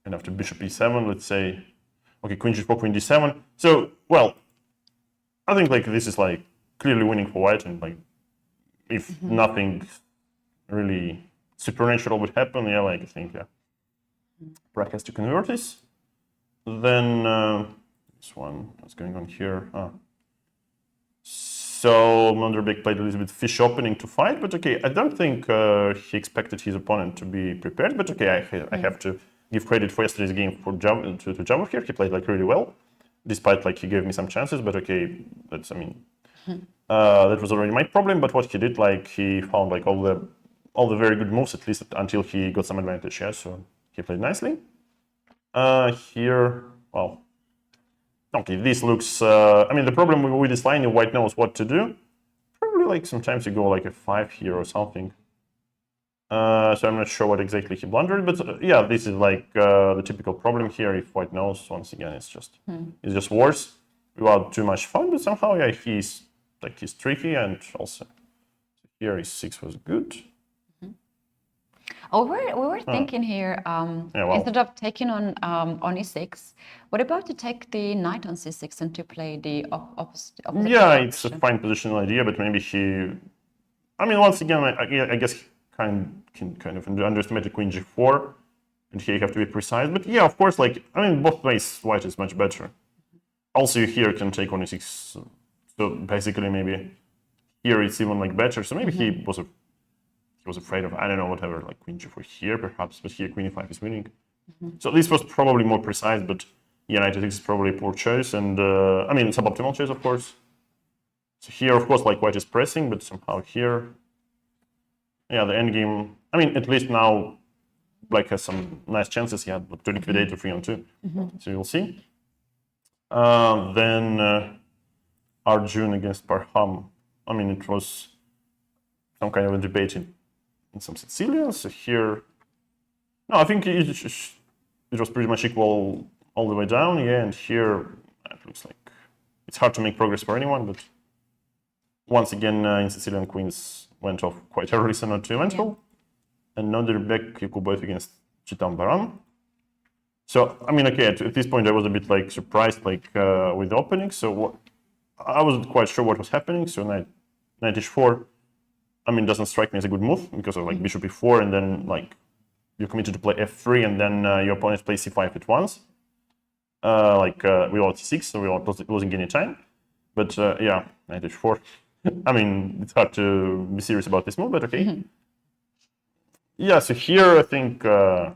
And after bishop e7, let's say, okay, queen g4, queen d7. So, well, I think, like, this is, like, clearly winning for white, and, like, if nothing really supernatural would happen, yeah, like, I think, yeah, Pragg has to convert this. Then, this one, what's going on here? So Nodirbek played a little bit fish opening to fight, but okay, I don't think he expected his opponent to be prepared, but okay, I have to give credit for yesterday's game for to Java here. He played, like, really well, despite, like, he gave me some chances, but okay, that's, I mean, that was already my problem, but what he did, like, he found, like, all the very good moves, at least until he got some advantage, yeah, so he played nicely. Here, well, okay, this looks, I mean, the problem with this line, if white knows what to do, probably, like, sometimes you go, like, a 5 here or something. So I'm not sure what exactly he blundered, but yeah, this is, like, the typical problem here. If white knows, once again, it's just worse without too much fun, but somehow, yeah, he's tricky, and also here e6 was good. Oh, we were thinking here, instead of taking on e6, what about to take the knight on c6 and to play the opposite? Yeah, it's a fine positional idea, but maybe I mean, once again, I guess he kind of underestimated queen g4, and here you have to be precise. But yeah, of course, like, I mean, both ways, white is much better. Also, here can take on e6, so basically maybe here it's even, like, better. So maybe he was afraid of, I don't know, whatever, like queen g4 here perhaps, but here queen e5 is winning. So this was probably more precise, but yeah, knight e6 is probably a poor choice, and I mean, suboptimal choice, of course. So here, of course, like, white is pressing, but somehow here, yeah, the endgame, I mean, at least now black has some nice chances he had to liquidate to 3-on-2, so you'll see. Then Arjun against Parham, I mean, it was some kind of a debate in some Sicilians. So here, no, I think it was pretty much equal all the way down, yeah, and here it looks like it's hard to make progress for anyone, but once again, in Sicilian, queens went off quite early, so not too eventful. And Nodirbek, Yakubov against Chitambaran. So, I mean, okay, at this point I was a bit, like, surprised, like, with the opening, so I wasn't quite sure what was happening, so knight h4, I mean, doesn't strike me as a good move because of, like, bishop e4, and then, like, you're committed to play f3, and then your opponent plays c5 at once, like, without c6, so without losing any time. But yeah, knight h4. I mean, it's hard to be serious about this move, but okay. Yeah, so here I think, yeah,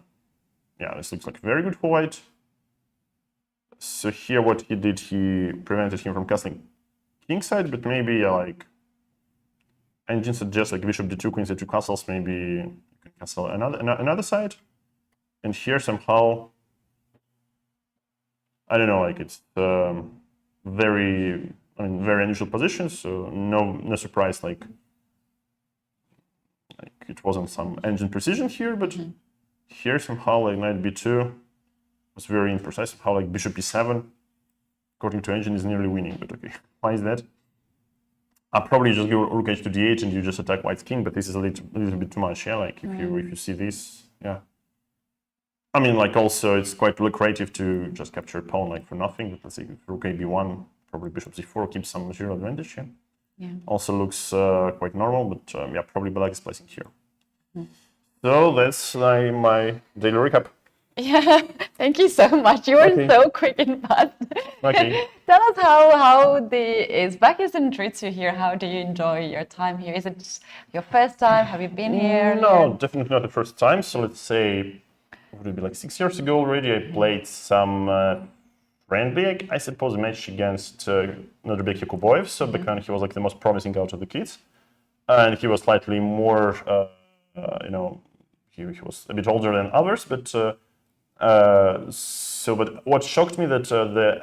this looks like very good for white. So here what he did, he prevented him from castling kingside, but maybe, like, engine suggests, like, bishop d2, queen c2 castles, maybe you can castle another side. And here somehow, I don't know, like, it's very unusual position, so no surprise, like it wasn't some engine precision here, but here somehow, like, knight b2 was very imprecise. Somehow, like, bishop e7, according to engine, is nearly winning, but okay, why is that? I'll probably just go rook h to d8 and you just attack white's king, but this is a little bit too much, yeah? Like, if you see this, yeah. I mean, like, also, it's quite lucrative to just capture a pawn, like, for nothing. But let's see, rook a b1, probably bishop c4 keeps some material advantage, yeah? Yeah. Also looks quite normal, but yeah, probably black is placing here. So that's my daily recap. Yeah, thank you so much. You were so quick and fast. Okay. Tell us how the Uzbekistan treats you here. How do you enjoy your time here? Is it your first time? Have you been here? No, definitely not the first time. So let's say, would it be like 6 years ago already? I played some friendly, I suppose, match against Nodirbek Yakuboyev. So because he was like the most promising out of the kids, and he was slightly more, you know, he was a bit older than others, but. But what shocked me that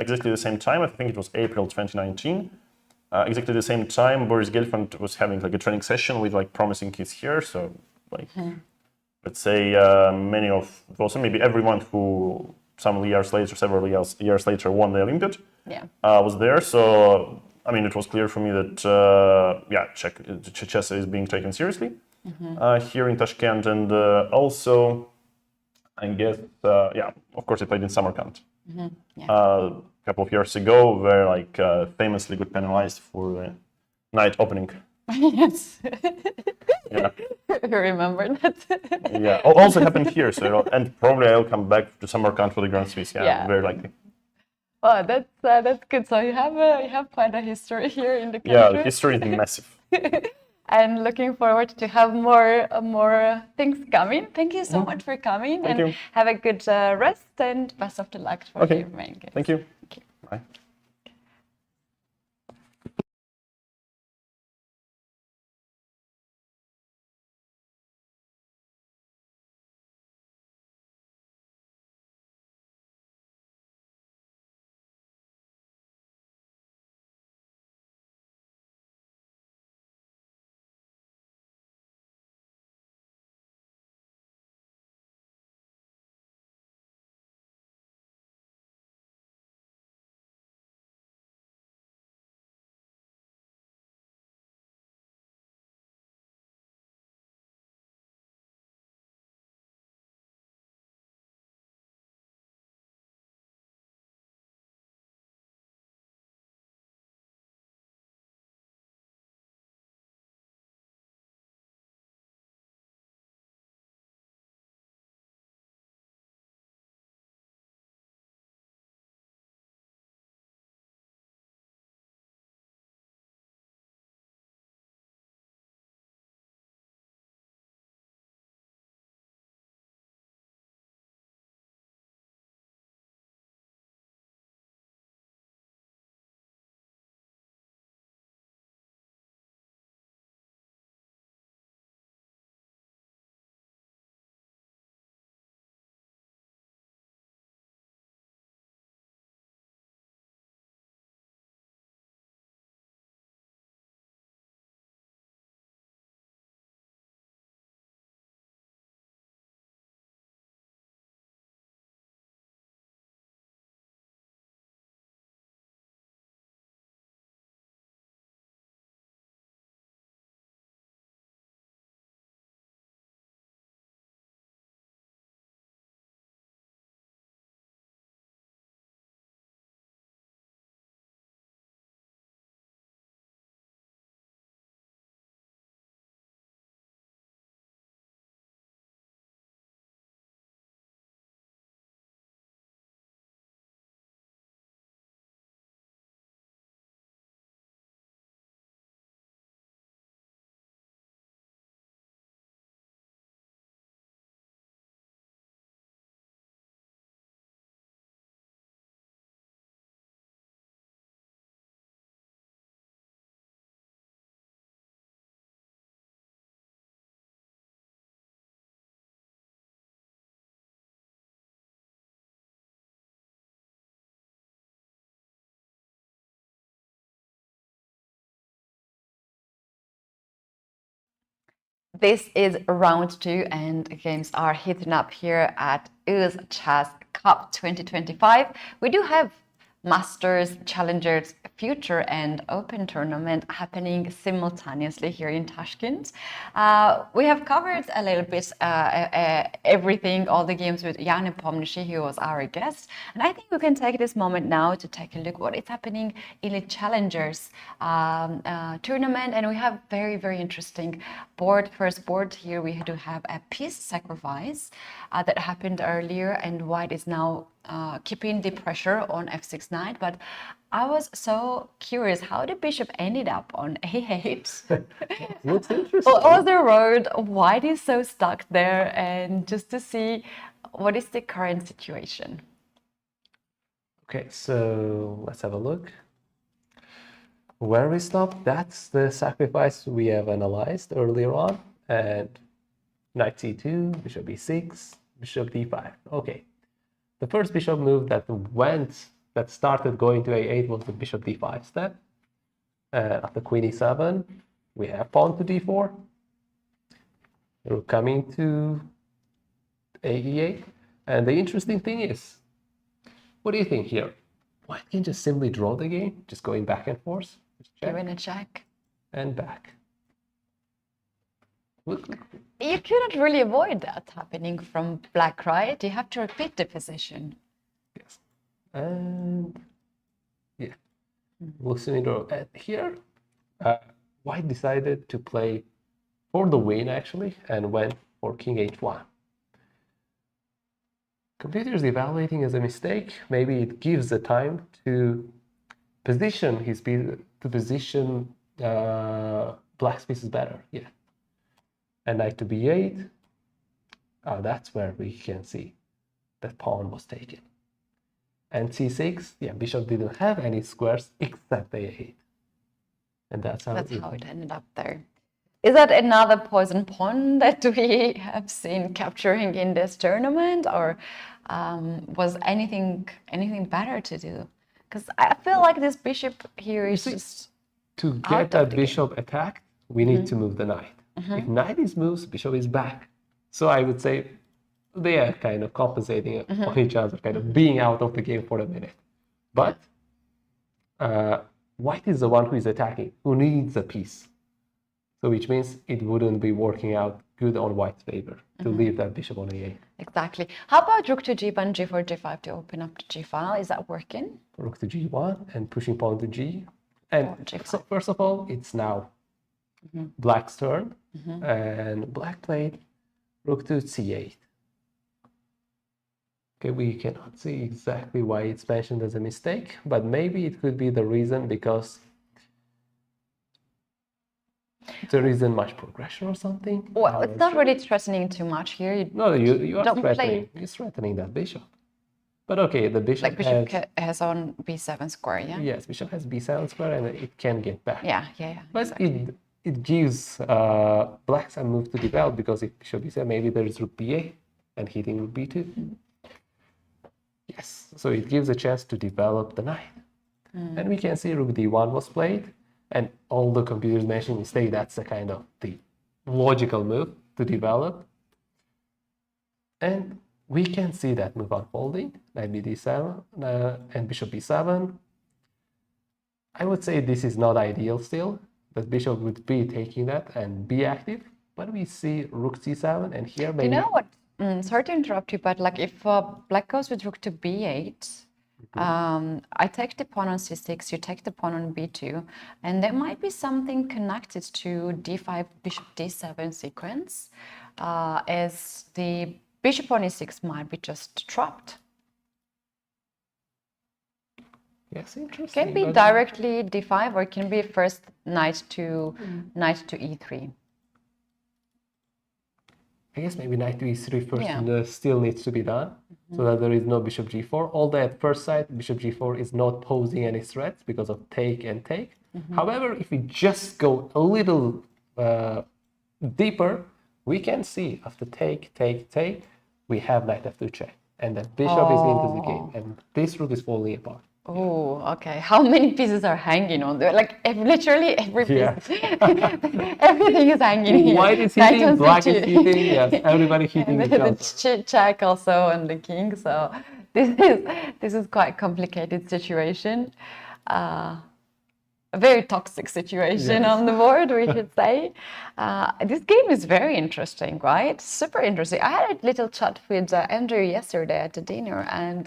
exactly the same time, I think it was April 2019, exactly the same time, Boris Gelfand was having like a training session with like promising kids here. So like, let's say many of, also maybe everyone who some years later, several years later won the Olympiad, was there. So I mean, it was clear for me that yeah, chess is being taken seriously here in Tashkent, and also. I guess, yeah, of course, I played in Samarkand a couple of years ago, where like famously got penalized for the night opening. Yes. Yeah. You remember that? Yeah, also happened here, so and probably I'll come back to Samarkand for the Grand Swiss. Yeah, very likely. Oh, that's good. So you have quite a history here in the country. Yeah, the history is massive. And looking forward to have more things coming. Thank you so much for coming. Thank you. Have a good rest and best of the luck for the remaining games. Thank you. Bye. This is round 2 and games are heating up here at UzChess Cup 2025. We do have Masters, Challengers, Future and Open tournament happening simultaneously here in Tashkent. We have covered a little bit everything, all the games with Jan Nepomniachtchi, who was our guest. And I think we can take this moment now to take a look what is happening in the Challengers tournament. And we have very, very interesting first board here. We do have a piece sacrifice that happened earlier, and white is now keeping the pressure on f6 knight. But I was so curious how the bishop ended up on a8. Looks interesting. What was the road? White is so stuck there, and just to see what is the current situation. Okay, so let's have a look. Where we stopped, that's the sacrifice we have analyzed earlier on. And knight c2, bishop e6, bishop d5. Okay. The first bishop move that started going to a8 was the bishop d5 step. After queen e7, we have pawn to d4. We're coming to a8. And the interesting thing is, what do you think here? White can just simply draw the game, just going back and forth. Giving a check. And back. You couldn't really avoid that happening from black, right? You have to repeat the position. Yes. And yeah, we'll soon draw. And here, white decided to play for the win actually, and went for king h1. Computer is evaluating as a mistake. Maybe it gives the time to position his piece, to position black's pieces better. Yeah. And knight to b8. That's where we can see that pawn was taken. And c6, yeah, bishop didn't have any squares except a8. And that's how it ended up there. Is that another poison pawn that we have seen capturing in this tournament, or was anything better to do? Because I feel like this bishop here is just to get that bishop attacked, we need to move the knight. If knight is moved, bishop is back. So I would say they are kind of compensating on each other, kind of being out of the game for a minute. But white is the one who is attacking, who needs a piece. So which means it wouldn't be working out good on white's favor to leave that bishop on a8. Exactly. How about rook to g1, g4, g5 to open up the g file? Is that working? Rook to g1 and pushing pawn to g. And so first of all, it's now black's turn. And black played rook to c8. Okay, we cannot see exactly why it's mentioned as a mistake, but maybe it could be the reason because there isn't much progression or something. Well, it's not really threatening too much here. No, you are threatening. You're threatening that bishop. But okay, the bishop, like bishop has on b7 square, yeah? Yes, bishop has b7 square and it can get back. Yeah. But exactly. it gives black some move to develop, because if bishop b7, maybe there is rook b8 and hitting rook b2. Yes, so it gives a chance to develop the knight. And we can see rook d1 was played, and all the computers mentioned mistake. That's the kind of the logical move to develop. And we can see that move unfolding, knight bd7 and bishop b7. I would say this is not ideal still. That bishop would be taking that and be active, but we see rook c7, and here maybe... You know what? Sorry to interrupt you, but like if black goes with rook to b8, I take the pawn on c6, you take the pawn on b2, and there might be something connected to d5, bishop d7 sequence, as the bishop on e6 might be just trapped. Yes, interesting. It can be directly d5, or it can be first knight to e3. I guess maybe knight to e3 first still needs to be done, so that there is no bishop g4. Although at first sight, bishop g4 is not posing any threats because of take and take. However, if we just go a little deeper, we can see after take, we have knight f2 check, and the bishop is into the game, and this rook is falling apart. Oh, okay. How many pieces are hanging on there? Like literally every piece. Everything is hanging here. White is hitting, black is hitting, yes, everybody hitting each other. The check also and the king. So this is quite complicated situation. A very toxic situation Yes. on the board, we should say. This game is very interesting, right? Super interesting. I had a little chat with Andrew yesterday at the dinner, and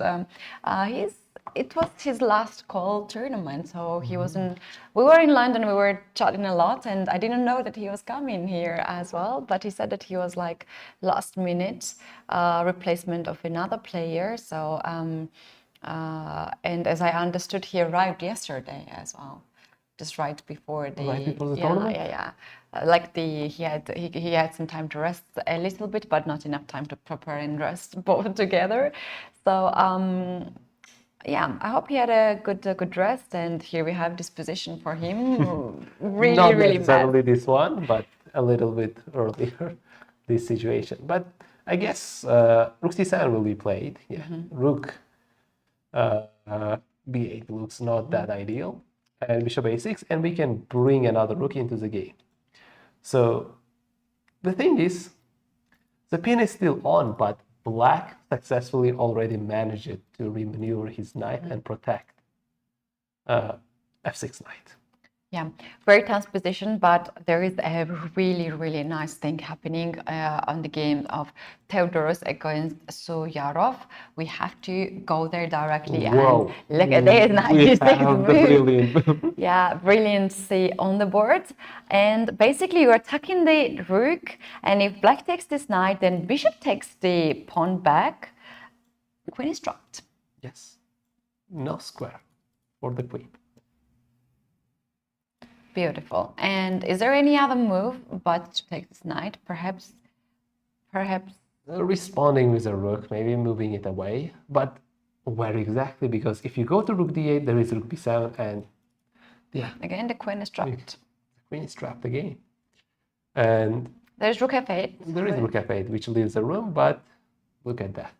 it was his last call tournament, so he wasn't. We were in London, we were chatting a lot, and I didn't know that he was coming here as well. But he said that he was like last minute replacement of another player. So and as I understood, he arrived yesterday as well. Just right before the tournament? Like he had some time to rest a little bit, but not enough time to prepare and rest both together. So I hope he had a good rest, and here we have this position for him. Really, Not really necessarily bad. this one, but a little bit earlier, this situation. But I guess Rook C7 will be played. Yeah, Rook B8 looks not that ideal. And Bishop A6, and we can bring another rook into the game. So the thing is, the pin is still on, but Black successfully already managed to remaneuver his knight and protect F6 knight. Yeah, very tense position, but there is a really, really nice thing happening on the game of Theodoros against Soyarov. We have to go there directly Whoa. and look at this 96 have the brilliant. Yeah, brilliancy on the board. And basically you're attacking the rook, and if black takes this knight, then bishop takes the pawn back, queen is dropped. Yes, no square for the queen. Beautiful. And is there any other move but to take this knight? Perhaps. Responding with a rook, maybe moving it away, but where exactly? Because if you go to rook d8, there is rook b7, and Again, the queen is trapped. The queen is trapped again. And there's rook f8. There is rook f8, which leaves the room, but look at that.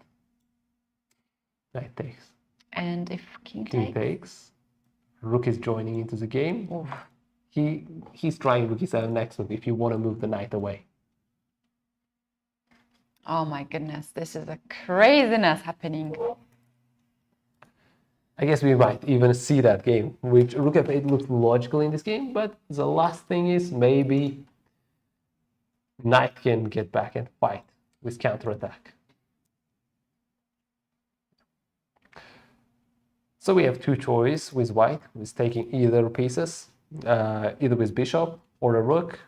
Knight takes. And if king takes, rook is joining into the game. Oof. He's trying rook e7 next move if you want to move the knight away. Oh my goodness, this is a craziness happening. I guess we might even see that game, which rook f8 looks logical in this game, but the last thing is maybe knight can get back and fight with counterattack. So we have two choices with white, with taking either pieces, either with bishop or a rook.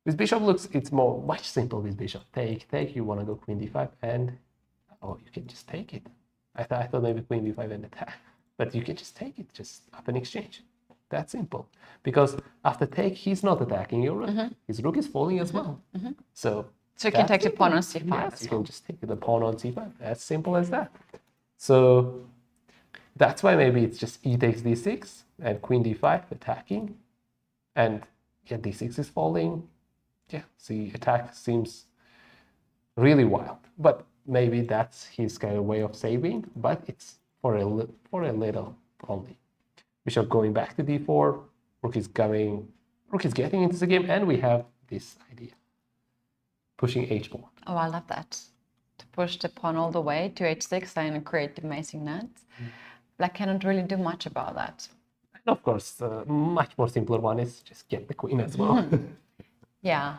With bishop it's much simple with bishop. Take, you want to go queen d5, and you can just take it. I thought maybe queen b5 and attack, but you can just take it, just up an exchange. That's simple. Because after take, he's not attacking your rook. His rook is falling as well. So you can take the pawn on c5. Yes, you can just take the pawn on c5. As simple as that. So that's why maybe it's just e takes d6 and queen d5 attacking, and d6 is falling. The attack seems really wild, but maybe that's his kind of way of saving, but it's for a little only. Bishop going back to d4, rook is getting into the game, and we have this idea, pushing h4. Oh, I love that. To push the pawn all the way to h6 and create the amazing net. Black cannot really do much about that. And of course, the much more simpler one is just get the queen as well. Yeah,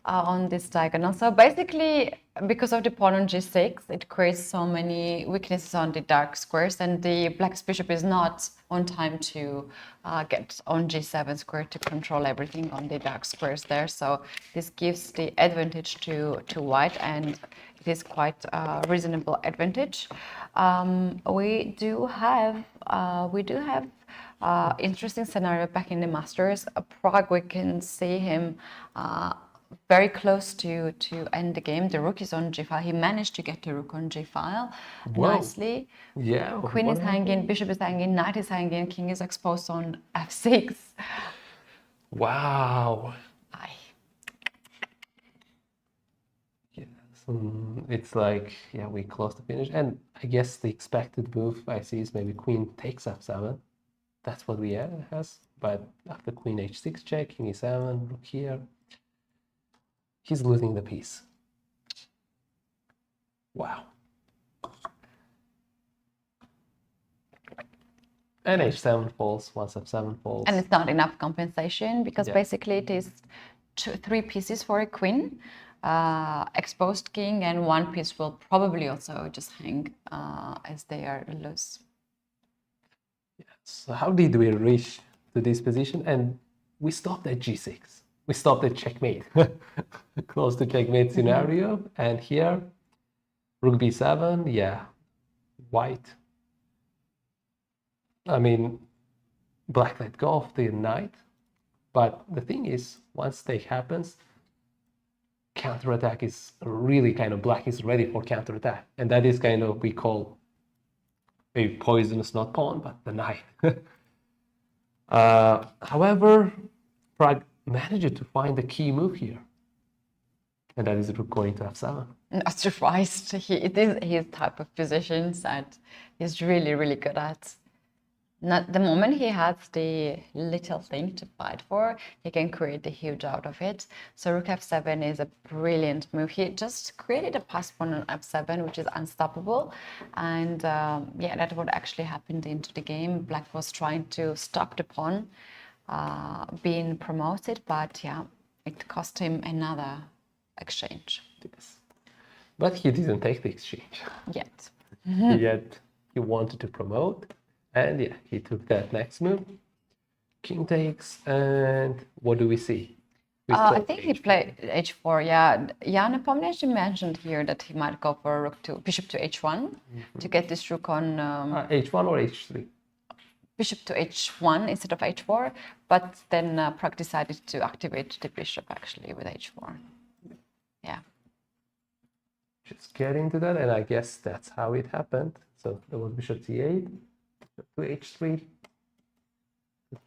on this diagonal. So basically, because of the pawn on g6, it creates so many weaknesses on the dark squares, and the black's bishop is not on time to get on g7 square to control everything on the dark squares there. So this gives the advantage to white, and it is quite a reasonable advantage. We do have interesting scenario back in the Masters. Pragg, we can see him very close to end the game. The rook is on g5. He managed to get the rook on g5 nicely. Yeah. Queen is hanging, bishop is hanging, knight is hanging, king is exposed on f6. Wow. It's like, we close the finish, and I guess the expected move I see is maybe queen takes f7. That's what we has, but after queen h6 check, king e7, rook here, he's losing the piece. Wow. And h7 falls, once f7 falls. And it's not enough compensation because Yeah. basically it is 3 pieces for a queen, exposed king, and 1 piece will probably also just hang as they are loose. So how did we reach to this position? And we stopped at g6. We stopped at checkmate, close to checkmate scenario. And here, rook b7, yeah, white. I mean, black let go of the knight. But the thing is, once take happens, counterattack is really kind of, black is ready for counterattack. And that is kind of, we call a poisonous, not pawn, but the knight. However, Pragg managed to find the key move here. And that is rook going to f7. Not surprised. It is his type of positions that he's really, really good at. Not the moment he has the little thing to fight for, he can create a huge out of it. So rook f7 is a brilliant move. He just created a pass pawn on f7, which is unstoppable. And yeah, that's what actually happened into the game. Black was trying to stop the pawn being promoted, but yeah, it cost him another exchange. Yes. But he didn't take the exchange. Yet. Yet he wanted to promote. And yeah, he took that next move. King takes, and what do we see? I think he played h4. Yeah, Jan Nepomniachtchi mentioned here that he might go for rook to bishop to h1 to get this rook on h1 or h3. bishop to h1 instead of h4. But then Pragg decided to activate the bishop actually with h4. Yeah. Just get into that, and I guess that's how it happened. So there was bishop c8. To h3,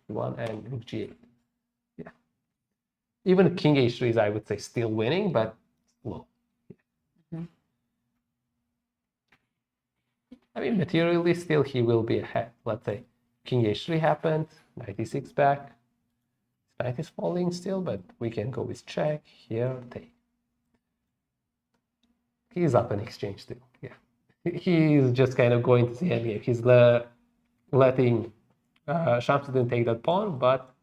1 and rook g8. Yeah. Even king h3 is, I would say, still winning, but low. Yeah. I mean, materially, still he will be ahead. Let's say king h3 happened, knight e6 back. Knight is falling still, but we can go with check here, take. He's up in exchange still. Yeah. He's just kind of going to the endgame. He's letting Shamsuddin take that pawn, but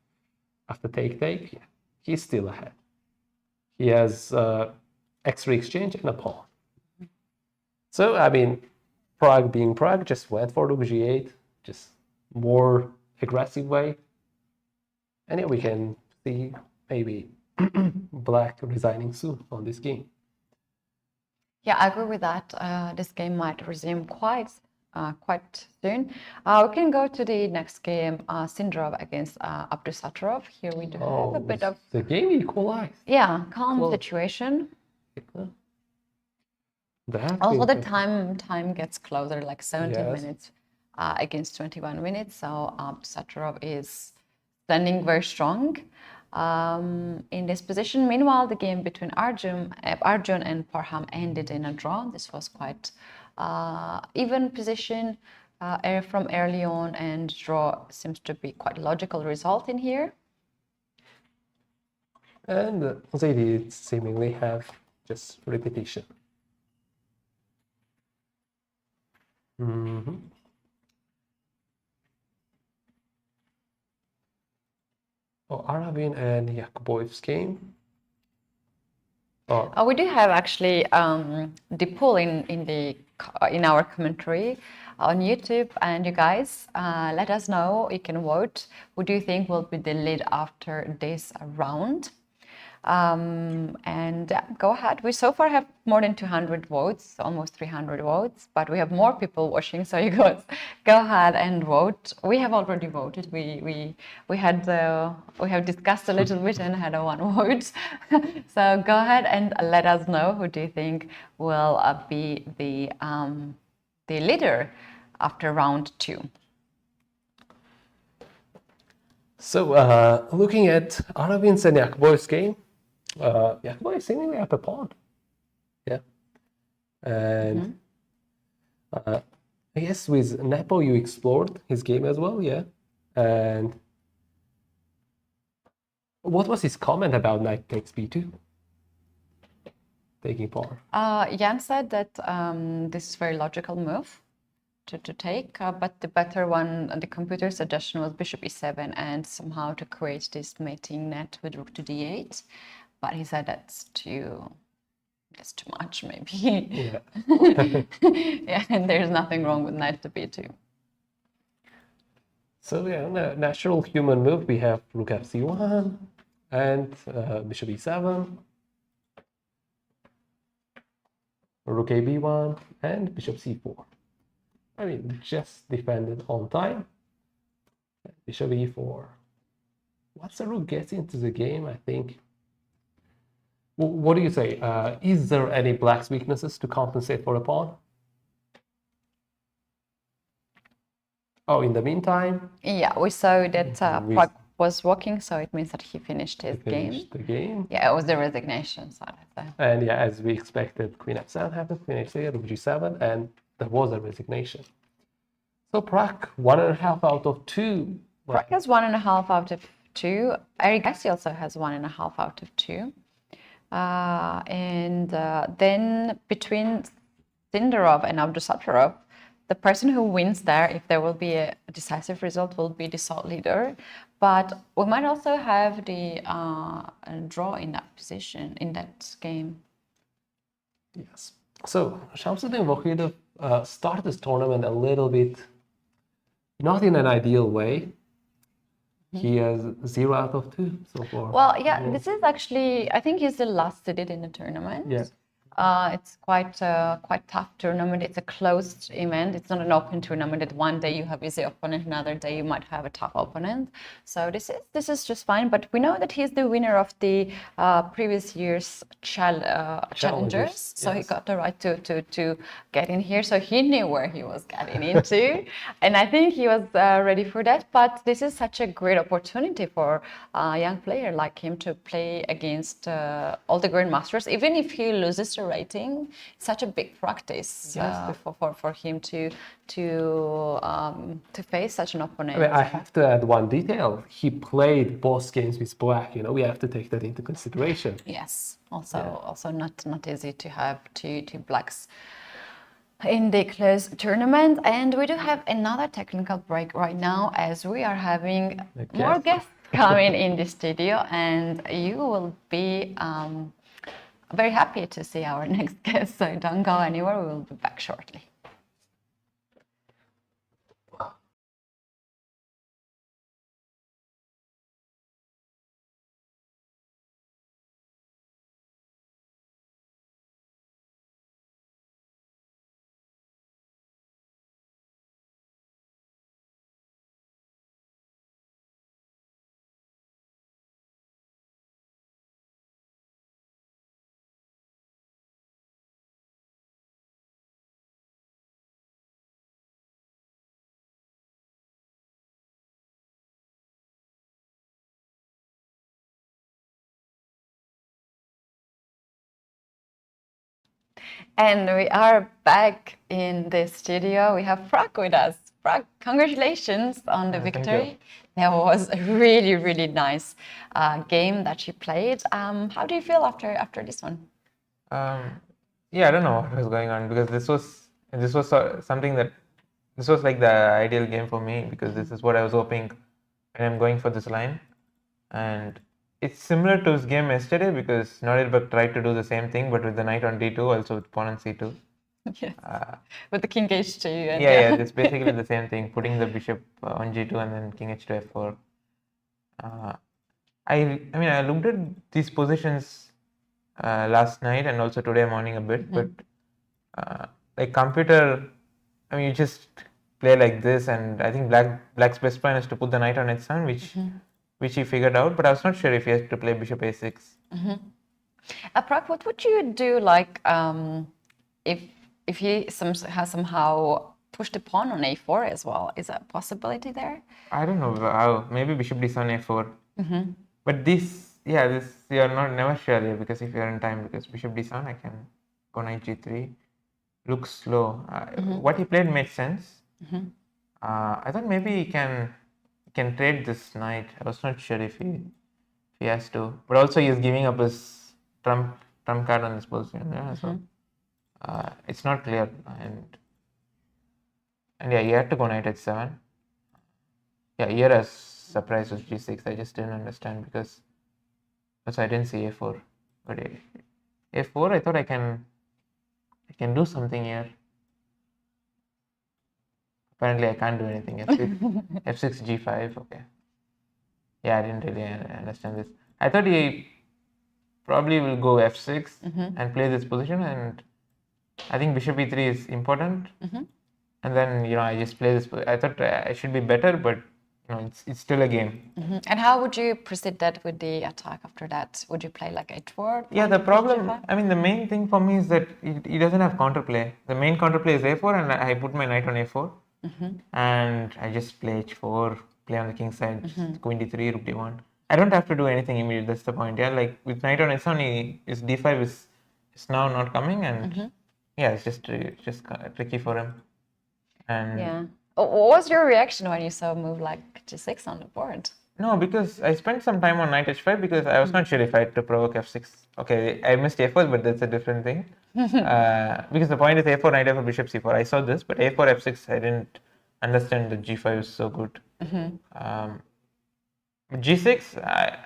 after take, yeah, he's still ahead. He has x3 exchange and a pawn. So, I mean, Pragg being Pragg just went for rook g8, just more aggressive way. And yeah, we can see maybe Black resigning soon on this game. Yeah, I agree with that. This game might resume quite soon. We can go to the next game, Sindrov against Abdusattorov. Here we do have a bit of the game equalized. Yeah, calm situation. Also, the time gets closer, like 17 minutes against 21 minutes. So Abdusattorov is standing very strong in this position. Meanwhile, the game between Arjun and Parham ended in a draw. This was quite even position from early on, and draw seems to be quite logical result in here. And they did seemingly have just repetition. Oh, Aravin and Yakubov's game. We do have actually the poll in our commentary on YouTube, and you guys let us know. You can vote. Who do you think will be the lead after this round? And go ahead. We so far have more than 200 votes, almost 300 votes, but we have more people watching, so you guys go ahead and vote. We have already voted. We have discussed a little bit and had a one vote. So go ahead and let us know who do you think will be the leader after round 2. So looking at Aravin's and Yakubov's game, Yakubov is seemingly up a pawn. Yeah. And I guess with Nepo you explored his game as well, yeah. And what was his comment about knight takes b2? Taking pawn. Jan said that this is a very logical move. to take, but the better one, the computer suggestion was bishop e7 and somehow to create this mating net with rook to d8. But he said that's too much, maybe. Yeah. Yeah, and there's nothing wrong with knight to b2. So yeah, the natural human move, we have rook fc1 and bishop e7, rook ab1 and bishop c4. I mean, just defended on time. Bishop e4. Once the rook gets into the game, I think. What do you say? Is there any black's weaknesses to compensate for a pawn? Oh, in the meantime? Yeah, we saw that Pragg was walking, so it means that he finished his game. The game. Yeah, it was the resignation side of that. And yeah, as we expected, queen f7 happened, queen h8, rook g7, and there was a resignation. So Pragg, 1.5 out of 2. Pragg has 1.5 out of 2. Eric Gassi also has 1.5 out of 2. Then between Sindarov and Abdusattorov, the person who wins there, if there will be a decisive result, will be the sole leader. But we might also have the draw in that position, in that game. Yes. So Shamsuddin Vachier started this tournament a little bit not in an ideal way. He has 0 out of 2 so far. Well, yeah, this is actually, I think he's the last seeded in the tournament. Yeah. It's quite tough tournament. It's a closed event. It's not an open tournament that one day you have easy opponent, another day you might have a tough opponent. So this is just fine. But we know that he's the winner of the previous year's challengers. So he got the right to get in here. So he knew where he was getting into, and I think he was ready for that. But this is such a great opportunity for a young player like him to play against all the grandmasters, even if he loses rating. It's such a big practice for him to face such an opponent. I mean, I have to add one detail. He played both games with black. You know, we have to take that into consideration. Yes. Also not easy to have two blacks in the closed tournament. And we do have another technical break right now, as we are having more guests coming in the studio, and you will be very happy to see our next guest, so don't go anywhere, we will be back shortly. And we are back in the studio. We have Pragg with us. Pragg, congratulations on the victory. That was a really, really nice game that you played. How do you feel after this one? Yeah, I don't know what was going on, because this was something that this was like the ideal game for me, because this is what I was hoping when I'm going for this line. And it's similar to his game yesterday, because Nodirbek tried to do the same thing, but with the knight on d2, also with pawn on c2. Yes. With the king h2. And yeah, it's basically the same thing, putting the bishop on g2 and then king h2 f4. I mean, I looked at these positions last night and also today morning a bit, but like computer, I mean, you just play like this, and I think black's best plan is to put the knight on h7, which he figured out, but I was not sure if he has to play bishop a6. Pragg, what would you do, like, if he has somehow pushed the pawn on a4 as well? Is that a possibility there? I don't know how. Maybe bishop d7 a4. But this you are never sure here, because if you are in time, because bishop d7, I can go knight g3. Looks slow. What he played made sense. I thought maybe he can trade this knight. I was not sure if he has to, but also he is giving up his trump card on this position. Yeah, so it's not clear, And yeah, he had to go knight h7. Yeah, here as surprise was g6. I just didn't understand because I didn't see a4. But a4, I thought I can do something here. Apparently, I can't do anything. F6 g5. Okay. Yeah, I didn't really understand this. I thought he probably will go f6 and play this position, and I think bishop e3 is important. And then I just play this. I thought I should be better, but it's still a game. And how would you proceed that with the attack after that? Would you play like h4? Yeah, the problem, I mean, the main thing for me is that he doesn't have counterplay. The main counterplay is a4, and I put my knight on a4, and I just play h4, play on the king side, queen d3, rook d1. I don't have to do anything immediate. That's the point. Yeah, like with knight on h1, his d5 is now not coming, and yeah, it's just tricky for him. And yeah. What was your reaction when you saw a move like g6 on the board? No, because I spent some time on knight h5 because I was not sure if I had to provoke f6. Okay, I missed a4, but that's a different thing. Because the point is a4, knight f4, bishop c4. I saw this, but a4, f6, I didn't understand that g5 is so good. G6,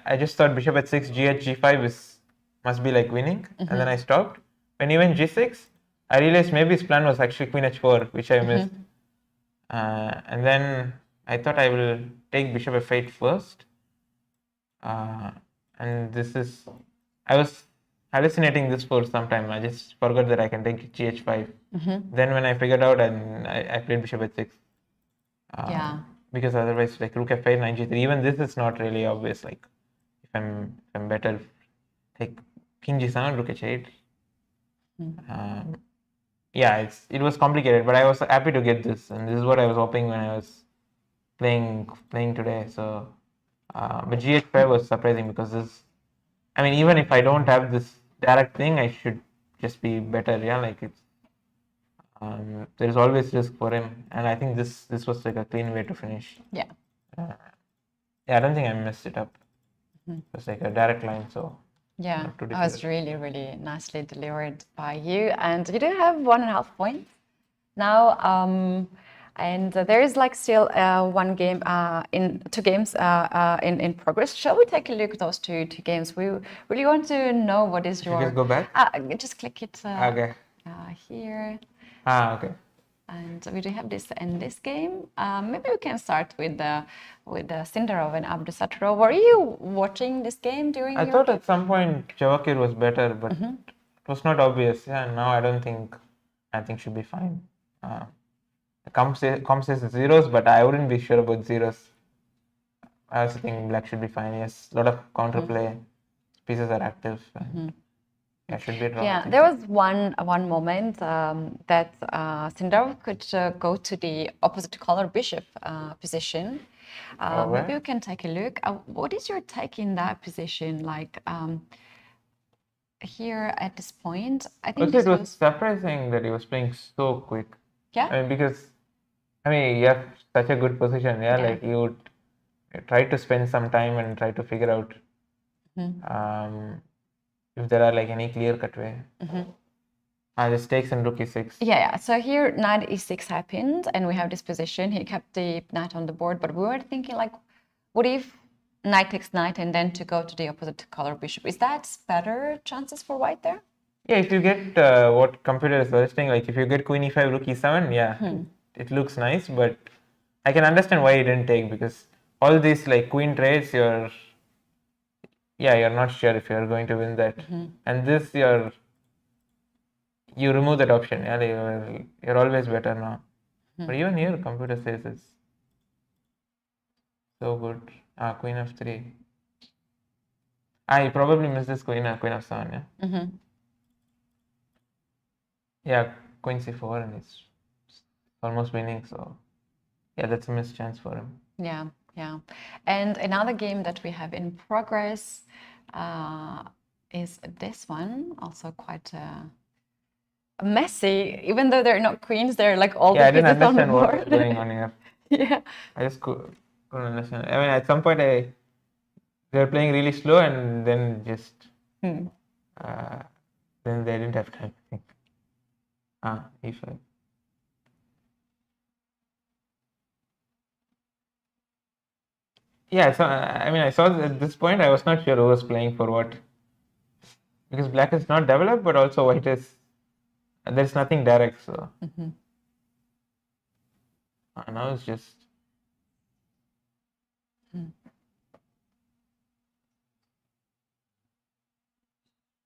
I just thought bishop h6, g5 must be like winning, and then I stopped. When he went g6, I realized maybe his plan was actually queen h4, which I missed. And then I thought I will take bishop f8 first. And I was hallucinating this for some time. I just forgot that I can take gh5. Then when I figured out, and I played bishop h6. Yeah. Because otherwise, like rook f8, knight g3, even this is not really obvious. Like if I'm better, take king g7, rook h8. Yeah, it was complicated, but I was happy to get this, and this is what I was hoping when I was playing today. So, but gh5 was surprising because I mean, even if I don't have this direct thing, I should just be better. Yeah, like it's there is always risk for him, and I think this was like a clean way to finish. Yeah. Yeah, I don't think I messed it up. It was like a direct line, so. Yeah, that was really, really nicely delivered by you. And you do have 1.5 points now. And there is like still one game two games in progress. Shall we take a look at those two games? We really want to know what is your. Just go back. Just click it. Okay. Here. Okay. And we do have this in this game. Maybe we can start with Sindarov and Abdusattorov. Were you watching this game during? I thought at some point Vachier was better, but it was not obvious. Yeah, now I think should be fine. Comp says zeros, but I wouldn't be sure about zeros. I also think black should be fine. Yes, a lot of counterplay. Pieces are active. Yeah, should be a draw. Yeah, there was one moment that Sindarov could go to the opposite color bishop position. Maybe we can take a look. What is your take in that position? Like here at this point, I think it was surprising that he was playing so quick. Yeah. I mean, because you have such a good position. Yeah, like you would try to spend some time and try to figure out if there are like any clear-cut way. This takes and rook e6. Yeah. So here knight e6 happened, and we have this position. He kept the knight on the board, but we were thinking like, what if knight takes knight and then to go to the opposite color bishop? Is that better chances for white there? Yeah, if you get what computer is suggesting, like if you get queen e5, rook e7, yeah, it looks nice, but I can understand why you didn't take, because all these like queen trades, you're not sure if you're going to win that. And this, you remove that option. Yeah, you're always better now. But even here, computer says it's so good. Queen f3. You probably missed this queen f7. Yeah. Yeah, queen c4, and it's almost winning. So yeah, that's a missed chance for him. Yeah. And another game that we have in progress is this one, also quite messy. Even though they're not queens, they're like all the pieces on the board. I didn't understand what was going on here. Yeah. I just couldn't understand. I mean, at some point, they were playing really slow, and then just then they didn't have time to think. E5. Yeah, so I mean, I saw at this point, I was not sure who was playing for what. Because black is not developed, but also white is, there's nothing direct, so. Now it's just.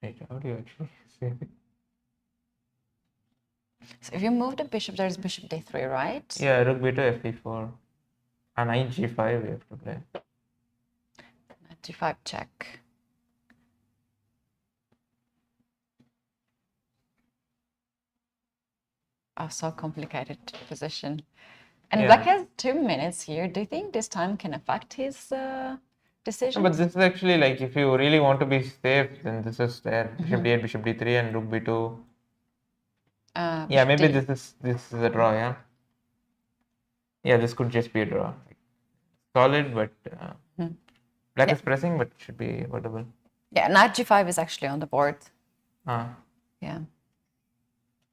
Wait, how do you actually say it? So if you move the bishop, there's bishop d3, right? Yeah, rook b2, f4. And knight g5 we have to play. Knight d5 check. Oh, so complicated position. And Yeah. black has 2 minutes here. Do you think this time can affect his decision? But this is actually like, if you really want to be safe, then this is there. Bishop d8, bishop d3, and rook b2. Yeah, maybe this is a draw, yeah? Yeah, this could just be a draw. Solid, but black is pressing, but should be avoidable. Yeah, knight g5 is actually on the board. Yeah.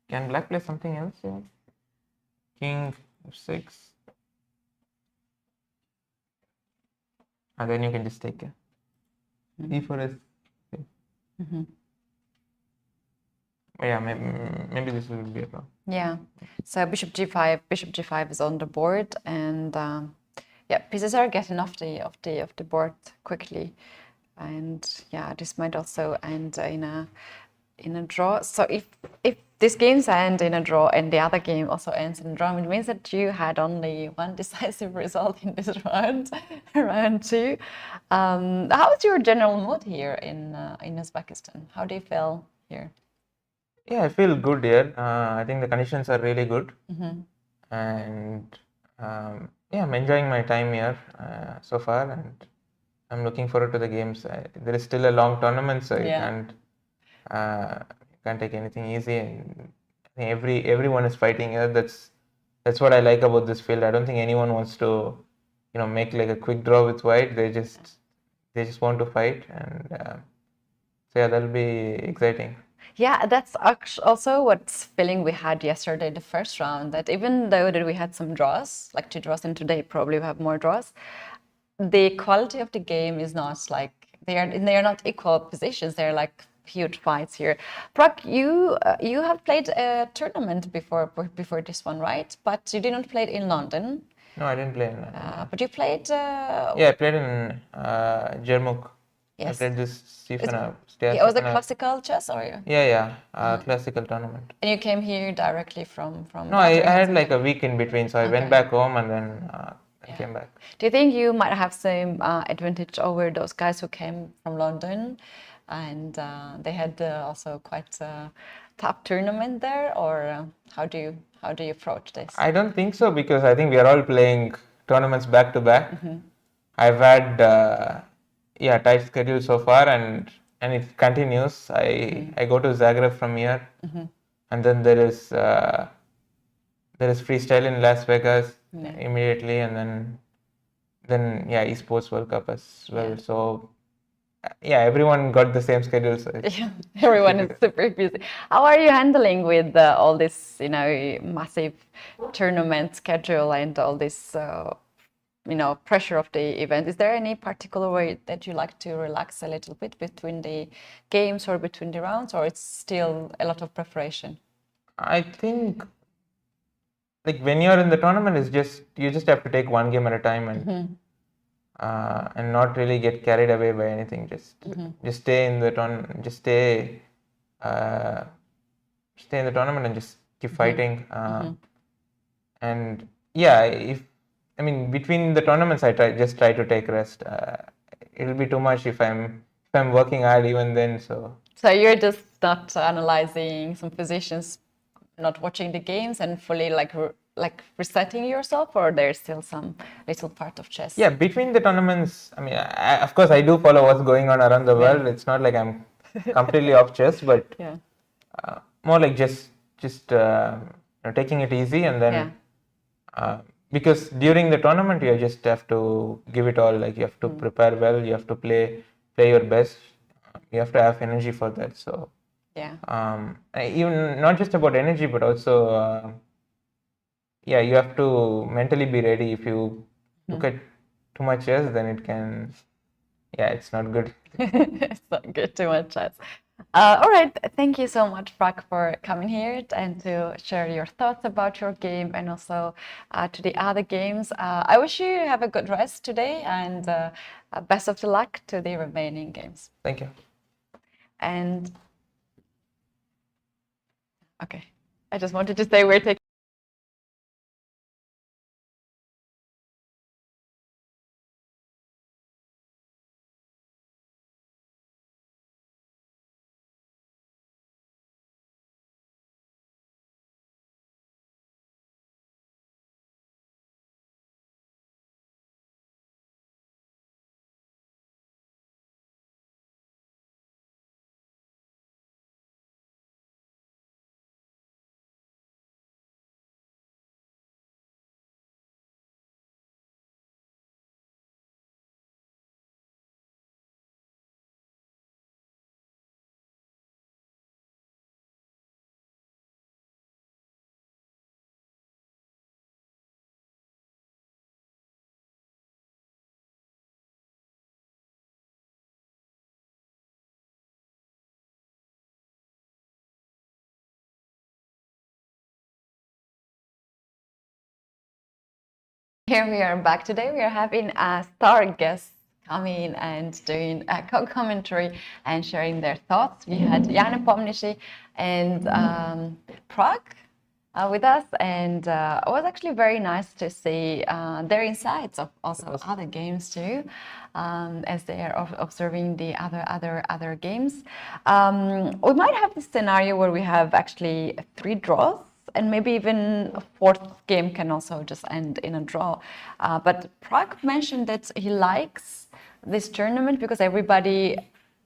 Can black play something else here? King f6. And then you can just take it. e4 is. Yeah, maybe this will be a draw. Yeah. So bishop g5 is on the board, and yeah, pieces are getting off the board quickly, and yeah, this might also end in a draw. So if this game's end in a draw and the other game also ends in a draw, it means that you had only one decisive result in this round, round 2. How's your general mood here in Uzbekistan? How do you feel here? Yeah, I feel good here. I think the conditions are really good, and yeah, I'm enjoying my time here so far, and I'm looking forward to the games. There is still a long tournament, so you can't take anything easy. And I think everyone is fighting here. That's what I like about this field. I don't think anyone wants to, make like a quick draw with white. They just want to fight, and so yeah, that'll be exciting. Yeah, that's also what feeling we had yesterday, the first round, that even though that we had some draws, like 2 draws, and today probably we have more draws, the quality of the game is not like, they are not equal positions, they're like huge fights here. Pragg, you have played a tournament before this one, right? But you didn't play it in London. No, I didn't play in London. But you played... yeah, I played in Jermuk. Yes. I played this Yeah, it was a classical chess, or? Yeah, classical tournament. And you came here directly from No, I had like a week in between, so I went back home and then I came back. Do you think you might have some advantage over those guys who came from London, and they had also quite a tough tournament there, or how do you approach this? I don't think so, because I think we are all playing tournaments back to back. I've had tight schedule so far, and it continues. I go to Zagreb from here, and then there is freestyle in Las Vegas immediately, and then esports World Cup as well. So everyone got the same schedule. So everyone is super busy. How are you handling with all this, massive tournament schedule and all this? Pressure of the event? Is there any particular way that you like to relax a little bit between the games or between the rounds, or it's still a lot of preparation? I think, like, when you're in the tournament, you just have to take one game at a time and not really get carried away by anything. Just stay in the tournament. Just stay in the tournament and just keep fighting. And between the tournaments, I try to take rest. It'll be too much if I'm working hard even then. So you're just not analyzing some positions, not watching the games, and fully like resetting yourself, or there's still some little part of chess? Yeah, between the tournaments, of course, I do follow what's going on around the world. It's not like I'm completely off chess, but more like just taking it easy, and then. Because during the tournament, you just have to give it all. Like, you have to prepare well, you have to play your best, you have to have energy for that. So even not just about energy, but also you have to mentally be ready. If you look at too much chess, then it can, yeah, it's not good. It's not good, too much chess. All right, thank you so much, Pragg, for coming here and to share your thoughts about your game and also to the other games. I wish you have a good rest today and best of luck to the remaining games. Thank you. And okay, I just wanted to say we're taking Here we are back today. We are having a star guest coming and doing a commentary and sharing their thoughts. We had Jana Pomnici and Pragg with us, and it was actually very nice to see their insights of also other games too, as they are observing the other games. We might have this scenario where we have actually 3 draws. And maybe even a 4th game can also just end in a draw. But Pragg mentioned that he likes this tournament because everybody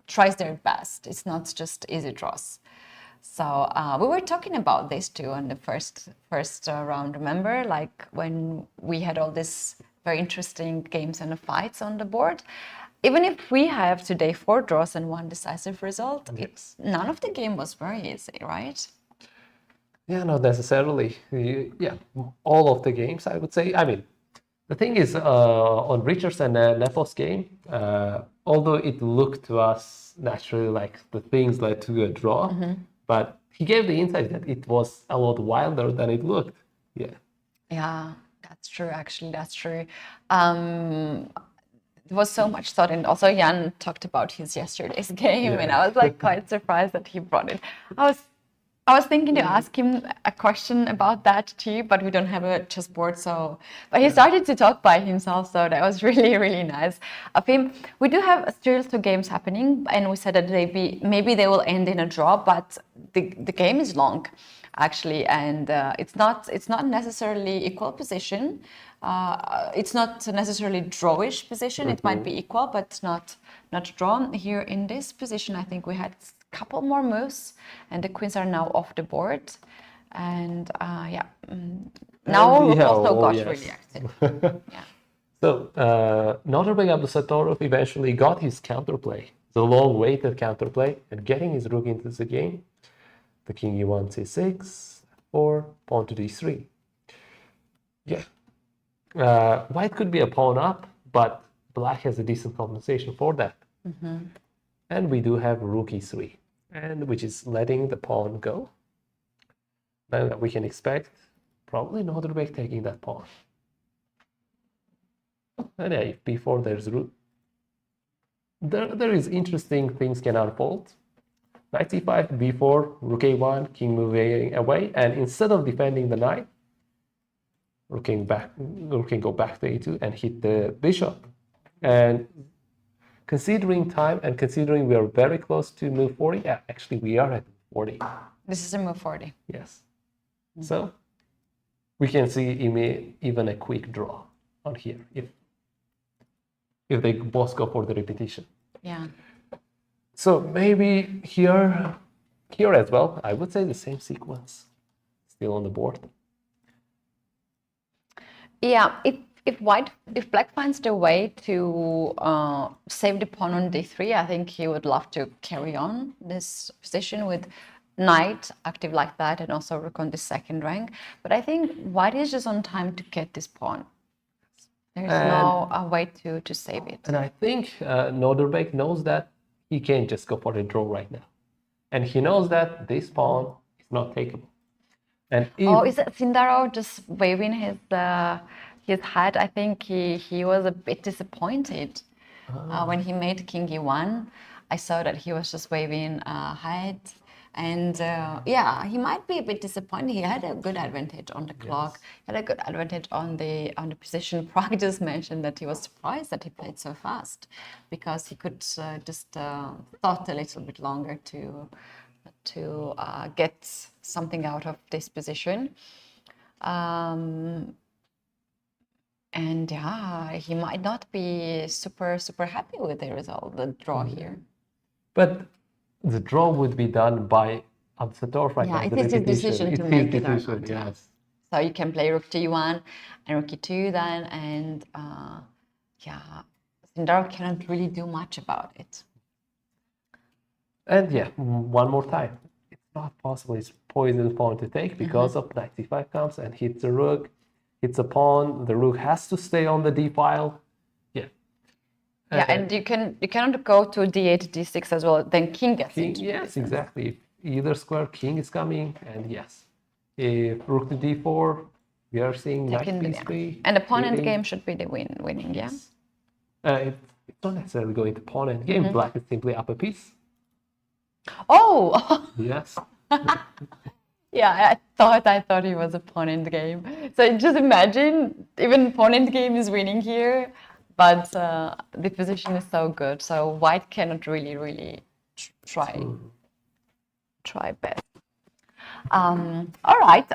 tries their best. It's not just easy draws. So we were talking about this too on the first round. Remember, like when we had all these very interesting games and fights on the board. Even if we have today 4 draws and 1 decisive result, Yes. none of the game was very easy, right? Yeah, not necessarily. Yeah, all of the games, I would say. I mean, the thing is, on Richard's and Nefos game, although it looked to us naturally like the things led to a draw, but he gave the insight that it was a lot wilder than it looked. Yeah. Yeah, that's true. Actually, that's true. There was so much thought, and also Jan talked about his yesterday's game, and I was like quite surprised that he brought it. I was thinking to ask him a question about that too, but we don't have a chessboard, so. But he started to talk by himself, so that was really, really nice of him. We do have still 2 games happening, and we said that maybe they will end in a draw, but the game is long, actually, and it's not necessarily equal position. It's not necessarily drawish position. It might be equal, but not drawn. Here in this position, I think we had couple more moves and the queens are now off the board, and now we also got really active. Yeah. So Nodirbek Abdusattorov eventually got his counterplay, the long-waited counterplay, and getting his rook into the game. The king e1, c6, or pawn to d3. Yeah. White could be a pawn up, but black has a decent compensation for that. And we do have rook e3, and which is letting the pawn go. Then we can expect probably Nodirbek taking that pawn. And yeah, if before there's rook, there is interesting things can unfold. Knight c5, b4, rook a1, king moving away, and instead of defending the knight, rook can go back to a2 and hit the bishop. And considering time and considering we are very close to move 40, actually we are at 40. This is a move 40. Yes. So we can see even a quick draw on here if they both go for the repetition. Yeah. So maybe here as well, I would say the same sequence still on the board. Yeah, if black finds the way to save the pawn on d3, I think he would love to carry on this position with knight active like that and also rook on the second rank. But I think white is just on time to get this pawn. There's And- no way to save it. And I think Nodirbek knows that he can't just go for a draw right now. And he knows that this pawn is not takeable. And Oh, is it Sindaro just waving his head? I think he was a bit disappointed when he made King E1. I saw that he was just waving head, and yeah, he might be a bit disappointed. He had a good advantage on the clock. He had a good advantage on the position. Pragg just mentioned that he was surprised that he played so fast, because he could just thought a little bit longer to get something out of this position. And yeah, he might not be super happy with the result, the draw here. But the draw would be done by Absatorf right Yeah, now. it the is his decision repetition. to It's make his it or decision, not. yes. So you can play Rook G1 and Rook E2 then, and yeah, Sindar cannot really do much about it. And yeah, one more time. It's not possible. It's poison pawn to take because of knight c5 comes and hits the rook, hits a pawn. The rook has to stay on the d file. Yeah. Yeah, and you cannot go to d8, d6 as well. Then king gets King, into yes, business. exactly. If either square, king is coming, and yes. If rook to d4, we are seeing knight b3. And the pawn end hitting. game should be the winning, yeah? It's not necessarily going to pawn end game. Black is simply up a piece. Oh! Yes. Yeah, I thought he was a pawn end game. So just imagine, even pawn end game is winning here, but the position is so good. So white cannot really try best. All right.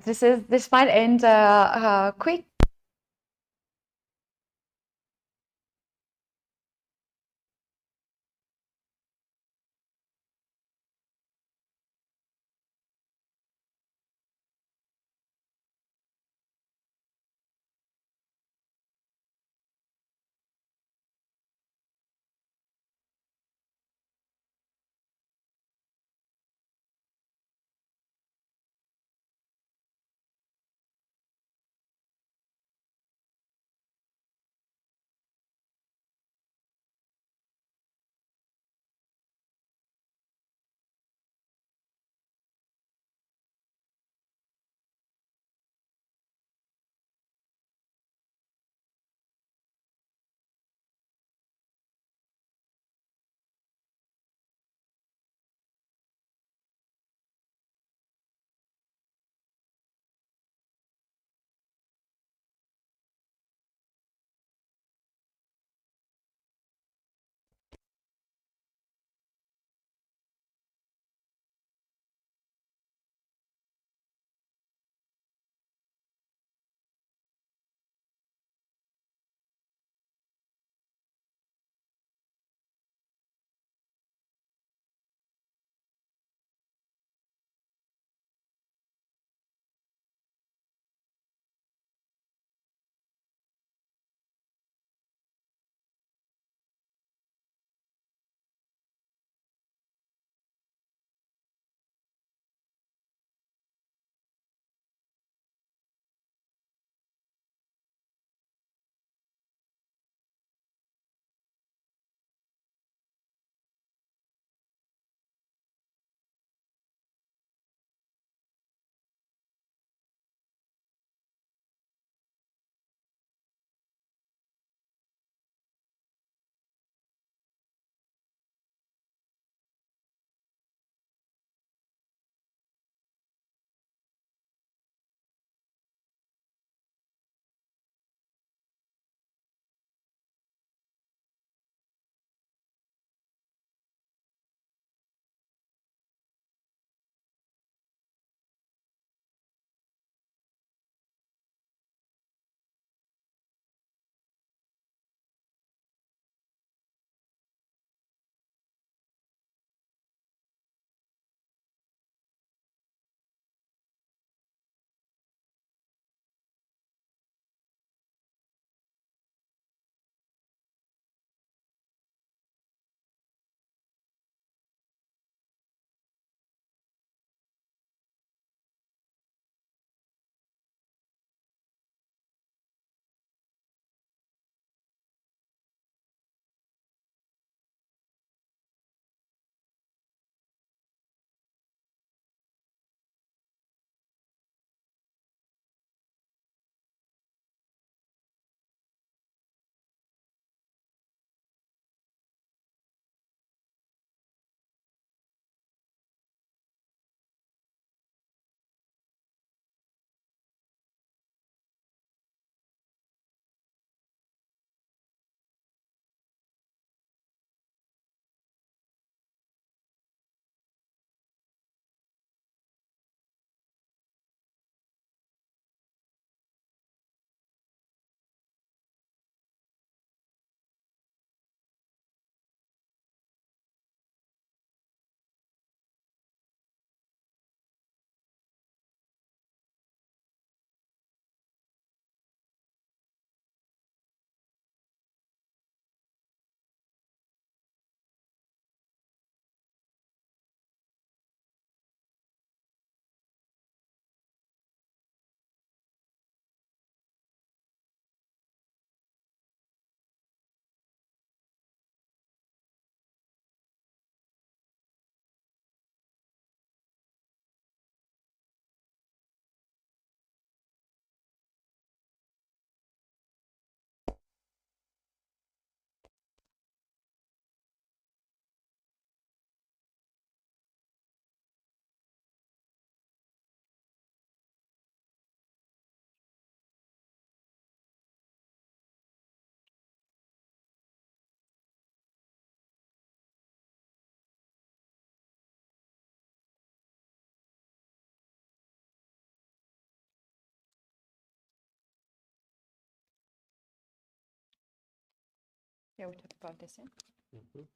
This might end quick. Yeah, we talked about this, yeah. Mhm.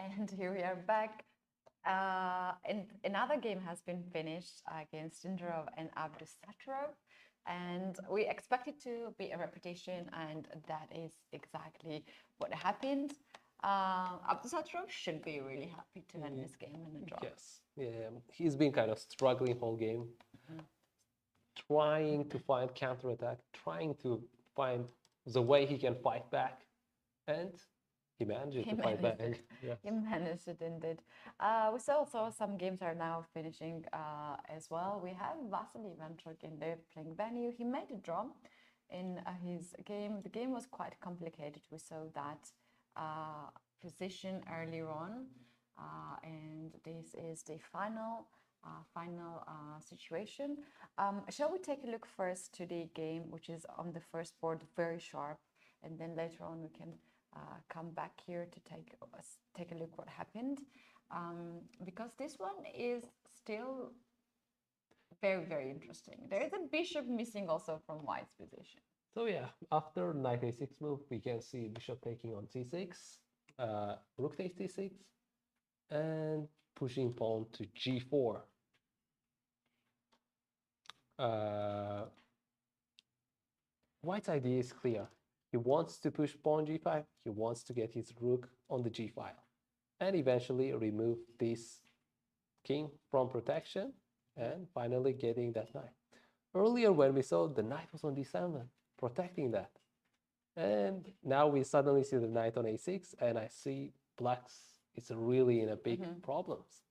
And here we are back. And another game has been finished against Indrov and Abdusatrov, and we expect it to be a repetition, and that is exactly what happened. Abdusatrov should be really happy to end this game in a draw. Yes, yeah, he's been kind of struggling whole game, trying to find counterattack, trying to find the way he can fight back, and he managed to fight back. managed it. Yeah. He managed it indeed. We saw also some games are now finishing as well. We have Vasily Ventruk in there playing venue. He made a draw in his game. The game was quite complicated. We saw that position earlier on, and this is the final situation. Shall we take a look first to the game, which is on the first board, very sharp, and then later on we can come back here to take a look what happened, because this one is still very, very interesting. There is a bishop missing also from White's position. So yeah, after knight a6 move, we can see bishop taking on c6, rook takes d6, and pushing pawn to g4. White's idea is clear. He wants to push pawn g5. He wants to get his rook on the g file and eventually remove this king from protection and finally getting that knight. Earlier when we saw the knight was on d7, protecting that. And now we suddenly see the knight on a6 and I see black's is really in a big problems.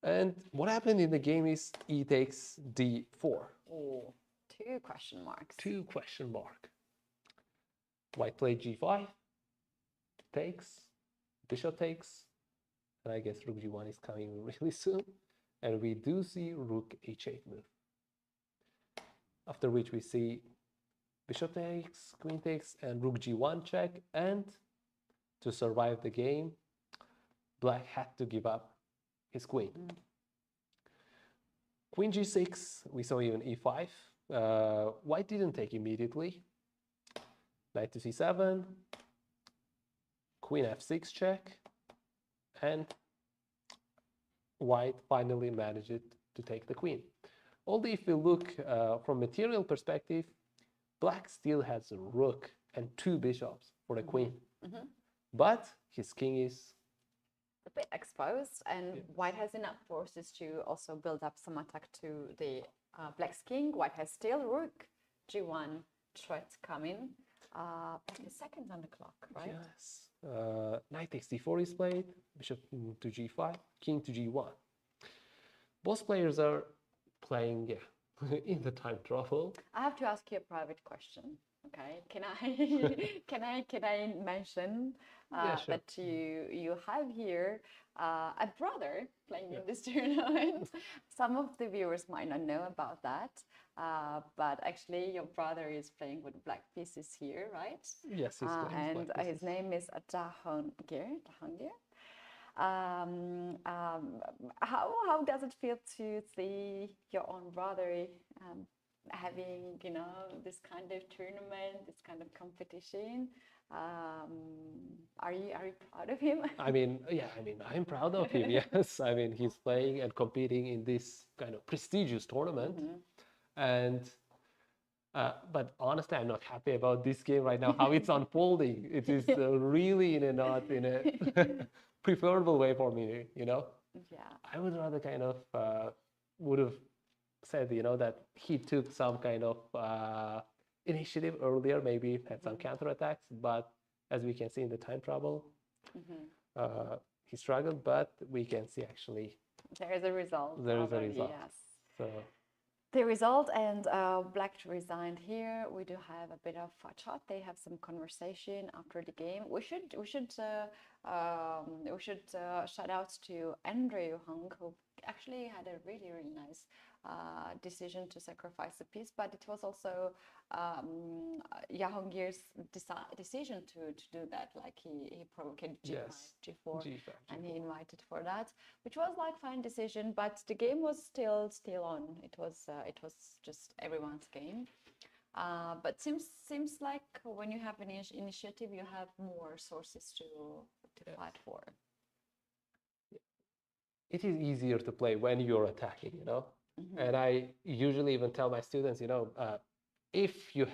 And what happened in the game is e takes d4. Oh, two question marks. Two question mark. White played g5, takes, bishop takes, and I guess rook g1 is coming really soon. And we do see rook h8 move. After which we see bishop takes, queen takes, and rook g1 check. And to survive the game, black had to give up his queen. Queen g6, we saw even e5. White didn't take immediately. Knight to c7, queen f6 check, and white finally managed to take the queen. Although if we look from material perspective, black still has a rook and two bishops for the queen. But his king is a bit exposed, and white has enough forces to also build up some attack to the black's king. White has still rook g1 threat coming. But the second on the clock, right? Yes. Knight takes d4 is played, bishop to g5, king to g1. Both players are playing in the time trouble. I have to ask you a private question. Okay, can I can I mention Yeah, sure. that you have here a brother playing in this tournament? Some of the viewers might not know about that, but actually your brother is playing with black pieces here, right? Yes, he's playing and black his pieces. name is Jahangir. How does it feel to see your own brother having, you know, this kind of tournament, this kind of competition? Are you proud of him? I mean, I'm proud of him, yes. I mean, he's playing and competing in this kind of prestigious tournament. And but honestly, I'm not happy about this game right now, how it's unfolding. It is really not in a preferable way for me, you know? Yeah. I would rather kind of would have said, you know, that he took some kind of initiative earlier, maybe had some counterattacks, but as we can see in the time trouble, He struggled, but we can see actually There is a result. there is a already, result. Yes. So The result, and Black resigned here. We do have a bit of a chat. They have some conversation after the game. We should shout out to Andrew Hung, who actually had a really nice decision to sacrifice a piece, but it was also Yahongir's decision to do that. Like he provoked G5, yes, G4, G5, and G4. he invited for that, which was like fine decision, but the game was still on. It was just everyone's game. But seems like when you have an initiative, you have more sources to fight for. It is easier to play when you're attacking, you know. And I usually even tell my students, you know, if you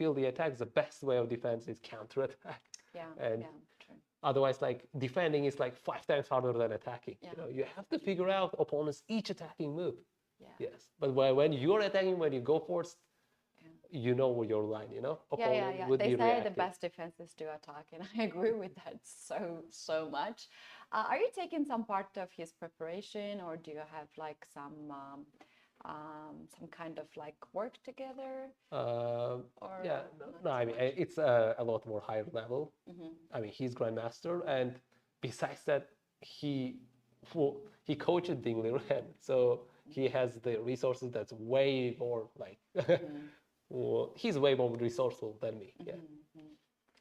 feel the attack, the best way of defense is counter attack. Yeah, and true. otherwise, like defending is like 5 times harder than attacking. Yeah. You know, you have to figure out opponents' each attacking move. Yeah. Yes, but when you're attacking, when you go first, you know your line. You know, opponent would They be say reactive. the best defense is to attack, and I agree with that so much. Are you taking some part of his preparation, or do you have like some kind of like work together? Yeah, no, I mean it's a lot more higher level. I mean he's grandmaster, and besides that, he coached Ding Liren, so he has the resources that's way more like well, he's way more resourceful than me. Yeah.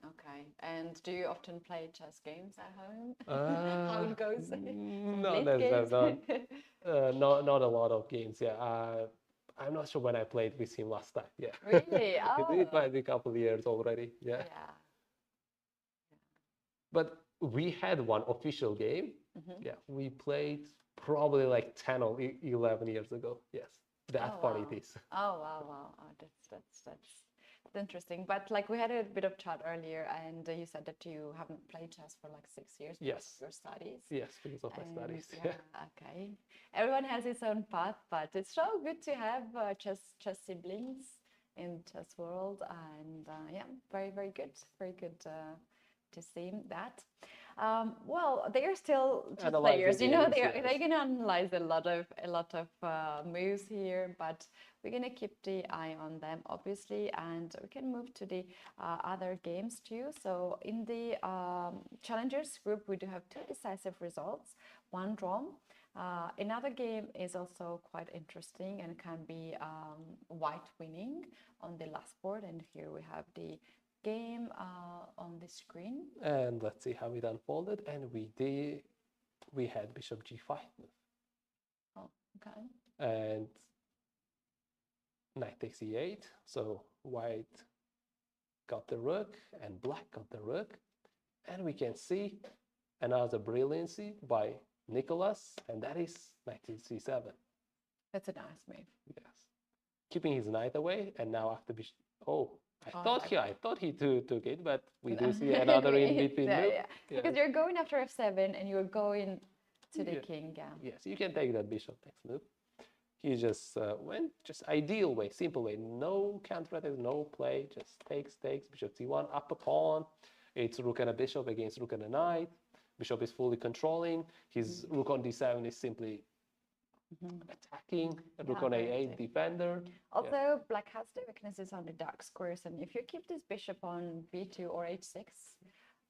Okay. And do you often play chess games at home? Uh, How it goes? No, Late games? not a lot of games. Yeah, I'm not sure when I played with him last time. Yeah, Really? it Oh. might be a couple of years already. Yeah, Yeah. but we had one official game. Yeah, we played probably like 10 or 11 years ago. Yes, that Oh, far wow. it is. Oh, wow. Oh, that's interesting. But like we had a bit of chat earlier, and you said that you haven't played chess for like 6 years because Yes. of your studies. Yes, because of my And, studies. yeah, okay. Everyone has his own path, but it's so good to have chess siblings in chess world, and yeah, very good to see that. Well, they are still chess Analyze the players, you know. games, They're yes. gonna analyze a lot of moves here, but we're gonna keep the eye on them, obviously, and we can move to the other games too. So in the challengers group, we do have 2 decisive results, 1 draw. Another game is also quite interesting and can be white winning on the last board, and here we have the game on the screen. And let's see how it unfolded. And we had bishop g5 move. Oh, okay. And knight takes e8. So white got the rook and black got the rook. And we can see another brilliancy by Nicholas, and that is knight to c7. That's a nice move. Yes, keeping his knight away, and now after bishop. Oh, I Oh, thought he took it, but we do see another in between Yeah, move. yeah. Yes. Because you're going after f7 and you're going to the Yeah. king, yeah. Yes, you can take that bishop next move. He just went just ideal way, simple way, no counterattack, no play, just takes, bishop c1, up a pawn. It's rook and a bishop against rook and a knight. Bishop is fully controlling. His rook on d7 is simply attacking. Rook on very a8, safe. defender. Also, black has the weaknesses on the dark squares, and if you keep this bishop on b2 or h6,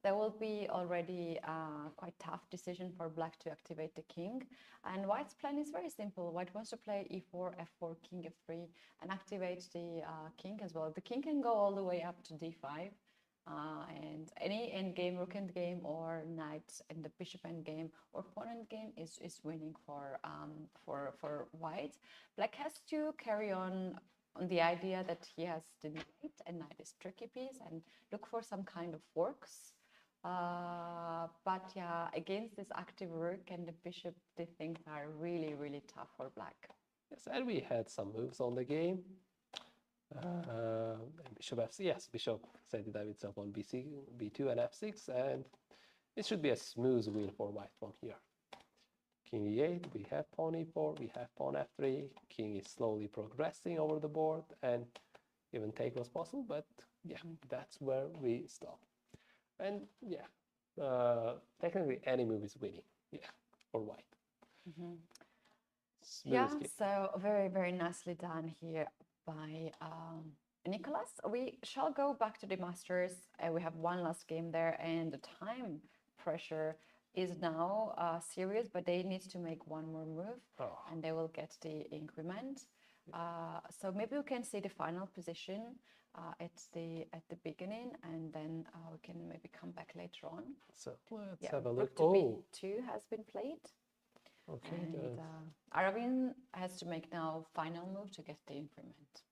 there will be already a quite tough decision for black to activate the king. And white's plan is very simple. White wants to play e4, f4, king f3, and activate the king as well. The king can go all the way up to d5. And any endgame, rook endgame, or knight and the bishop endgame or pawn endgame is winning for white. Black has to carry on the idea that he has the knight, and knight is tricky piece, and look for some kind of forks. But yeah, against this active rook and the bishop, the things are really tough for black. Yes, and we had some moves on the game. And bishop f6, yes, bishop set it up itself on b2 and f6, and it should be a smooth win for white from here. King e8, we have pawn e4, we have pawn f3, king is slowly progressing over the board, and even take was possible, but yeah, that's where we stop. And yeah, technically any move is winning. Yeah, for white. Smooth Yeah, game. so very, very nicely done here by Nicholas. We shall go back to the Masters. We have one last game there, and the time pressure is now serious, but they need to make one more move, and they will get the increment. So maybe we can see the final position at the beginning, and then we can maybe come back later on. So let's Yeah, have a look. rook to b2 has been played. Okay. And Arjun has to make now final move to get the increment.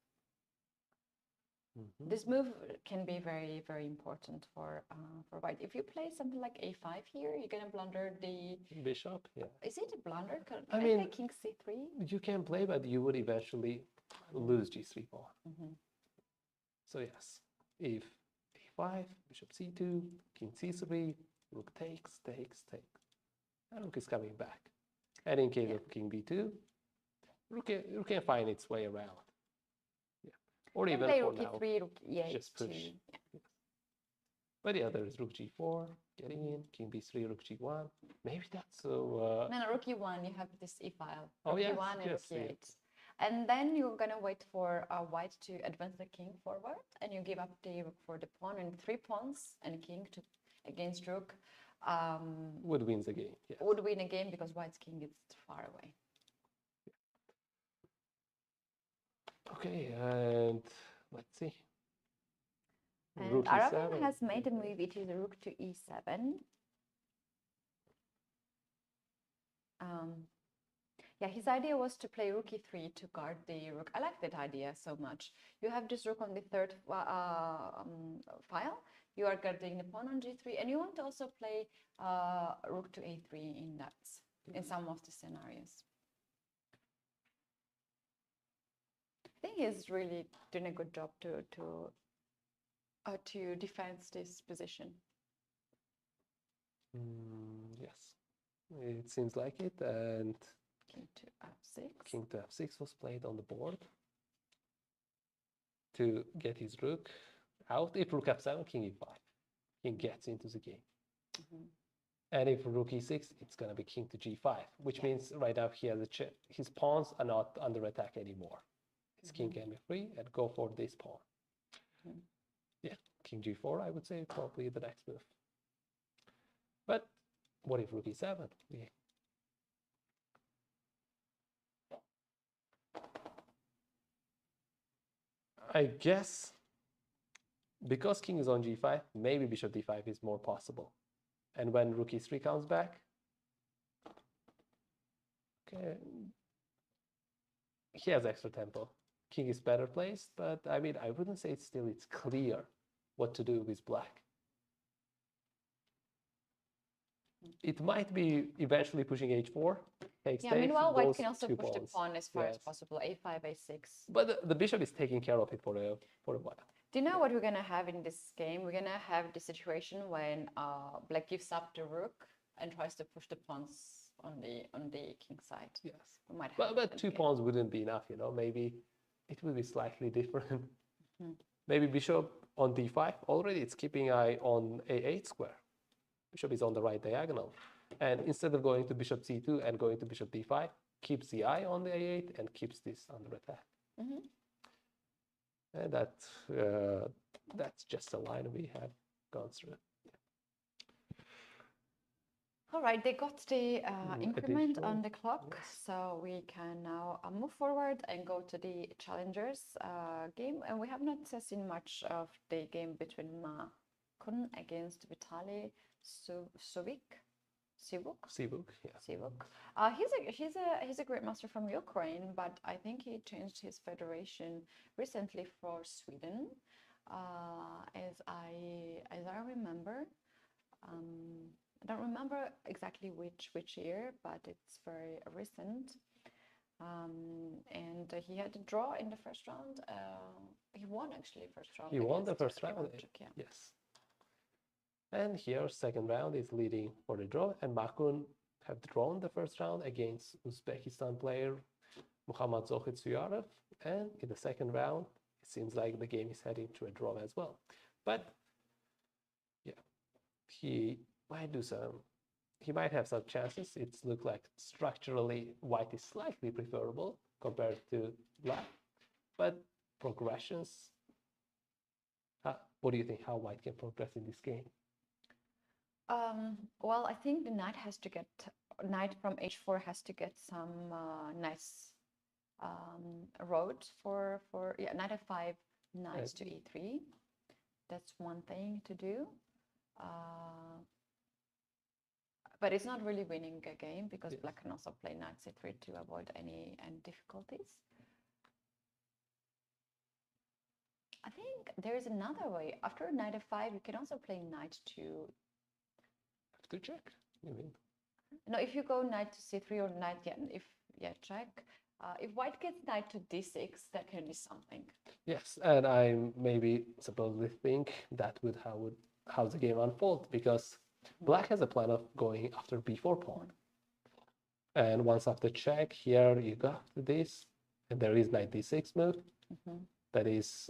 This move can be very, very important for white. If you play something like a5 here, you're gonna blunder the bishop. Yeah. Is it a blunder? Can I I mean, play king c3? You can play, but you would eventually lose g3 pawn. So yes, if a5, bishop c2, king c3, rook takes, and rook is coming back. And in case of king b2, rook can find its way around. Yeah, or even play for rook now, e3, rook e8. just push. Yes. But yeah, there is rook g4, getting in, king b3, rook g1. Maybe that's so. No, rook e1, you have this e-file. Oh, Rook yes, e1 and yes, rook e8. yes. And then you're gonna wait for white to advance the king forward, and you give up the rook for the pawn, and 3 pawns and king to against rook. Would win the game. Yes. Would win a game because white's king is far away. Okay, and let's see. And Rook Arjun e7. has made a move. It is rook to e7. Yeah, his idea was to play rook e3 to guard the rook. I like that idea so much. You have this rook on the third file. You are guarding the pawn on g3, and you want to also play rook to a3 in that, in some of the scenarios. I think he's really doing a good job to defend this position. Yes, it seems like it. And King to f6. king to f6 was played on the board to get his rook out. If rook f7, king e5, king gets into the game. And if rook e6, it's going to be king to g5, which means right now he has his pawns are not under attack anymore. His king can be free and go for this pawn. Yeah, king g4, I would say, probably the next move. But what if rook e7? Yeah. I guess because king is on g5, maybe bishop d5 is more possible. And when rook e3 comes back, okay, he has extra tempo. King is better placed, but I mean, I wouldn't say it's clear what to do with black. It might be eventually pushing h4, takes, meanwhile, white those can also 2 push the pawns. pawn as far as possible, a5, a6. But the bishop is taking care of it for a while. Do you know what we're gonna have in this game? We're gonna have the situation when black gives up the rook and tries to push the pawns on the king side. Yes. We might have But 2 pawns wouldn't be enough, you know. Maybe it will be slightly different. Maybe bishop on d5. Already it's keeping eye on a8 square. Bishop is on the right diagonal. And instead of going to bishop c2 and going to bishop d5, keeps the eye on the a8 and keeps this under attack. And that's just a line we have gone through. All right, they got the increment on additional, the clock, so we can now move forward and go to the challengers game. And we have not seen much of the game between Ma Kun against Vitaly Sivuk. Yeah. He's a great master from Ukraine, but I think he changed his federation recently for Sweden, as I remember. I don't remember exactly which year, but it's very recent. And he had a draw in the first round. He won actually first round. He won the first round. Yeah. Yes. And here, second round is leading for the draw, and Makun have drawn the first round against Uzbekistan player Muhammad Zohid Suyarev, and in the second round, it seems like the game is heading to a draw as well. But yeah, he might do some. He might have some chances. It looks like structurally white is slightly preferable compared to black, but progressions. What do you think? How white can progress in this game? Well, I think the knight from h4 has to get some nice road for knight f5, knight to e3. That's one thing to do. But it's not really winning a game because black can also play knight c3 to avoid any difficulties. I think there is another way. After knight f5, you can also play knight to... To check, you mean? No, if you go knight to c3 or knight, check. If white gets knight to d6, that can be something. Yes, and I maybe supposedly think that would how the game unfolds, because black has a plan of going after b4 pawn. And once after check, here you go after this, and there is knight d6 move. That is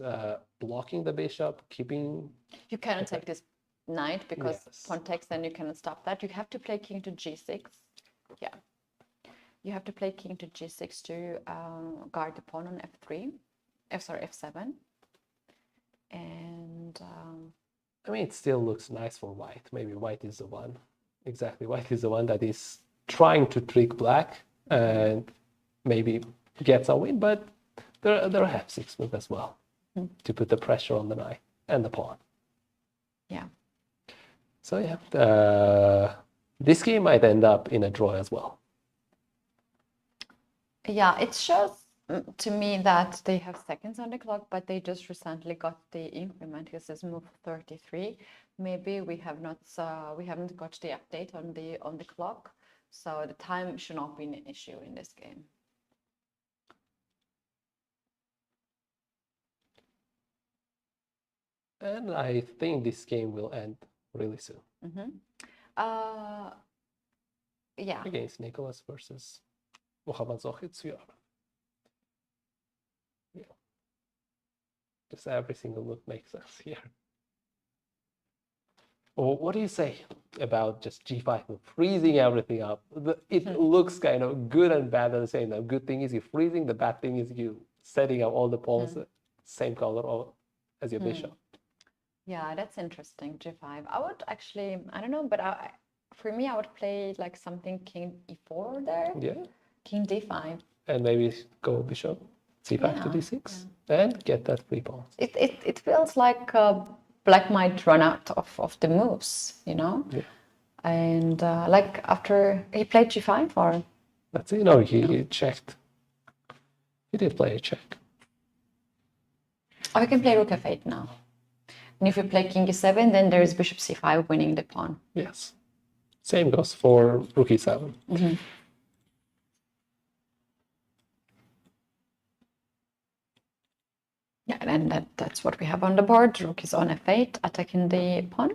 blocking the bishop, keeping... You cannot take this knight because pawn takes, then you cannot stop that. You have to play king to g6. Yeah. You have to play king to g6 to guard the pawn on f3. f7. And... I mean, it still looks nice for white. Maybe white is the one. Exactly, white is the one that is trying to trick black and maybe get some win, but there are f6 move as well to put the pressure on the knight and the pawn. Yeah. So yeah, this game might end up in a draw as well. Yeah, it shows to me that they have seconds on the clock, but they just recently got the increment because it's move 33. Maybe we haven't got the update on the clock, so the time should not be an issue in this game. And I think this game will end really soon. Yeah. Against Nicholas versus Muhammad Zohid. Yeah. Just every single move makes sense here. Or what do you say about just g5 move, freezing everything up? It looks kind of good and bad at the same time. Good thing is you're freezing. The bad thing is you setting up all the pawns same color as your bishop. Yeah, that's interesting. g5. I would actually, I don't know, but for me, I would play like something king e4 there. Yeah. King d5. And maybe go bishop c5 to d6 and get that free pawn. It feels like black might run out of the moves, you know? Yeah. And like after he played g5 or? That's it. No, he checked. He did play a check. Oh, he can play rook f8 now. And if you play king e7, then there is bishop c5 winning the pawn. Yes. Same goes for rook e7. Yeah, and that's what we have on the board. Rook is on f8, attacking the pawn.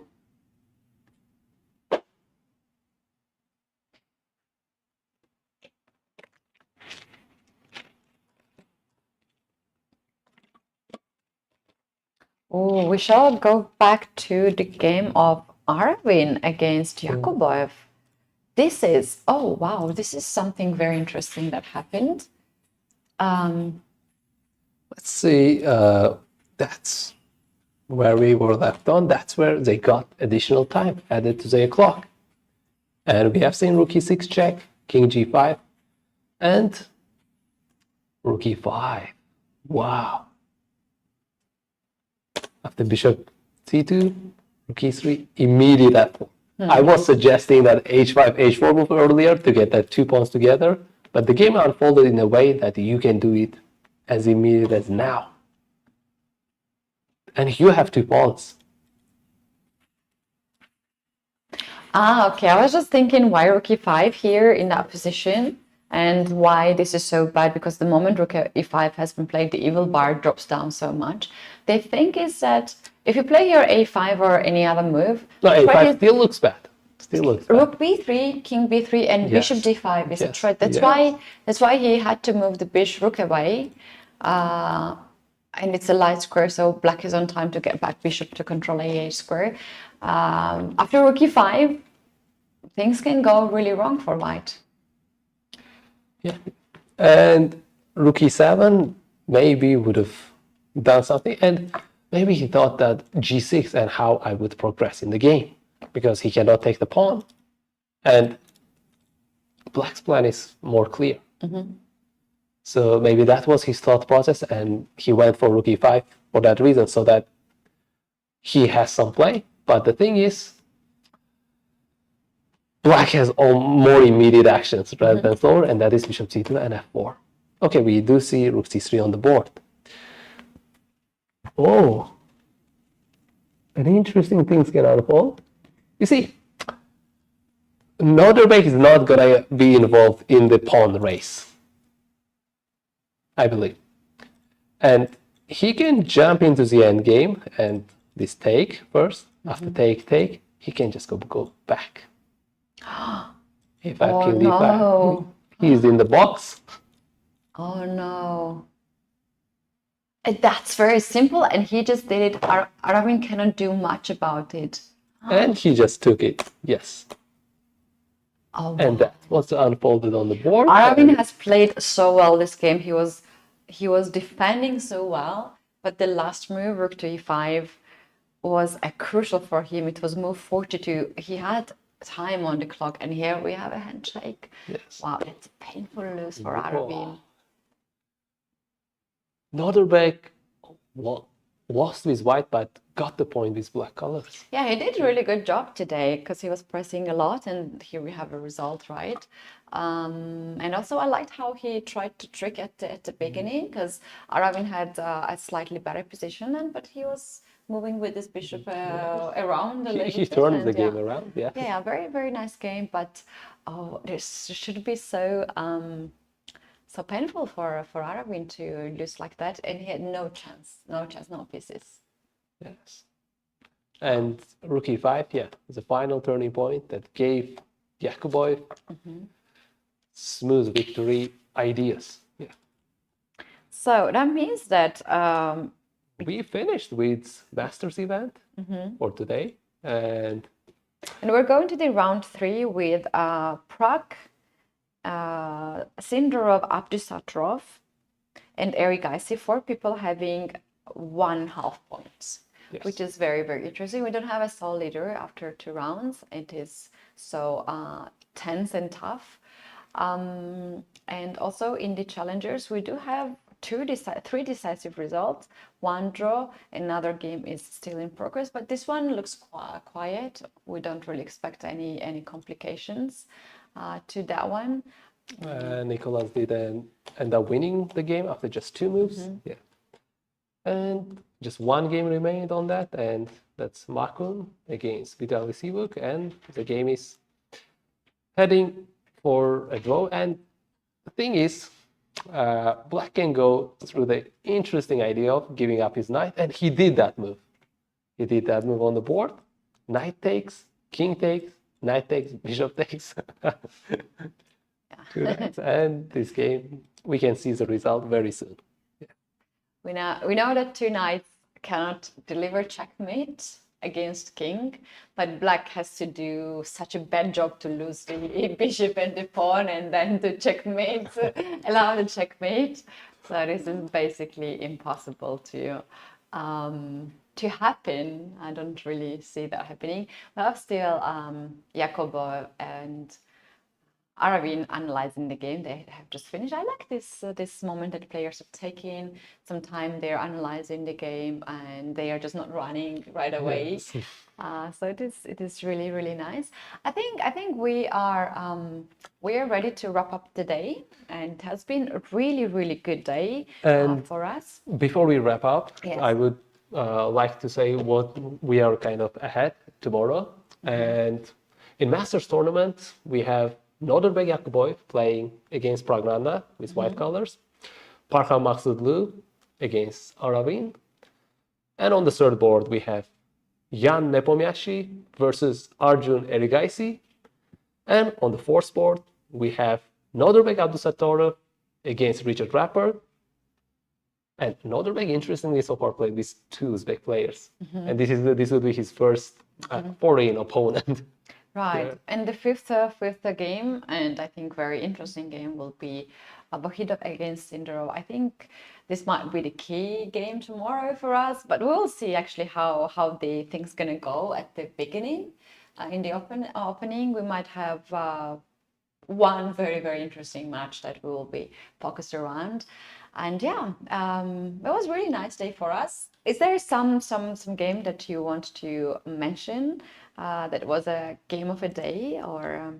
Oh, we shall go back to the game of Arvin against Yakubov. This is, oh wow, this is something very interesting that happened. Let's see, that's where we were left on. That's where they got additional time added to their clock. And we have seen rook e6 check, king g5, and rook e5. Wow. After bishop c2, rook e3, immediate apple. I was suggesting that h5, h4 move earlier to get that two pawns together, but the game unfolded in a way that you can do it as immediate as now. And you have two pawns. Okay. I was just thinking why rook e5 here in that position and why this is so bad, because the moment rook e5 has been played, the evil bar drops down so much. They think is that if you play here a5 or any other move... No, a5 still looks bad. Still looks bad. Rook b3, king b3, and bishop d5 is a threat. That's why he had to move the rook away. And it's a light square, so black is on time to get back bishop to control a square. After rook e5, things can go really wrong for white. Yeah. And rook e7 maybe would have done something. And maybe he thought that g6 and how I would progress in the game, because he cannot take the pawn. And black's plan is more clear. So maybe that was his thought process, and he went for rook e5 for that reason, so that he has some play. But the thing is, black has more immediate actions rather than slower, and that is bishop c2 and f4. Okay, we do see rook c3 on the board. Oh, an interesting things can unfold. You see, Nodirbek is not gonna be involved in the pawn race, I believe. And he can jump into the end game and this take first. After take, he can just go back. If I Oh king d5, no. he's in the box. Oh no. That's very simple, and he just did it. Arvin cannot do much about it. And he just took it, yes. Oh, And that was unfolded on the board. Arvin has played so well this game. He was defending so well, but the last move, rook to e5, was crucial for him. It was move 42. He had time on the clock, and here we have a handshake. Yes. Wow, it's a painful lose for Arvin. Nodirbek lost with white, but got the point with black colors. Yeah, he did a really good job today because he was pressing a lot, and here we have a result, right? And also I liked how he tried to trick at the beginning, because Arvin had a slightly better position then, but he was moving with his bishop around a little He bit. turned the and game around, yeah. Yeah, very, very nice game, but this should be so so painful for Arvin to lose like that, and he had no chance, no pieces. Yes. And rook e5, yeah, the final turning point that gave Yakubov smooth victory ideas. Yeah. So that means that We finished with Masters event for today, and we're going to the round 3 with Pragg, Sindarov, Abdusattorov, and Eric Gaisi, 4 people having 1.5 points. yes. Which is very, very interesting. We don't have a sole leader after 2 rounds. It is so tense and tough. And also in the challengers, we do have 3 decisive results. 1 draw, another game is still in progress, but this one looks quiet. We don't really expect any complications to that one. Nicolas did end up winning the game after just 2 moves. Yeah. And just 1 game remained on that, and that's Makun against Vitaly Sivuk, and the game is heading for a draw. And the thing is, black can go through the interesting idea of giving up his knight, and he did that move. He did that move on the board. Knight takes, king takes, knight takes, bishop takes. 2 knights, and this game, we can see the result very soon. We know that 2 knights cannot deliver checkmate against king, but black has to do such a bad job to lose the bishop and the pawn, and then to checkmate, allow the checkmate. So this is basically impossible to happen. I don't really see that happening. We have still Yakubov and Arvin analyzing the game. They have just finished. I like this moment that players are taking some time. They're analyzing the game, and they are just not running right away. Yes. So it is really, really nice. I think we are ready to wrap up the day, and it has been a really, really good day for us. Before we wrap up, yes. I would like to say what we are kind of ahead tomorrow. And in Masters tournament, we have Nodirbek Yakubov playing against Pragg with white colors, Parham Maksudlu against Arvin, and on the 3rd board we have Jan Nepomniachtchi versus Arjun Erigaisi, and on the 4th board we have Nodirbek Abdusattorov against Richard Rapper. And Nodirbek, interestingly, so far played with 2 Uzbek players, and this will be his first foreign opponent. Right. Yeah. And the fifth game, and I think very interesting game, will be Vachier against Sindarov. I think this might be the key game tomorrow for us, but we'll see actually how the thing's gonna go at the beginning. In the opening, we might have one very interesting match that we will be focused around. And yeah, it was a really nice day for us. Is there some game that you want to mention that was a game of a day or?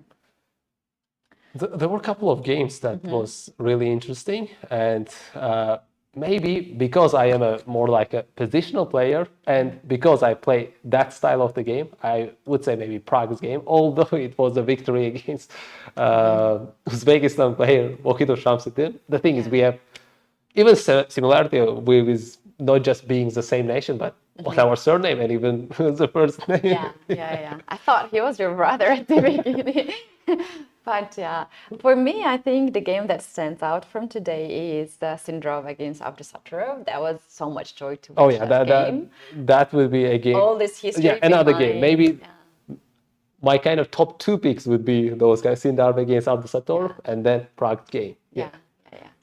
There were a couple of games that was really interesting, and maybe because I am a more like a positional player, and because I play that style of the game, I would say maybe Prague's game, although it was a victory against Uzbekistan player Vachier Shamsuddin. The thing is, we have even similarity with not just being the same nation, but what our surname and even the first name. Yeah. I thought he was your brother at the beginning. But yeah, for me, I think the game that stands out from today is the Sindarov against Vachier-Lagrave. That was so much joy to watch that game. That will be a game. All this history. Yeah, another game. Maybe yeah. my kind of top 2 picks would be those guys, Sindarov against Vachier-Lagrave, and then Prague game. Yeah,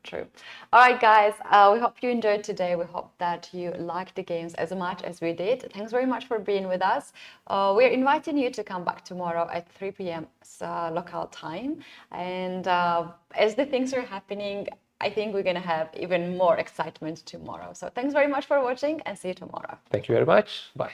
true. All right, guys, we hope you enjoyed today. We hope that you liked the games as much as we did. Thanks very much for being with us. We're inviting you to come back tomorrow at 3 p.m. Local time. And as the things are happening, I think we're going to have even more excitement tomorrow. So thanks very much for watching and see you tomorrow. Thank you very much. Bye.